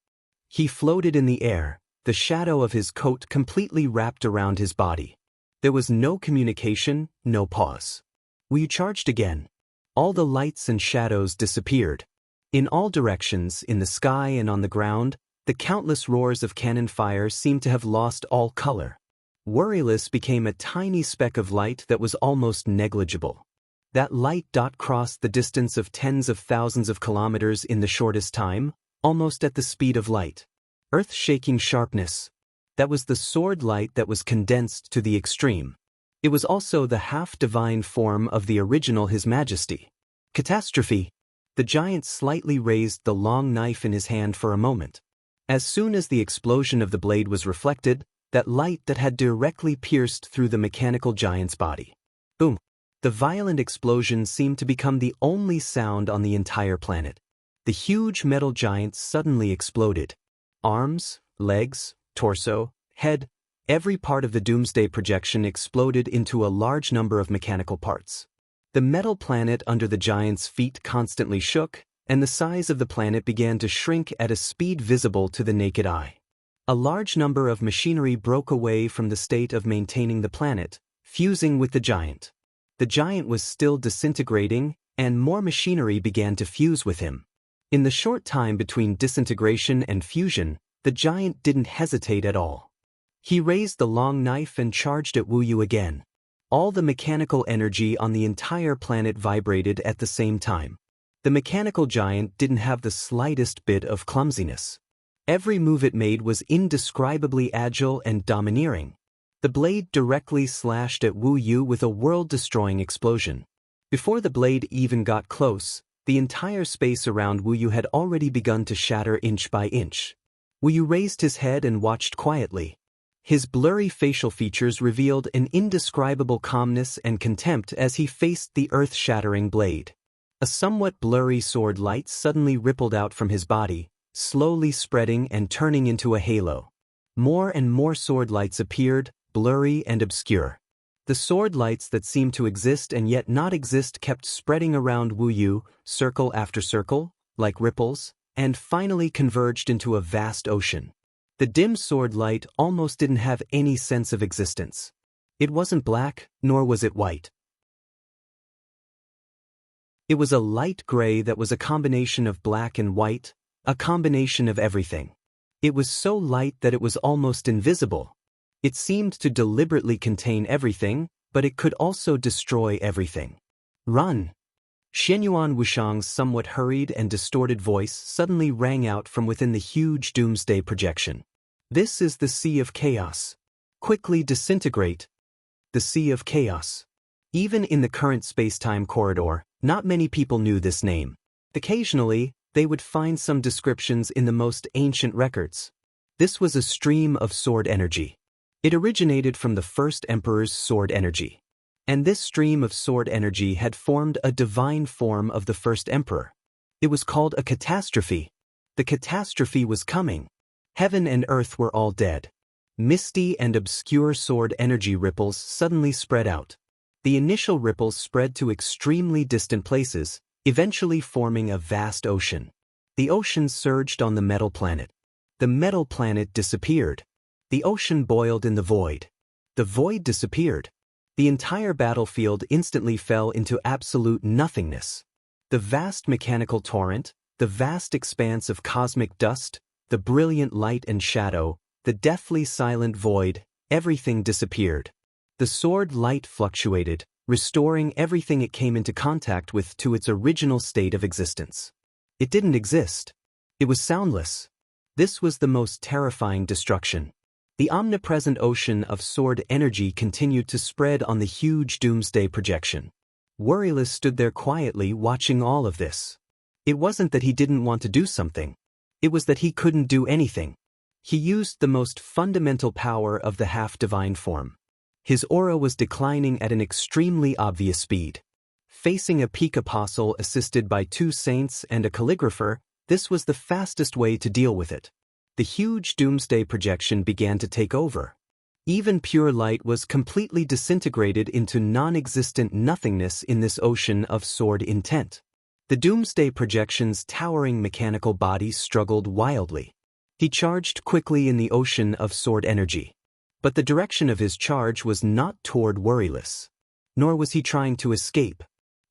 [SPEAKER 1] He floated in the air, the shadow of his coat completely wrapped around his body. There was no communication, no pause. Wu Yu charged again. All the lights and shadows disappeared. In all directions, in the sky and on the ground, the countless roars of cannon fire seemed to have lost all color. Worryless became a tiny speck of light that was almost negligible. That light dot crossed the distance of tens of thousands of kilometers in the shortest time, almost at the speed of light. Earth-shaking sharpness. That was the sword light that was condensed to the extreme. It was also the half-divine form of the original His Majesty. Catastrophe. The giant slightly raised the long knife in his hand for a moment. As soon as the explosion of the blade was reflected, that light that had directly pierced through the mechanical giant's body. Boom. The violent explosion seemed to become the only sound on the entire planet. The huge metal giant suddenly exploded. Arms, legs, torso, head, every part of the doomsday projection exploded into a large number of mechanical parts. The metal planet under the giant's feet constantly shook, and the size of the planet began to shrink at a speed visible to the naked eye. A large number of machinery broke away from the state of maintaining the planet, fusing with the giant. The giant was still disintegrating, and more machinery began to fuse with him. In the short time between disintegration and fusion, the giant didn't hesitate at all. He raised the long knife and charged at Wu Yu again. All the mechanical energy on the entire planet vibrated at the same time. The mechanical giant didn't have the slightest bit of clumsiness. Every move it made was indescribably agile and domineering. The blade directly slashed at Wu Yu with a world-destroying explosion. Before the blade even got close, the entire space around Wu Yu had already begun to shatter inch by inch. Wu Yu raised his head and watched quietly. His blurry facial features revealed an indescribable calmness and contempt as he faced the earth-shattering blade. A somewhat blurry sword light suddenly rippled out from his body, slowly spreading and turning into a halo. More and more sword lights appeared, blurry and obscure. The sword lights that seemed to exist and yet not exist kept spreading around Wu Yu, circle after circle, like ripples, and finally converged into a vast ocean. The dim sword light almost didn't have any sense of existence. It wasn't black, nor was it white. It was a light gray that was a combination of black and white, a combination of everything. It was so light that it was almost invisible. It seemed to deliberately contain everything, but it could also destroy everything. Run! Xianyuan Wuxiang's somewhat hurried and distorted voice suddenly rang out from within the huge doomsday projection. This is the Sea of Chaos. Quickly disintegrate. The Sea of Chaos. Even in the current space-time corridor, not many people knew this name. Occasionally, they would find some descriptions in the most ancient records. This was a stream of sword energy. It originated from the first emperor's sword energy. And this stream of sword energy had formed a divine form of the first emperor. It was called a catastrophe. The catastrophe was coming. Heaven and earth were all dead. Misty and obscure sword energy ripples suddenly spread out. The initial ripples spread to extremely distant places, eventually forming a vast ocean. The ocean surged on the metal planet. The metal planet disappeared. The ocean boiled in the void. The void disappeared. The entire battlefield instantly fell into absolute nothingness. The vast mechanical torrent, the vast expanse of cosmic dust, the brilliant light and shadow, the deathly silent void, everything disappeared. The sword light fluctuated, restoring everything it came into contact with to its original state of existence. It didn't exist. It was soundless. This was the most terrifying destruction. The omnipresent ocean of sword energy continued to spread on the huge doomsday projection. Worryless stood there quietly watching all of this. It wasn't that he didn't want to do something. It was that he couldn't do anything. He used the most fundamental power of the half-divine form. His aura was declining at an extremely obvious speed. Facing a peak apostle assisted by 2 saints and a calligrapher, this was the fastest way to deal with it. The huge doomsday projection began to take over. Even pure light was completely disintegrated into non-existent nothingness in this ocean of sword intent. The doomsday projection's towering mechanical body struggled wildly. He charged quickly in the ocean of sword energy. But the direction of his charge was not toward Worryless. Nor was he trying to escape.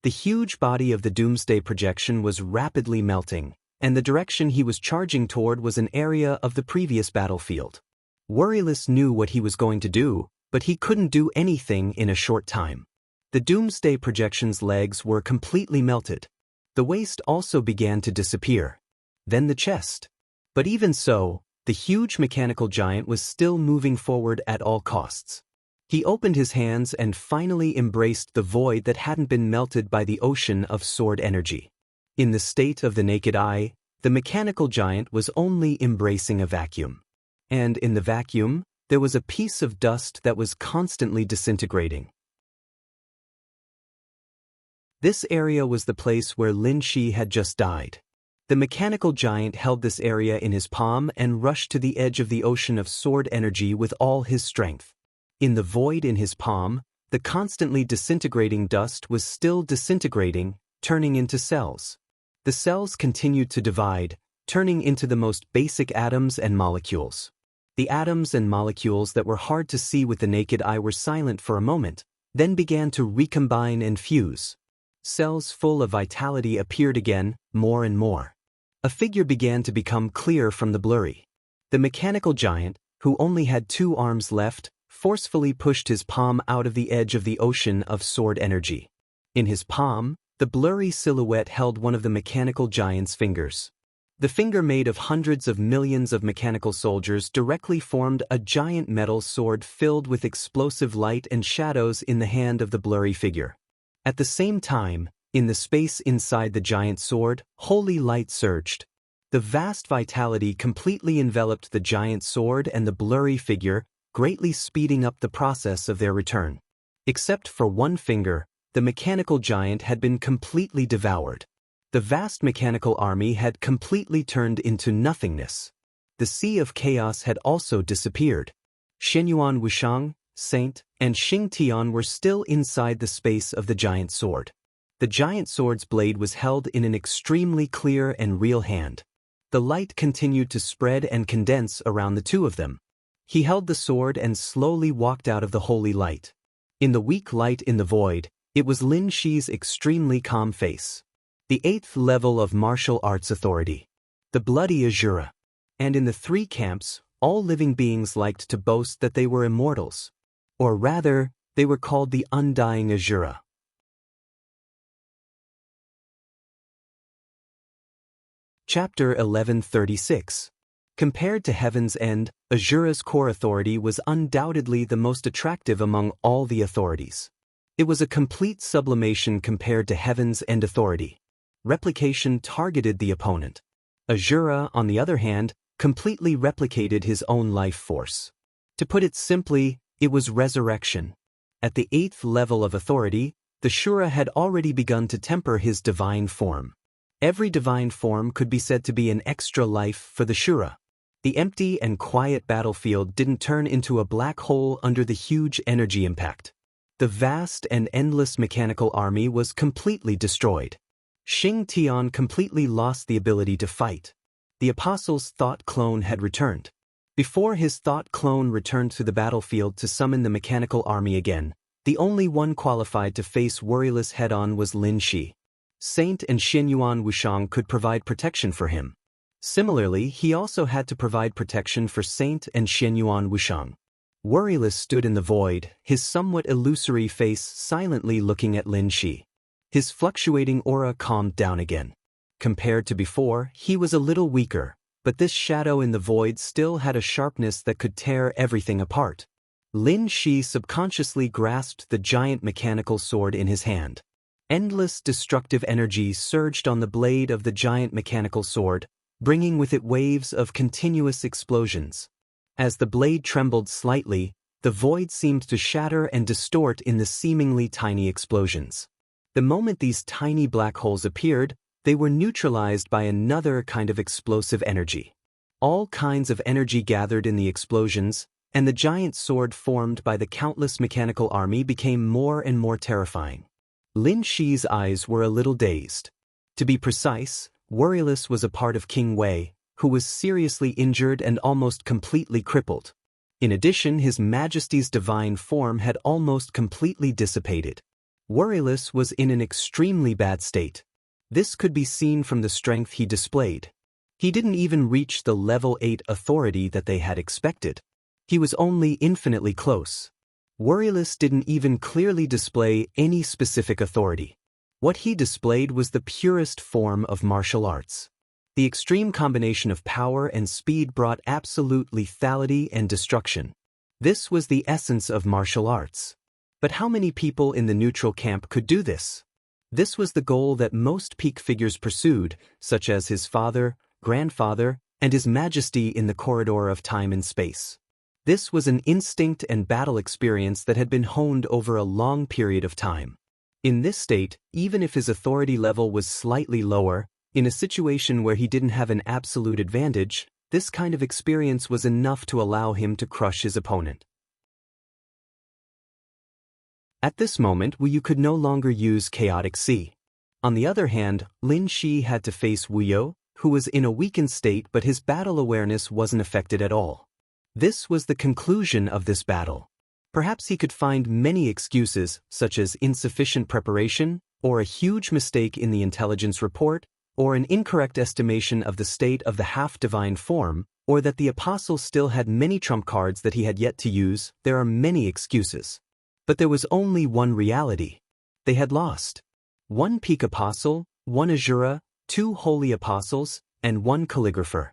[SPEAKER 1] The huge body of the doomsday projection was rapidly melting, and the direction he was charging toward was an area of the previous battlefield. Worryless knew what he was going to do, but he couldn't do anything in a short time. The doomsday projection's legs were completely melted. The waist also began to disappear. Then the chest. But even so, the huge mechanical giant was still moving forward at all costs. He opened his hands and finally embraced the void that hadn't been melted by the ocean of sword energy. In the state of the naked eye, the mechanical giant was only embracing a vacuum. And in the vacuum, there was a piece of dust that was constantly disintegrating. This area was the place where Lin Shi had just died. The mechanical giant held this area in his palm and rushed to the edge of the ocean of sword energy with all his strength. In the void in his palm, the constantly disintegrating dust was still disintegrating, turning into cells. The cells continued to divide, turning into the most basic atoms and molecules. The atoms and molecules that were hard to see with the naked eye were silent for a moment, then began to recombine and fuse. Cells full of vitality appeared again, more and more. A figure began to become clear from the blurry. The mechanical giant, who only had 2 arms left, forcefully pushed his palm out of the edge of the ocean of sword energy. In his palm, the blurry silhouette held one of the mechanical giant's fingers. The finger made of hundreds of millions of mechanical soldiers directly formed a giant metal sword filled with explosive light and shadows in the hand of the blurry figure. At the same time, in the space inside the giant sword, holy light surged. The vast vitality completely enveloped the giant sword and the blurry figure, greatly speeding up the process of their return. Except for one finger, the mechanical giant had been completely devoured. The vast mechanical army had completely turned into nothingness. The sea of chaos had also disappeared. Xianyuan Wushang, Saint, and Xing Tian were still inside the space of the giant sword. The giant sword's blade was held in an extremely clear and real hand. The light continued to spread and condense around the two of them. He held the sword and slowly walked out of the holy light. In the weak light in the void, it was Lin Shi's extremely calm face. The 8th level of martial arts authority. The bloody Azura. And in the 3 camps, all living beings liked to boast that they were immortals. Or rather, they were called the Undying Azura. Chapter 1136. Compared to Heaven's End, Azura's core authority was undoubtedly the most attractive among all the authorities. It was a complete sublimation compared to Heaven's End authority. Replication targeted the opponent. Azura, on the other hand, completely replicated his own life force. To put it simply, it was resurrection. At the 8th level of authority, the Shura had already begun to temper his divine form. Every divine form could be said to be an extra life for the Shura. The empty and quiet battlefield didn't turn into a black hole under the huge energy impact. The vast and endless mechanical army was completely destroyed. Xing Tian completely lost the ability to fight. The apostle's thought clone had returned. Before his thought clone returned to the battlefield to summon the mechanical army again, the only one qualified to face worryless head-on was Lin Shi. Saint and Xianyuan Wushang could provide protection for him. Similarly, he also had to provide protection for Saint and Xianyuan Wushang. Worryless stood in the void, his somewhat illusory face silently looking at Lin Shi. His fluctuating aura calmed down again. Compared to before, he was a little weaker, but this shadow in the void still had a sharpness that could tear everything apart. Lin Shi subconsciously grasped the giant mechanical sword in his hand. Endless destructive energy surged on the blade of the giant mechanical sword, bringing with it waves of continuous explosions. As the blade trembled slightly, the void seemed to shatter and distort in the seemingly tiny explosions. The moment these tiny black holes appeared, they were neutralized by another kind of explosive energy. All kinds of energy gathered in the explosions, and the giant sword formed by the countless mechanical army became more and more terrifying. Lin Shi's eyes were a little dazed. To be precise, Worryless was a part of King Wei, who was seriously injured and almost completely crippled. In addition, His Majesty's divine form had almost completely dissipated. Worryless was in an extremely bad state. This could be seen from the strength he displayed. He didn't even reach the level 8 authority that they had expected. He was only infinitely close. Worryless didn't even clearly display any specific authority. What he displayed was the purest form of martial arts. The extreme combination of power and speed brought absolute lethality and destruction. This was the essence of martial arts. But how many people in the neutral camp could do this? This was the goal that most peak figures pursued, such as his father, grandfather, and His Majesty in the corridor of time and space. This was an instinct and battle experience that had been honed over a long period of time. In this state, even if his authority level was slightly lower, in a situation where he didn't have an absolute advantage, this kind of experience was enough to allow him to crush his opponent. At this moment, Wuyu could no longer use Chaotic Sea. On the other hand, Lin Shi had to face Wuyo, who was in a weakened state, but his battle awareness wasn't affected at all. This was the conclusion of this battle. Perhaps he could find many excuses, such as insufficient preparation, or a huge mistake in the intelligence report, or an incorrect estimation of the state of the half-divine form, or that the apostle still had many trump cards that he had yet to use. There are many excuses. But there was only one reality. They had lost. One peak apostle, one Azura, two holy apostles, and one calligrapher.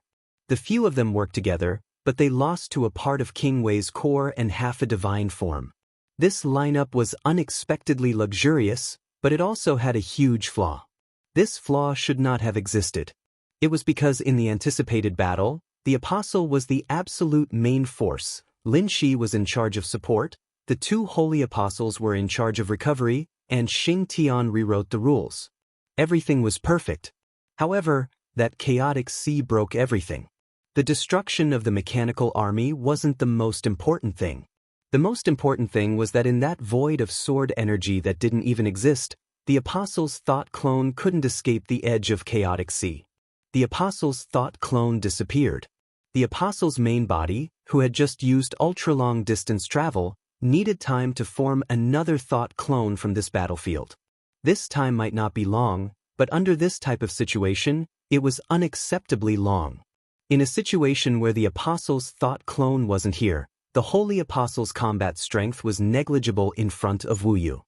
[SPEAKER 1] The few of them worked together, but they lost to a part of King Wei's core and half a divine form. This lineup was unexpectedly luxurious, but it also had a huge flaw. This flaw should not have existed. It was because in the anticipated battle, the apostle was the absolute main force, Lin Shi was in charge of support, the two holy apostles were in charge of recovery, and Xing Tian rewrote the rules. Everything was perfect. However, that chaotic sea broke everything. The destruction of the mechanical army wasn't the most important thing. The most important thing was that in that void of sword energy that didn't even exist, the apostle's thought clone couldn't escape the edge of chaotic sea. The apostle's thought clone disappeared. The apostle's main body, who had just used ultra-long distance travel, needed time to form another thought clone from this battlefield. This time might not be long, but under this type of situation, it was unacceptably long. In a situation where the apostle's thought clone wasn't here, the holy apostle's combat strength was negligible in front of Wuyu.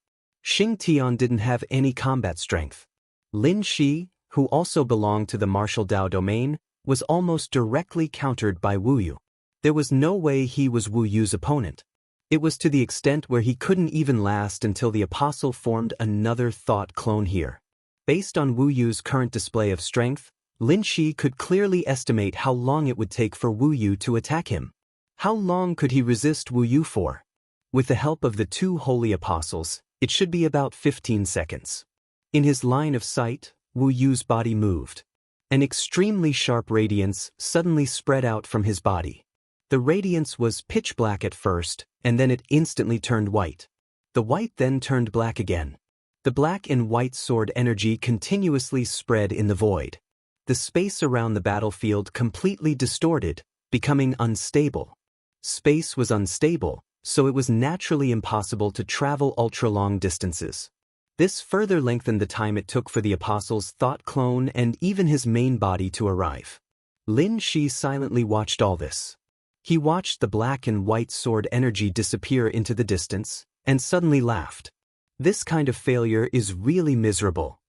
[SPEAKER 1] Xing Tian didn't have any combat strength. Lin Shi, who also belonged to the martial Dao domain, was almost directly countered by Wuyu. There was no way he was Wuyu's opponent. It was to the extent where he couldn't even last until the apostle formed another thought clone here. Based on Wuyu's current display of strength, Lin Shi could clearly estimate how long it would take for Wuyu to attack him. How long could he resist Wuyu for? With the help of the two holy apostles, it should be about 15 seconds. In his line of sight, Wuyu's body moved. An extremely sharp radiance suddenly spread out from his body. The radiance was pitch black at first, and then it instantly turned white. The white then turned black again. The black and white sword energy continuously spread in the void. The space around the battlefield completely distorted, becoming unstable. Space was unstable, so it was naturally impossible to travel ultra-long distances. This further lengthened the time it took for the apostle's thought clone and even his main body to arrive. Lin Shi silently watched all this. He watched the black and white sword energy disappear into the distance, and suddenly laughed. This kind of failure is really miserable.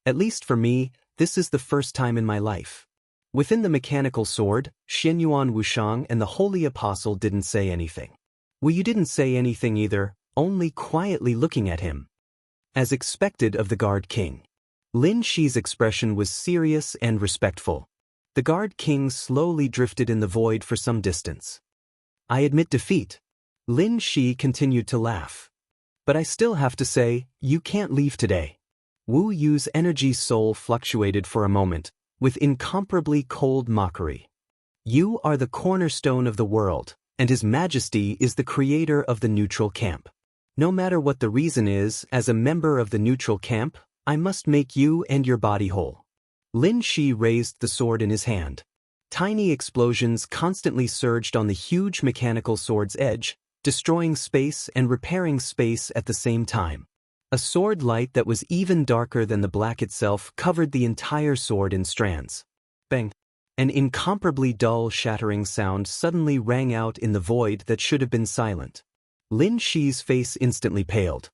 [SPEAKER 1] At least for me, this is the first time in my life. Within the mechanical sword, Xianyuan Wushang and the Holy Apostle didn't say anything. Wuyu didn't say anything either, only quietly looking at him. As expected of the Guard King. Lin Shi's expression was serious and respectful. The Guard King slowly drifted in the void for some distance. I admit defeat. Lin Shi continued to laugh. But I still have to say, you can't leave today. Wu Yu's energy soul fluctuated for a moment, with incomparably cold mockery. You are the cornerstone of the world, and His Majesty is the creator of the neutral camp. No matter what the reason is, as a member of the neutral camp, I must make you and your body whole. Lin Shi raised the sword in his hand. Tiny explosions constantly surged on the huge mechanical sword's edge, destroying space and repairing space at the same time. A sword light that was even darker than the black itself covered the entire sword in strands. Bang! An incomparably dull, shattering sound suddenly rang out in the void that should have been silent. Lin Shi's face instantly paled.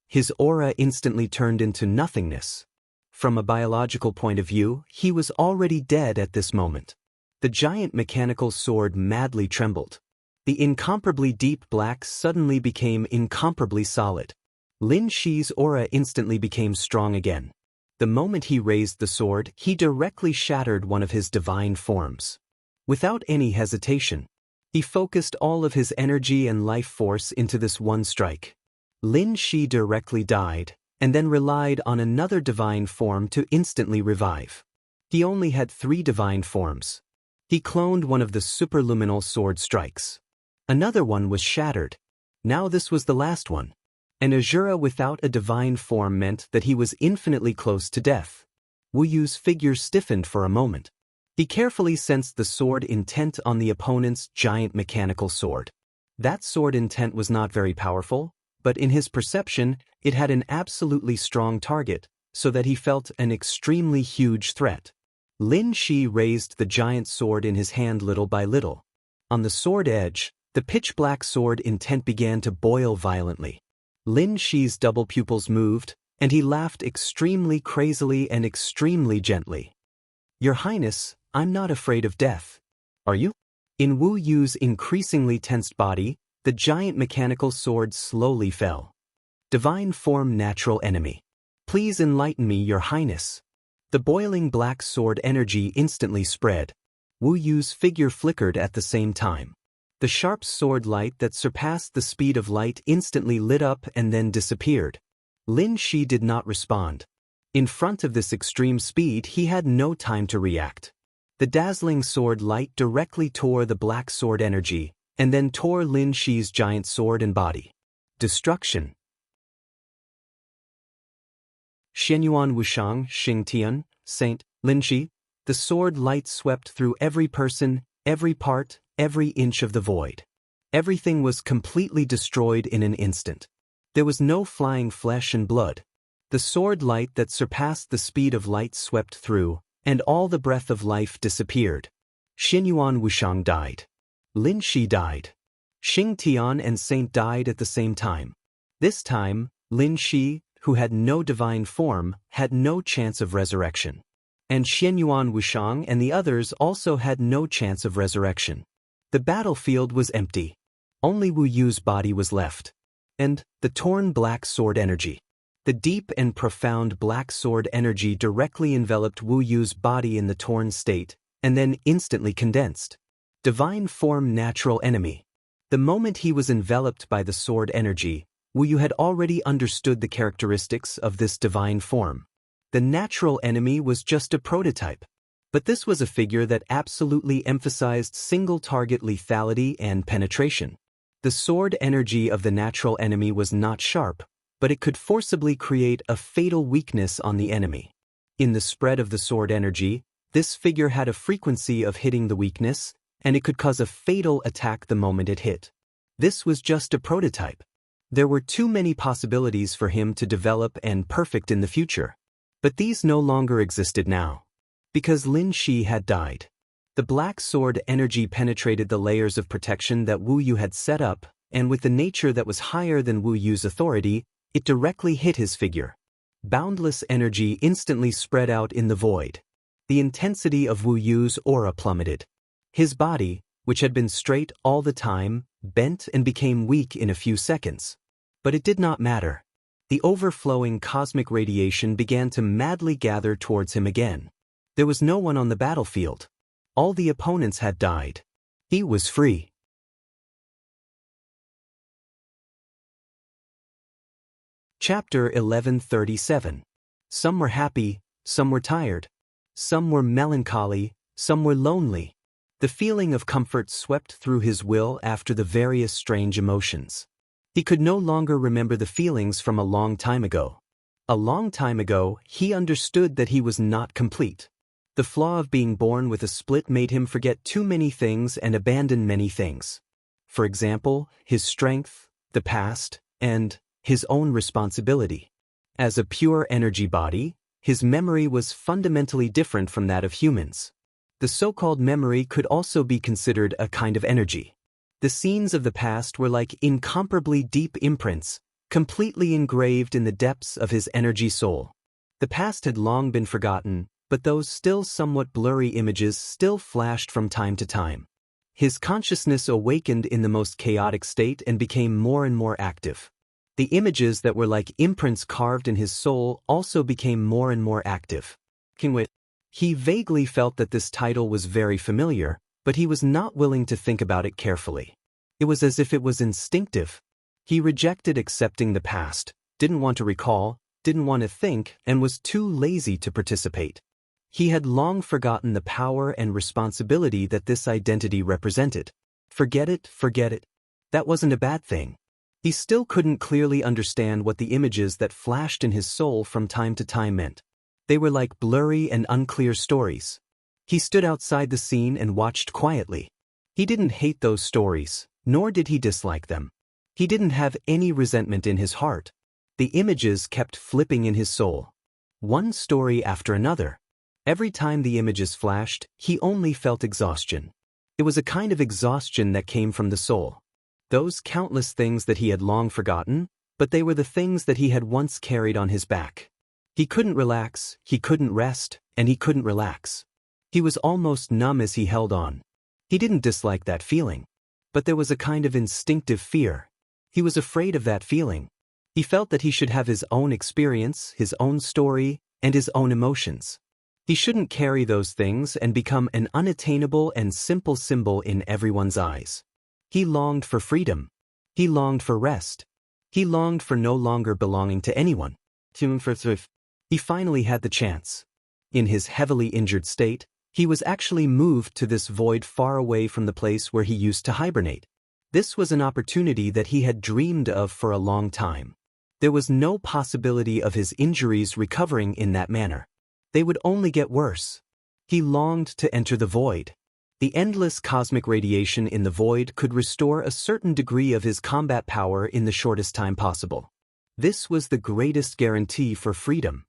[SPEAKER 1] His aura instantly turned into nothingness. From a biological point of view, he was already dead at this moment. The giant mechanical sword madly trembled. The incomparably deep black suddenly became incomparably solid. Lin Shi's aura instantly became strong again. The moment he raised the sword, he directly shattered one of his divine forms. Without any hesitation, he focused all of his energy and life force into this one strike. Lin Shi directly died, and then relied on another divine form to instantly revive. He only had 3 divine forms. He cloned one of the superluminal sword strikes. Another one was shattered. Now this was the last one. An Azura without a divine form meant that he was infinitely close to death. Wu Yu's figure stiffened for a moment. He carefully sensed the sword intent on the opponent's giant mechanical sword. That sword intent was not very powerful, but in his perception, it had an absolutely strong target, so that he felt an extremely huge threat. Lin Shi raised the giant sword in his hand little by little. On the sword edge, the pitch-black sword intent began to boil violently. Lin Shi's double pupils moved, and he laughed extremely crazily and extremely gently. "Your Highness, I'm not afraid of death. Are you?" In Wu Yu's increasingly tensed body, the giant mechanical sword slowly fell. "Divine form natural enemy. Please enlighten me, Your Highness." The boiling black sword energy instantly spread. Wu Yu's figure flickered at the same time. The sharp sword light that surpassed the speed of light instantly lit up and then disappeared. Lin Shi did not respond. In front of this extreme speed, he had no time to react. The dazzling sword light directly tore the black sword energy, and then tore Lin Shi's giant sword and body. Destruction. Xianyuan Wushang, Xingtian, Saint, Lin Shi. The sword light swept through every person, every part, every inch of the void. Everything was completely destroyed in an instant. There was no flying flesh and blood. The sword light that surpassed the speed of light swept through, and all the breath of life disappeared. Xianyuan Wushang died. Lin Shi died. Xingtian and Saint died at the same time. This time, Lin Shi, who had no divine form, had no chance of resurrection. And Xianyuan Wushang and the others also had no chance of resurrection. The battlefield was empty. Only Wu Yu's body was left. And the torn black sword energy. The deep and profound black sword energy directly enveloped Wu Yu's body in the torn state, and then instantly condensed. Divine form natural enemy. The moment he was enveloped by the sword energy, Wu Yu had already understood the characteristics of this divine form. The natural enemy was just a prototype. But this was a figure that absolutely emphasized single-target lethality and penetration. The sword energy of the natural enemy was not sharp, but it could forcibly create a fatal weakness on the enemy. In the spread of the sword energy, this figure had a frequency of hitting the weakness, and it could cause a fatal attack the moment it hit. This was just a prototype. There were too many possibilities for him to develop and perfect in the future. But these no longer existed now. Because Lin Shi had died. The black sword energy penetrated the layers of protection that Wu Yu had set up, and with the nature that was higher than Wu Yu's authority, it directly hit his figure. Boundless energy instantly spread out in the void. The intensity of Wu Yu's aura plummeted. His body, which had been straight all the time, bent and became weak in a few seconds. But it did not matter. The overflowing cosmic radiation began to madly gather towards him again. There was no one on the battlefield. All the opponents had died. He was free. Chapter 1137. Some were happy, some were tired. Some were melancholy, some were lonely. The feeling of comfort swept through his will after the various strange emotions. He could no longer remember the feelings from a long time ago. A long time ago, he understood that he was not complete. The flaw of being born with a split made him forget too many things and abandon many things. For example, his strength, the past, and his own responsibility. As a pure energy body, his memory was fundamentally different from that of humans. The so-called memory could also be considered a kind of energy. The scenes of the past were like incomparably deep imprints, completely engraved in the depths of his energy soul. The past had long been forgotten, but those still somewhat blurry images still flashed from time to time. His consciousness awakened in the most chaotic state and became more and more active. The images that were like imprints carved in his soul also became more and more active. He vaguely felt that this title was very familiar, but he was not willing to think about it carefully. It was as if it was instinctive. He rejected accepting the past, didn't want to recall, didn't want to think, and was too lazy to participate. He had long forgotten the power and responsibility that this identity represented. Forget it. That wasn't a bad thing. He still couldn't clearly understand what the images that flashed in his soul from time to time meant. They were like blurry and unclear stories. He stood outside the scene and watched quietly. He didn't hate those stories, nor did he dislike them. He didn't have any resentment in his heart. The images kept flipping in his soul. One story after another. Every time the images flashed, he only felt exhaustion. It was a kind of exhaustion that came from the soul. Those countless things that he had long forgotten, but they were the things that he had once carried on his back. He couldn't relax, he couldn't rest, and he couldn't relax. He was almost numb as he held on. He didn't dislike that feeling. But there was a kind of instinctive fear. He was afraid of that feeling. He felt that he should have his own experience, his own story, and his own emotions. He shouldn't carry those things and become an unattainable and simple symbol in everyone's eyes. He longed for freedom. He longed for rest. He longed for no longer belonging to anyone. He finally had the chance. In his heavily injured state, he was actually moved to this void far away from the place where he used to hibernate. This was an opportunity that he had dreamed of for a long time. There was no possibility of his injuries recovering in that manner. They would only get worse. He longed to enter the void. The endless cosmic radiation in the void could restore a certain degree of his combat power in the shortest time possible. This was the greatest guarantee for freedom.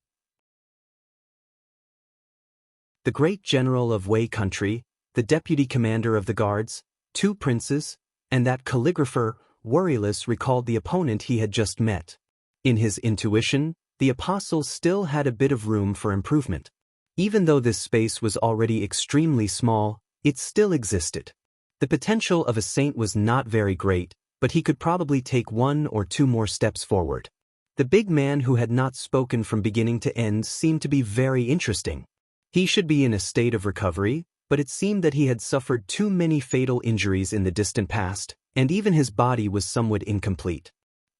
[SPEAKER 1] The great general of Wei country, the deputy commander of the guards, 2 princes, and that calligrapher, worryless, recalled the opponent he had just met. In his intuition, the apostle still had a bit of room for improvement. Even though this space was already extremely small, it still existed. The potential of a saint was not very great, but he could probably take 1 or 2 more steps forward. The big man who had not spoken from beginning to end seemed to be very interesting. He should be in a state of recovery, but it seemed that he had suffered too many fatal injuries in the distant past, and even his body was somewhat incomplete.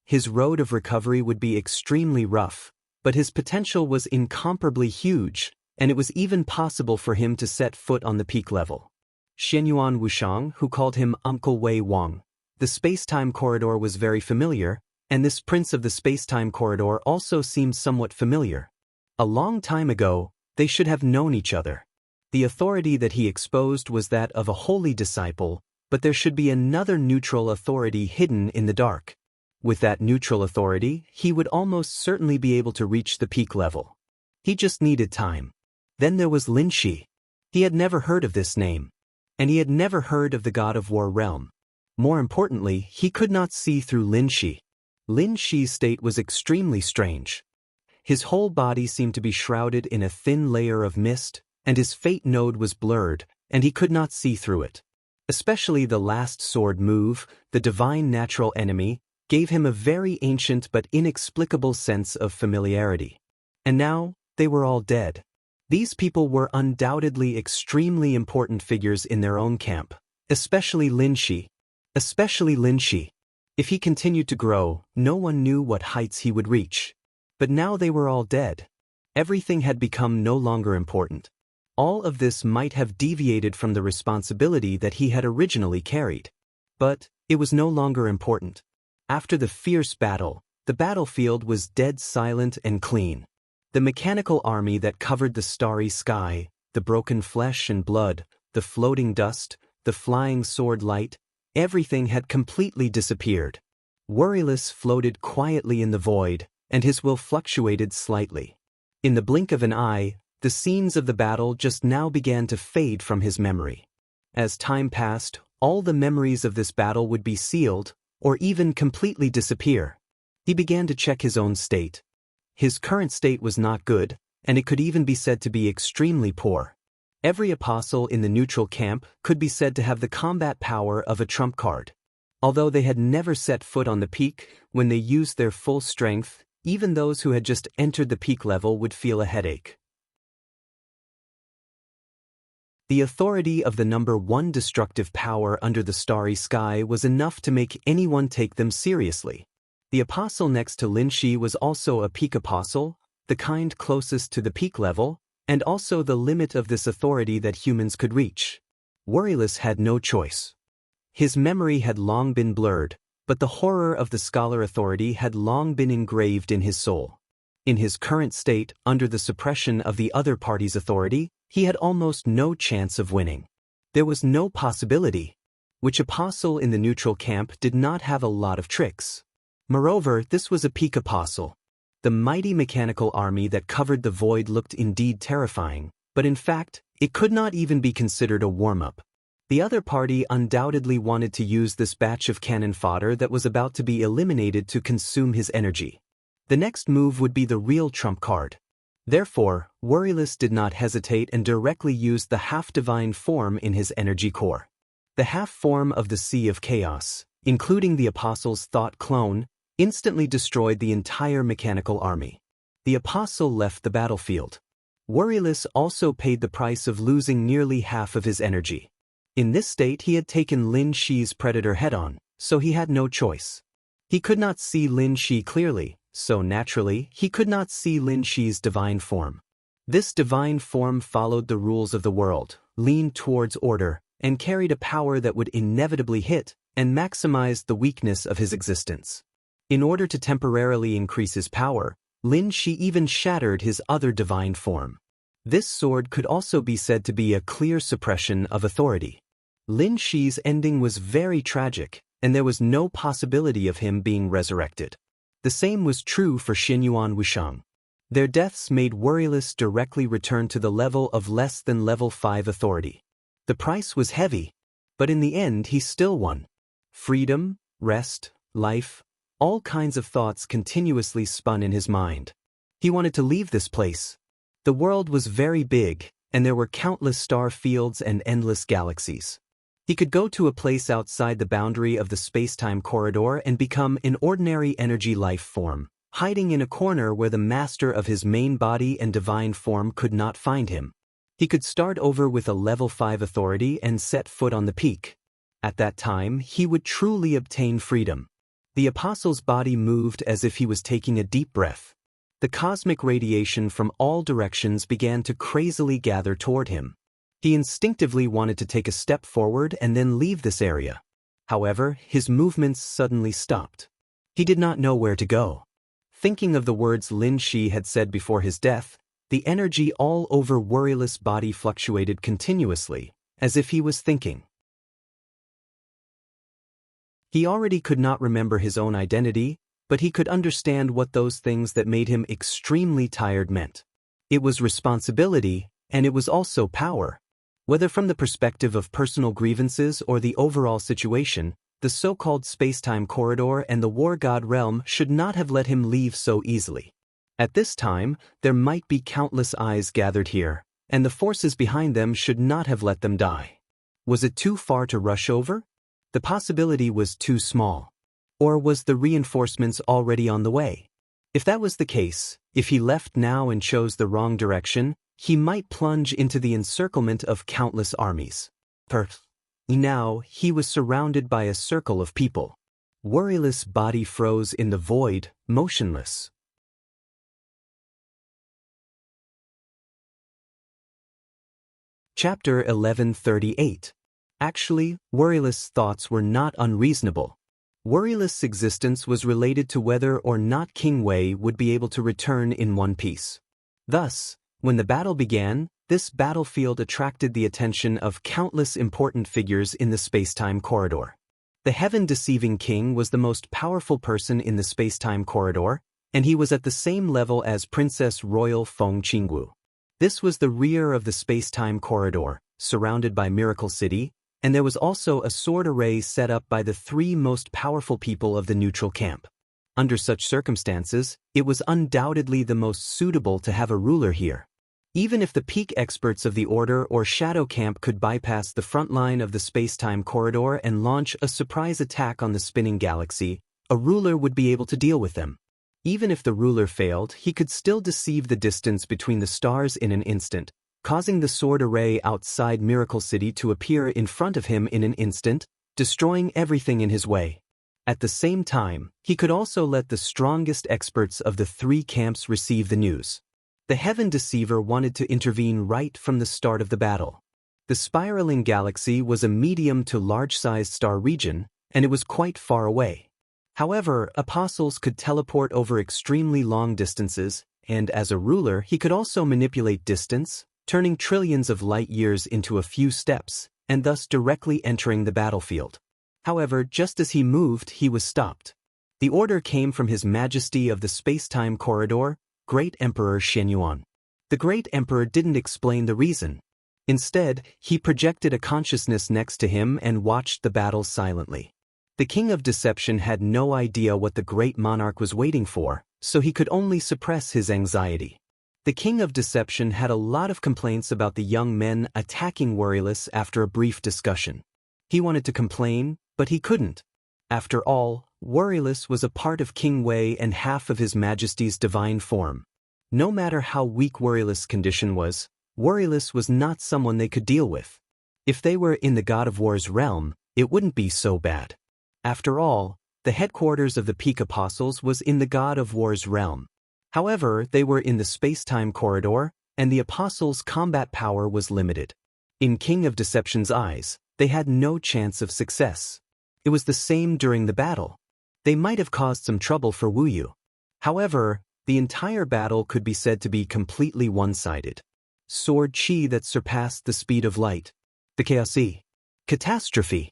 [SPEAKER 1] His road of recovery would be extremely rough, but his potential was incomparably huge, and it was even possible for him to set foot on the peak level. Xianyuan Wushang, who called him Uncle Wei Wang. The space-time corridor was very familiar, and this prince of the space-time corridor also seemed somewhat familiar. A long time ago, they should have known each other. The authority that he exposed was that of a holy disciple, but there should be another neutral authority hidden in the dark. With that neutral authority, he would almost certainly be able to reach the peak level. He just needed time. Then there was Lin Shi. He had never heard of this name. And he had never heard of the god of war realm. More importantly, he could not see through Lin Shi. Lin Shi's state was extremely strange. His whole body seemed to be shrouded in a thin layer of mist, and his fate node was blurred, and he could not see through it. Especially the last sword move, the divine natural enemy, gave him a very ancient but inexplicable sense of familiarity. And now, they were all dead. These people were undoubtedly extremely important figures in their own camp, especially Lin Shi. If he continued to grow, no one knew what heights he would reach. But now they were all dead. Everything had become no longer important. All of this might have deviated from the responsibility that he had originally carried. But it was no longer important. After the fierce battle, the battlefield was dead silent and clean. The mechanical army that covered the starry sky, the broken flesh and blood, the floating dust, the flying sword light, everything had completely disappeared. Worryless floated quietly in the void, and his will fluctuated slightly. In the blink of an eye, the scenes of the battle just now began to fade from his memory. As time passed, all the memories of this battle would be sealed, or even completely disappear. He began to check his own state. His current state was not good, and it could even be said to be extremely poor. Every apostle in the neutral camp could be said to have the combat power of a trump card. Although they had never set foot on the peak, when they used their full strength, even those who had just entered the peak level would feel a headache. The authority of the number one destructive power under the starry sky was enough to make anyone take them seriously. The apostle next to Lin Shi was also a peak apostle, the kind closest to the peak level, and also the limit of this authority that humans could reach. Worryless had no choice. His memory had long been blurred, but the horror of the scholar authority had long been engraved in his soul. In his current state, under the suppression of the other party's authority, he had almost no chance of winning. There was no possibility. Which apostle in the neutral camp did not have a lot of tricks? Moreover, this was a peak apostle. The mighty mechanical army that covered the void looked indeed terrifying, but in fact, it could not even be considered a warm-up. The other party undoubtedly wanted to use this batch of cannon fodder that was about to be eliminated to consume his energy. The next move would be the real trump card. Therefore, Worryless did not hesitate and directly used the half-divine form in his energy core. The half-form of the Sea of Chaos, including the Apostle's thought clone, instantly destroyed the entire mechanical army. The Apostle left the battlefield. Worryless also paid the price of losing nearly half of his energy. In this state he had taken Lin Shi's predator head-on, so he had no choice. He could not see Lin Shi clearly, so naturally he could not see Lin Shi's divine form. This divine form followed the rules of the world, leaned towards order, and carried a power that would inevitably hit and maximize the weakness of his existence. In order to temporarily increase his power, Lin Shi even shattered his other divine form. This sword could also be said to be a clear suppression of authority. Lin Shi's ending was very tragic, and there was no possibility of him being resurrected. The same was true for Xinyuan Wushang. Their deaths made Worryless directly return to the level of less than level 5 authority. The price was heavy, but in the end he still won. Freedom, rest, life, all kinds of thoughts continuously spun in his mind. He wanted to leave this place. The world was very big, and there were countless star fields and endless galaxies. He could go to a place outside the boundary of the space-time corridor and become an ordinary energy life form, hiding in a corner where the master of his main body and divine form could not find him. He could start over with a level 5 authority and set foot on the peak. At that time, he would truly obtain freedom. The apostle's body moved as if he was taking a deep breath. The cosmic radiation from all directions began to crazily gather toward him. He instinctively wanted to take a step forward and then leave this area. However, his movements suddenly stopped. He did not know where to go. Thinking of the words Lin Shi had said before his death, the energy all over Worryless' body fluctuated continuously, as if he was thinking. He already could not remember his own identity, but he could understand what those things that made him extremely tired meant. It was responsibility, and it was also power. Whether from the perspective of personal grievances or the overall situation, the so-called space-time corridor and the war god realm should not have let him leave so easily. At this time, there might be countless eyes gathered here, and the forces behind them should not have let them die. Was it too far to rush over? The possibility was too small. Or was the reinforcements already on the way? If that was the case, if he left now and chose the wrong direction, he might plunge into the encirclement of countless armies. Now, he was surrounded by a circle of people. Worryless' body froze in the void, motionless. Chapter 1138. Actually, Worryless' thoughts were not unreasonable. Worryless' existence was related to whether or not King Wei would be able to return in one piece. Thus, when the battle began, this battlefield attracted the attention of countless important figures in the space-time corridor. The heaven-deceiving king was the most powerful person in the space-time corridor, and he was at the same level as Princess Royal Feng Qingwu. This was the rear of the space-time corridor, surrounded by Miracle City, and there was also a sword array set up by the three most powerful people of the neutral camp. Under such circumstances, it was undoubtedly the most suitable to have a ruler here. Even if the peak experts of the Order or Shadow Camp could bypass the front line of the space-time corridor and launch a surprise attack on the spinning galaxy, a ruler would be able to deal with them. Even if the ruler failed, he could still deceive the distance between the stars in an instant, causing the sword array outside Miracle City to appear in front of him in an instant, destroying everything in his way. At the same time, he could also let the strongest experts of the three camps receive the news. The Heaven Deceiver wanted to intervene right from the start of the battle. The spiraling galaxy was a medium to large-sized star region, and it was quite far away. However, apostles could teleport over extremely long distances, and as a ruler he could also manipulate distance, turning trillions of light-years into a few steps, and thus directly entering the battlefield. However, just as he moved, he was stopped. The order came from His Majesty of the Space-Time Corridor, Great Emperor Xianxia. The Great Emperor didn't explain the reason. Instead, he projected a consciousness next to him and watched the battle silently. The King of Deception had no idea what the Great Monarch was waiting for, so he could only suppress his anxiety. The King of Deception had a lot of complaints about the young men attacking Worryless after a brief discussion. He wanted to complain, but he couldn't. After all, Worryless was a part of King Wei and half of His Majesty's divine form. No matter how weak Worryless' condition was, Worryless was not someone they could deal with. If they were in the God of War's realm, it wouldn't be so bad. After all, the headquarters of the Peak Apostles was in the God of War's realm. However, they were in the space-time corridor, and the Apostles' combat power was limited. In King of Deception's eyes, they had no chance of success. It was the same during the battle. They might have caused some trouble for Wu Yu. However, the entire battle could be said to be completely one-sided. Sword chi that surpassed the speed of light. The chaos-y. Catastrophe.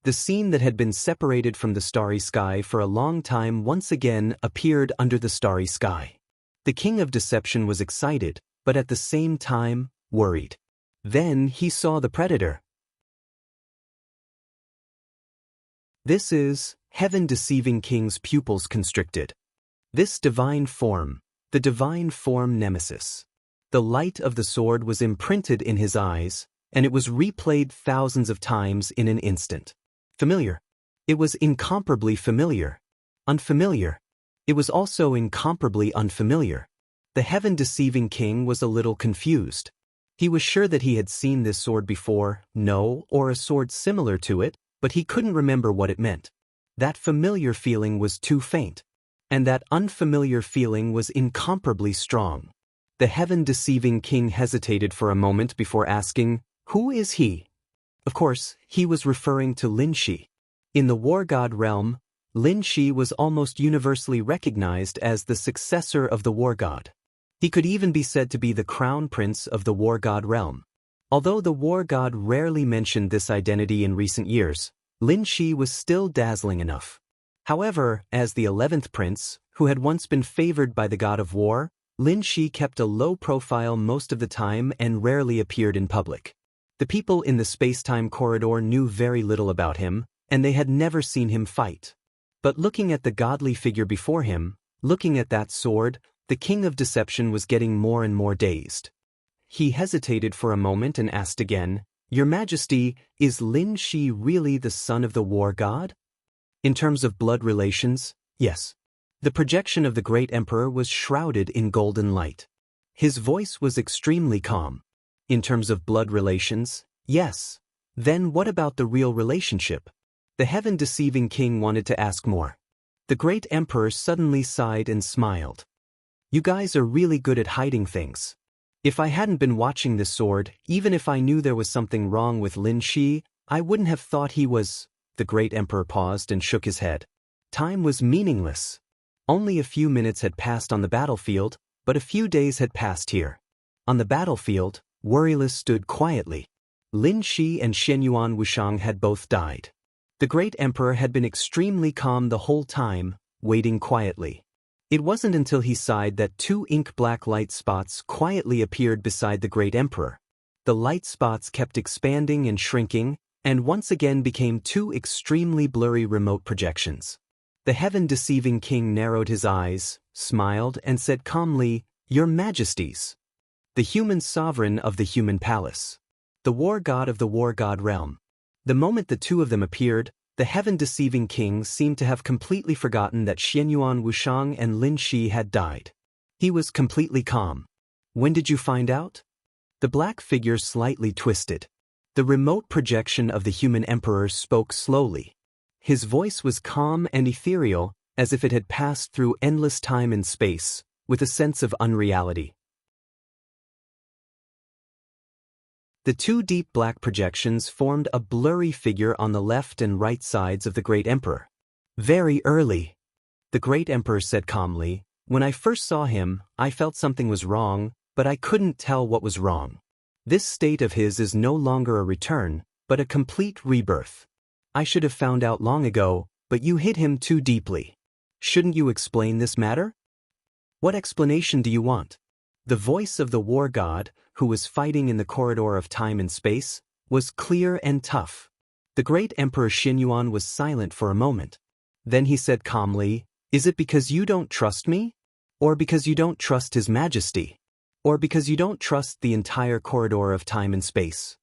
[SPEAKER 1] The scene that had been separated from the starry sky for a long time once again appeared under the starry sky. The King of Deception was excited, but at the same time, worried. Then he saw the predator. This is Heaven-Deceiving King's pupils constricted. This divine form, the divine form Nemesis. The light of the sword was imprinted in his eyes, and it was replayed thousands of times in an instant. Familiar. It was incomparably familiar. Unfamiliar. It was also incomparably unfamiliar. The Heaven-Deceiving King was a little confused. He was sure that he had seen this sword before, or a sword similar to it, but he couldn't remember what it meant. That familiar feeling was too faint. And that unfamiliar feeling was incomparably strong. The Heaven-Deceiving King hesitated for a moment before asking, "Who is he?" Of course, he was referring to Lin Shi. In the War God realm, Lin Shi was almost universally recognized as the successor of the War God. He could even be said to be the crown prince of the War God realm. Although the War God rarely mentioned this identity in recent years, Lin Shi was still dazzling enough. However, as the 11th prince, who had once been favored by the God of War, Lin Shi kept a low profile most of the time and rarely appeared in public. The people in the space-time corridor knew very little about him, and they had never seen him fight. But looking at the godly figure before him, looking at that sword, the King of Deception was getting more and more dazed. He hesitated for a moment and asked again, "Your Majesty, is Lin Shi really the son of the War God?" In terms of blood relations, yes. The projection of the Great Emperor was shrouded in golden light. His voice was extremely calm. In terms of blood relations, yes. Then what about the real relationship? The Heaven-Deceiving King wanted to ask more. The Great Emperor suddenly sighed and smiled. "You guys are really good at hiding things. If I hadn't been watching this sword, even if I knew there was something wrong with Lin Shi, I wouldn't have thought he was..." The Great Emperor paused and shook his head. Time was meaningless. Only a few minutes had passed on the battlefield, but a few days had passed here. On the battlefield, Worryless stood quietly. Lin Shi and Xianyuan Wushang had both died. The Great Emperor had been extremely calm the whole time, waiting quietly. It wasn't until he sighed that two ink-black light spots quietly appeared beside the great emperor. The light spots kept expanding and shrinking, and once again became two extremely blurry remote projections. The heaven-deceiving king narrowed his eyes, smiled, and said calmly, "Your Majesties, the human sovereign of the human palace, the war god of the war god realm." The moment the two of them appeared, the heaven-deceiving king seemed to have completely forgotten that Xianyuan Wushang and Lin Shi had died. He was completely calm. "When did you find out?" The black figure slightly twisted. The remote projection of the human emperor spoke slowly. His voice was calm and ethereal, as if it had passed through endless time and space, with a sense of unreality. The two deep black projections formed a blurry figure on the left and right sides of the great emperor. "Very early," the great emperor said calmly. "When I first saw him, I felt something was wrong, but I couldn't tell what was wrong. This state of his is no longer a return, but a complete rebirth. I should have found out long ago, but you hid him too deeply. Shouldn't you explain this matter?" "What explanation do you want?" The voice of the war god, who was fighting in the corridor of time and space, was clear and tough. The great Emperor Xianyuan was silent for a moment. Then he said calmly, "Is it because you don't trust me? Or because you don't trust His Majesty? Or because you don't trust the entire corridor of time and space?"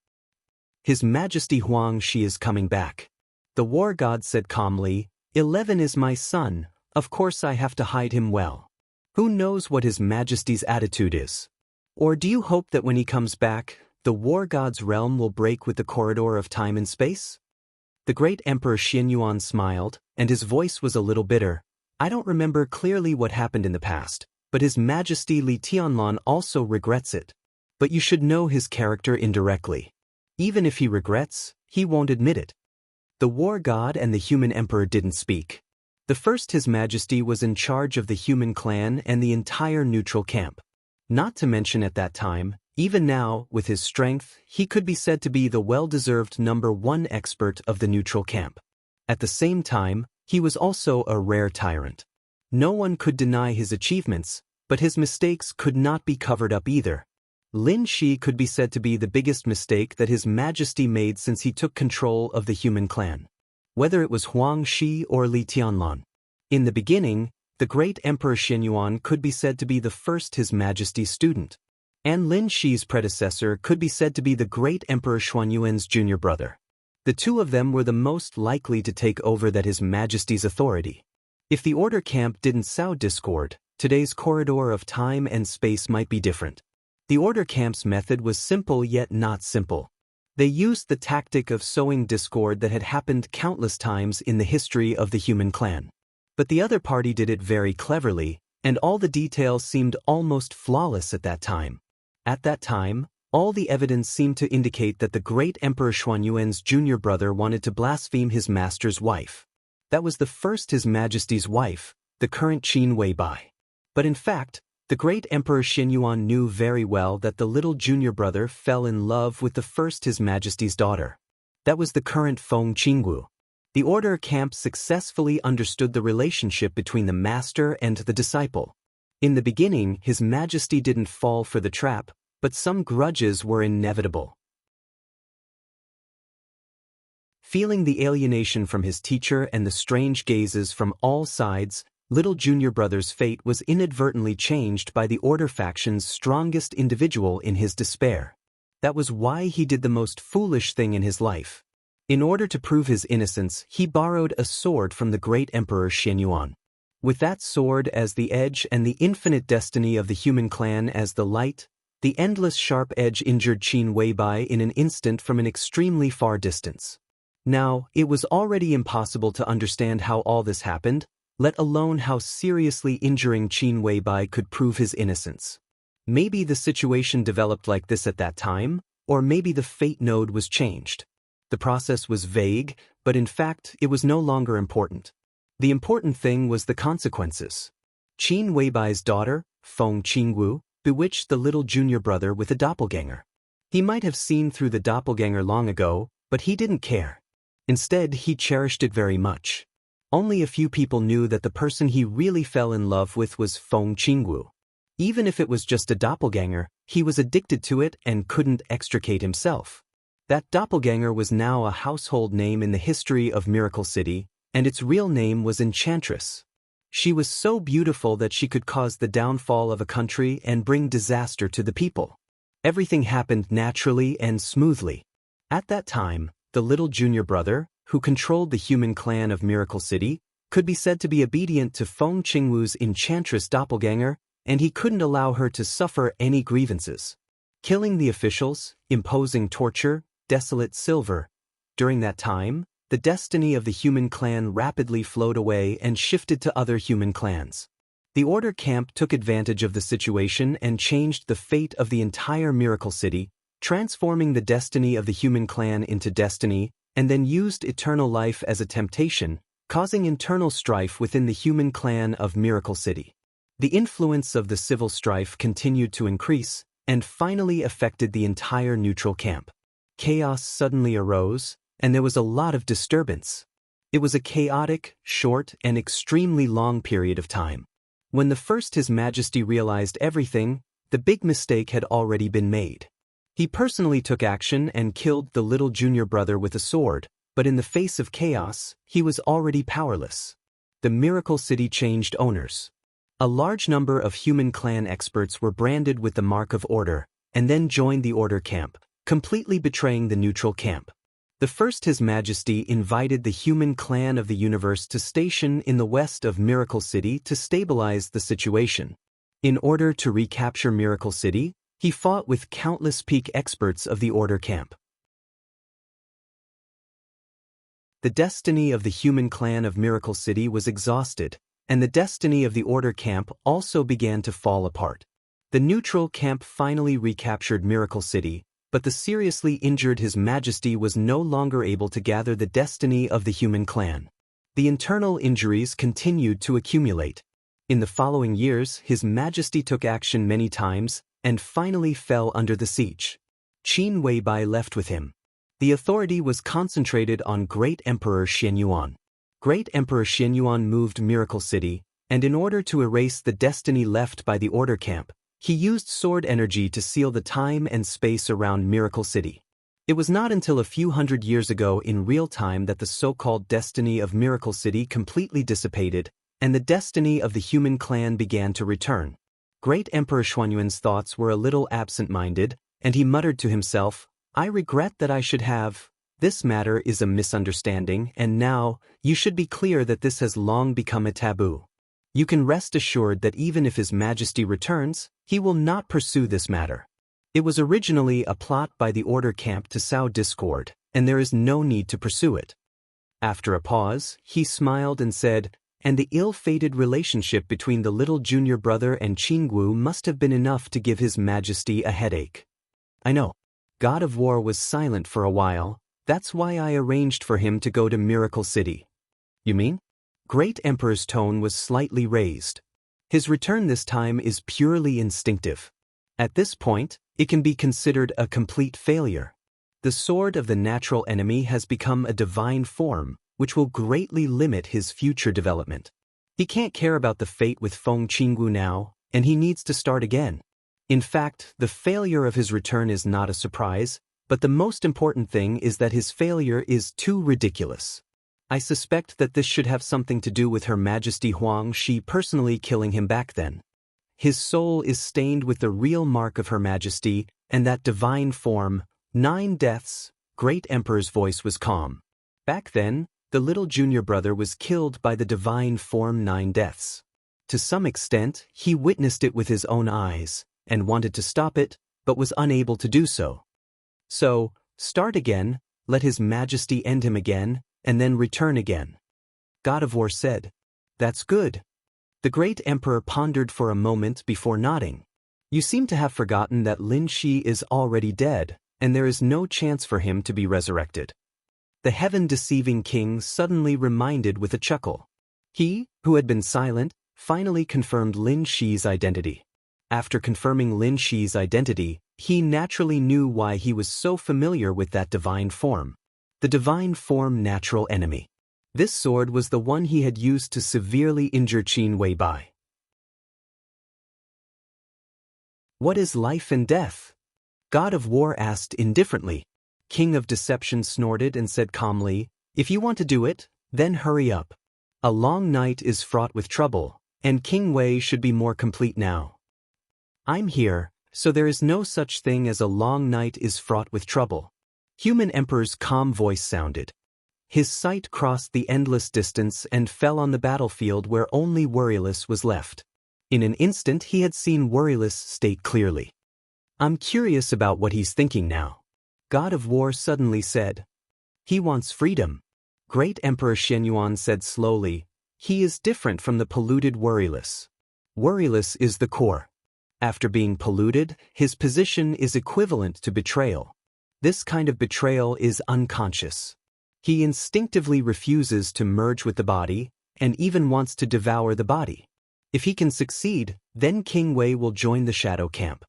[SPEAKER 1] "His Majesty Huang Shi is coming back." The war god said calmly, 11 is my son, of course I have to hide him well. Who knows what His Majesty's attitude is? Or do you hope that when he comes back, the war god's realm will break with the corridor of time and space?" The great Emperor Xianyuan smiled, and his voice was a little bitter. "I don't remember clearly what happened in the past, but His Majesty Li Tianlan also regrets it. But you should know his character indirectly. Even if he regrets, he won't admit it." The war god and the human emperor didn't speak. The first His Majesty was in charge of the human clan and the entire neutral camp. Not to mention at that time, even now, with his strength, he could be said to be the well-deserved #1 expert of the neutral camp. At the same time, he was also a rare tyrant. No one could deny his achievements, but his mistakes could not be covered up either. Lin Shi could be said to be the biggest mistake that His Majesty made since he took control of the human clan. Whether it was Huang Shi or Li Tianlan. In the beginning, the great Emperor Xianyuan could be said to be the first His Majesty's student. And Lin Shi's predecessor could be said to be the great Emperor Xuanyuan's junior brother. The two of them were the most likely to take over that His Majesty's authority. If the Order camp didn't sow discord, today's corridor of time and space might be different. The Order camp's method was simple yet not simple. They used the tactic of sowing discord that had happened countless times in the history of the human clan. But the other party did it very cleverly, and all the details seemed almost flawless at that time. At that time, all the evidence seemed to indicate that the great Emperor Xuanyuan's junior brother wanted to blaspheme his master's wife. That was the first His Majesty's wife, the current Qin Weibai. But in fact, the great Emperor Xianyuan knew very well that the little junior brother fell in love with the first His Majesty's daughter. That was the current Feng Qingwu. The Order camp successfully understood the relationship between the master and the disciple. In the beginning, His Majesty didn't fall for the trap, but some grudges were inevitable. Feeling the alienation from his teacher and the strange gazes from all sides, little junior brother's fate was inadvertently changed by the Order faction's strongest individual in his despair. That was why he did the most foolish thing in his life. In order to prove his innocence, he borrowed a sword from the great Emperor Xianyuan. With that sword as the edge and the infinite destiny of the human clan as the light, the endless sharp edge injured Qin Weibai in an instant from an extremely far distance. Now, it was already impossible to understand how all this happened, let alone how seriously injuring Qin Weibai could prove his innocence. Maybe the situation developed like this at that time, or maybe the fate node was changed. The process was vague, but in fact, it was no longer important. The important thing was the consequences. Qin Weibai's daughter, Feng Qingwu, bewitched the little junior brother with a doppelganger. He might have seen through the doppelganger long ago, but he didn't care. Instead, he cherished it very much. Only a few people knew that the person he really fell in love with was Feng Qingwu. Even if it was just a doppelganger, he was addicted to it and couldn't extricate himself. That doppelganger was now a household name in the history of Miracle City, and its real name was Enchantress. She was so beautiful that she could cause the downfall of a country and bring disaster to the people. Everything happened naturally and smoothly. At that time, the little junior brother, who controlled the human clan of Miracle City, could be said to be obedient to Feng Qingwu's enchantress doppelganger, and he couldn't allow her to suffer any grievances. Killing the officials, imposing torture, desolate silver. During that time, the destiny of the human clan rapidly flowed away and shifted to other human clans. The Order Camp took advantage of the situation and changed the fate of the entire Miracle City, transforming the destiny of the human clan into destiny, and then used eternal life as a temptation, causing internal strife within the human clan of Miracle City. The influence of the civil strife continued to increase, and finally affected the entire neutral camp. Chaos suddenly arose, and there was a lot of disturbance. It was a chaotic, short, and extremely long period of time. When the first His Majesty realized everything, the big mistake had already been made. He personally took action and killed the little junior brother with a sword, but in the face of chaos, he was already powerless. The Miracle City changed owners. A large number of human clan experts were branded with the mark of order, and then joined the Order Camp, completely betraying the neutral camp. The first His Majesty invited the human clan of the universe to station in the west of Miracle City to stabilize the situation. In order to recapture Miracle City, he fought with countless peak experts of the Order Camp. The destiny of the human clan of Miracle City was exhausted, and the destiny of the Order Camp also began to fall apart. The neutral camp finally recaptured Miracle City, but the seriously injured His Majesty was no longer able to gather the destiny of the human clan. The internal injuries continued to accumulate. In the following years, His Majesty took action many times, and finally fell under the siege. Qin Weibai left with him. The authority was concentrated on Great Emperor Xianyuan. Great Emperor Xianyuan moved Miracle City, and in order to erase the destiny left by the Order Camp, he used sword energy to seal the time and space around Miracle City. It was not until a few hundred years ago in real time that the so-called destiny of Miracle City completely dissipated, and the destiny of the human clan began to return. Great Emperor Xuanyuan's thoughts were a little absent-minded, and he muttered to himself, "I regret that I should have. This matter is a misunderstanding, and now, you should be clear that this has long become a taboo. You can rest assured that even if His Majesty returns, he will not pursue this matter. It was originally a plot by the Order Camp to sow discord, and there is no need to pursue it." After a pause, he smiled and said, "And the ill-fated relationship between the little junior brother and Qingwu must have been enough to give His Majesty a headache." "I know." God of War was silent for a while. "That's why I arranged for him to go to Miracle City." "You mean?" Great Emperor's tone was slightly raised. "His return this time is purely instinctive. At this point, it can be considered a complete failure. The sword of the natural enemy has become a divine form, which will greatly limit his future development. He can't care about the fate with Feng Qingwu now, and he needs to start again. In fact, the failure of his return is not a surprise, but the most important thing is that his failure is too ridiculous. I suspect that this should have something to do with Her Majesty Huang Shi personally killing him back then. His soul is stained with the real mark of Her Majesty, and that divine form, 9 deaths." Great Emperor's voice was calm. "Back then, the little junior brother was killed by the divine form 9 deaths. To some extent, he witnessed it with his own eyes, and wanted to stop it, but was unable to do so. So, start again, let His Majesty end him again, and then return again." God of War said, "That's good." The Great Emperor pondered for a moment before nodding. "You seem to have forgotten that Lin Shi is already dead, and there is no chance for him to be resurrected." The heaven-deceiving king suddenly reminded with a chuckle. He, who had been silent, finally confirmed Lin Shi's identity. After confirming Lin Shi's identity, he naturally knew why he was so familiar with that divine form. The divine form natural enemy. This sword was the one he had used to severely injure Qin Wei Bai. What is life and death? God of War asked indifferently. King of Deception snorted and said calmly, if you want to do it, then hurry up. A long night is fraught with trouble, and King Wei should be more complete now. I'm here, so there is no such thing as a long night is fraught with trouble. Human Emperor's calm voice sounded. His sight crossed the endless distance and fell on the battlefield where only Worryless was left. In an instant he had seen Worryless state clearly. I'm curious about what he's thinking now. God of War suddenly said. He wants freedom. Great Emperor Xianyuan said slowly. He is different from the polluted Worryless. Worryless is the core. After being polluted, his position is equivalent to betrayal. This kind of betrayal is unconscious. He instinctively refuses to merge with the body, and even wants to devour the body. If he can succeed, then King Wei will join the shadow camp.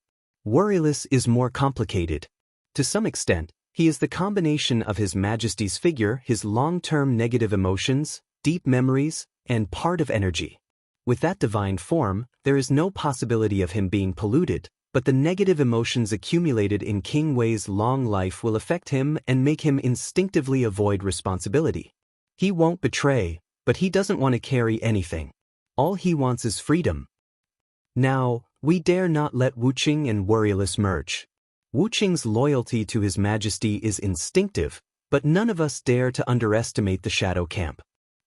[SPEAKER 1] Worryless is more complicated. To some extent, he is the combination of His Majesty's figure, his long-term negative emotions, deep memories, and part of energy. With that divine form, there is no possibility of him being polluted, but the negative emotions accumulated in King Wei's long life will affect him and make him instinctively avoid responsibility. He won't betray, but he doesn't want to carry anything. All he wants is freedom. Now, we dare not let Wuqing and Worryless merge. Wuqing's loyalty to His Majesty is instinctive, but none of us dare to underestimate the shadow camp.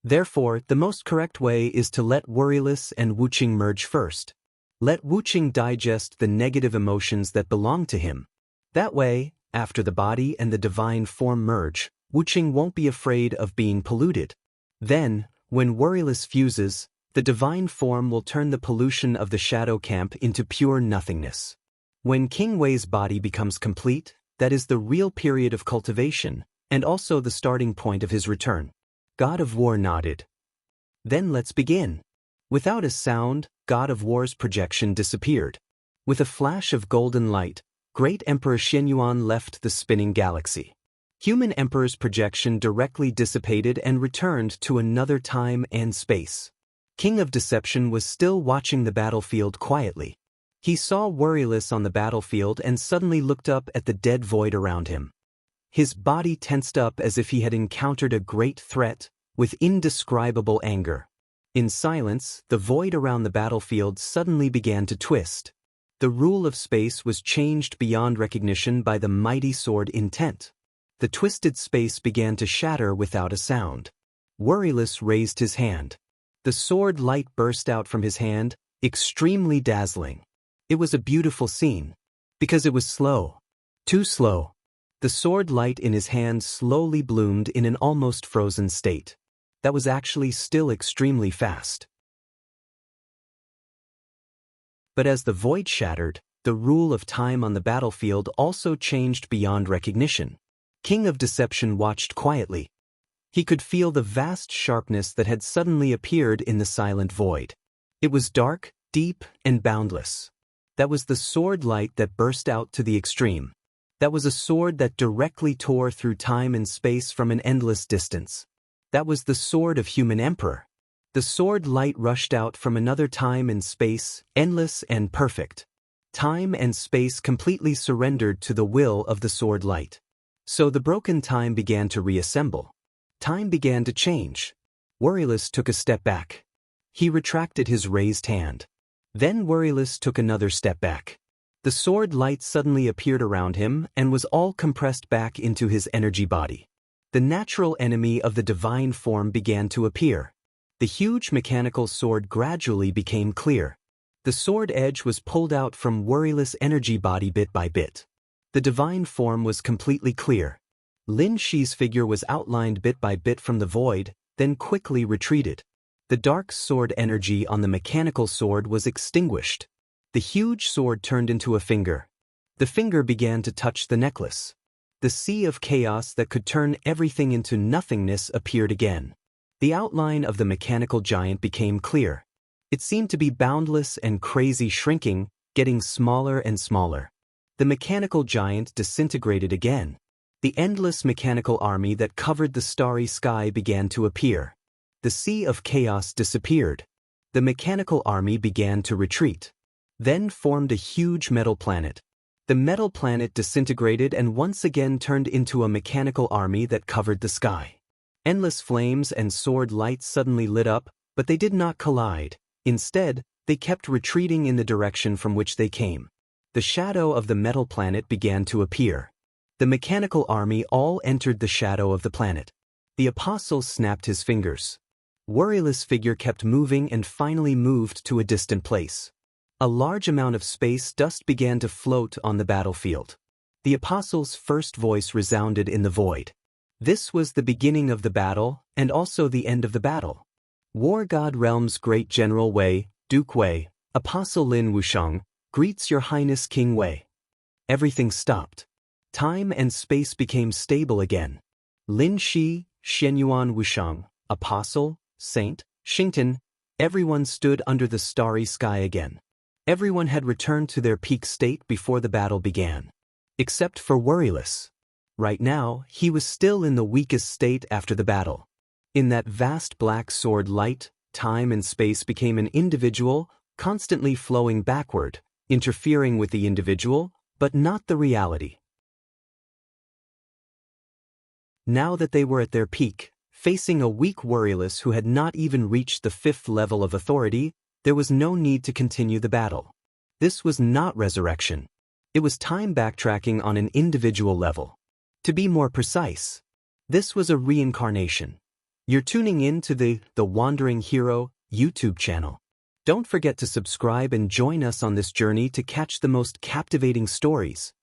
[SPEAKER 1] Therefore, the most correct way is to let Worryless and Wuqing merge first. Let Wuqing digest the negative emotions that belong to him. That way, after the body and the divine form merge, Wuqing won't be afraid of being polluted. Then, when Worryless fuses, the divine form will turn the pollution of the shadow camp into pure nothingness. When King Wei's body becomes complete, that is the real period of cultivation, and also the starting point of his return. God of War nodded. Then let's begin. Without a sound, God of War's projection disappeared. With a flash of golden light, Great Emperor Xianyuan left the spinning galaxy. Human Emperor's projection directly dissipated and returned to another time and space. King of Deception was still watching the battlefield quietly. He saw Worryless on the battlefield and suddenly looked up at the dead void around him. His body tensed up as if he had encountered a great threat, with indescribable anger. In silence, the void around the battlefield suddenly began to twist. The rule of space was changed beyond recognition by the mighty sword intent. The twisted space began to shatter without a sound. Worryless raised his hand. The sword light burst out from his hand, extremely dazzling. It was a beautiful scene. Because it was slow. Too slow. The sword light in his hand slowly bloomed in an almost frozen state. That was actually still extremely fast. But as the void shattered, the rule of time on the battlefield also changed beyond recognition. King of Deception watched quietly. He could feel the vast sharpness that had suddenly appeared in the silent void. It was dark, deep, and boundless. That was the sword light that burst out to the extreme. That was a sword that directly tore through time and space from an endless distance. That was the sword of Human Emperor. The sword light rushed out from another time and space, endless and perfect. Time and space completely surrendered to the will of the sword light. So the broken time began to reassemble. Time began to change. Worryless took a step back. He retracted his raised hand. Then Worryless took another step back. The sword light suddenly appeared around him and was all compressed back into his energy body. The natural enemy of the divine form began to appear. The huge mechanical sword gradually became clear. The sword edge was pulled out from Worryless' energy body bit by bit. The divine form was completely clear. Lin Shi's figure was outlined bit by bit from the void, then quickly retreated. The dark sword energy on the mechanical sword was extinguished. The huge sword turned into a finger. The finger began to touch the necklace. The sea of chaos that could turn everything into nothingness appeared again. The outline of the mechanical giant became clear. It seemed to be boundless and crazy, shrinking, getting smaller and smaller. The mechanical giant disintegrated again. The endless mechanical army that covered the starry sky began to appear. The sea of chaos disappeared. The mechanical army began to retreat. Then formed a huge metal planet. The metal planet disintegrated and once again turned into a mechanical army that covered the sky. Endless flames and sword lights suddenly lit up, but they did not collide. Instead, they kept retreating in the direction from which they came. The shadow of the metal planet began to appear. The mechanical army all entered the shadow of the planet. The apostle snapped his fingers. Worryless figure kept moving and finally moved to a distant place. A large amount of space dust began to float on the battlefield. The apostle's first voice resounded in the void. This was the beginning of the battle and also the end of the battle. War God Realm's great General Wei, Duke Wei, Apostle Lin Wuxiang, greets Your Highness King Wei. Everything stopped. Time and space became stable again. Lin Shi, Xianyuan Wuxiang, Apostle, Saint, Xingtan, everyone stood under the starry sky again. Everyone had returned to their peak state before the battle began. Except for Worryless. Right now, he was still in the weakest state after the battle. In that vast black sword light, time and space became an individual, constantly flowing backward, interfering with the individual, but not the reality. Now that they were at their peak, facing a weak Worryless who had not even reached the 5th level of authority, there was no need to continue the battle. This was not resurrection. It was time backtracking on an individual level. To be more precise, this was a reincarnation. You're tuning in to the Wandering Hero YouTube channel. Don't forget to subscribe and join us on this journey to catch the most captivating stories.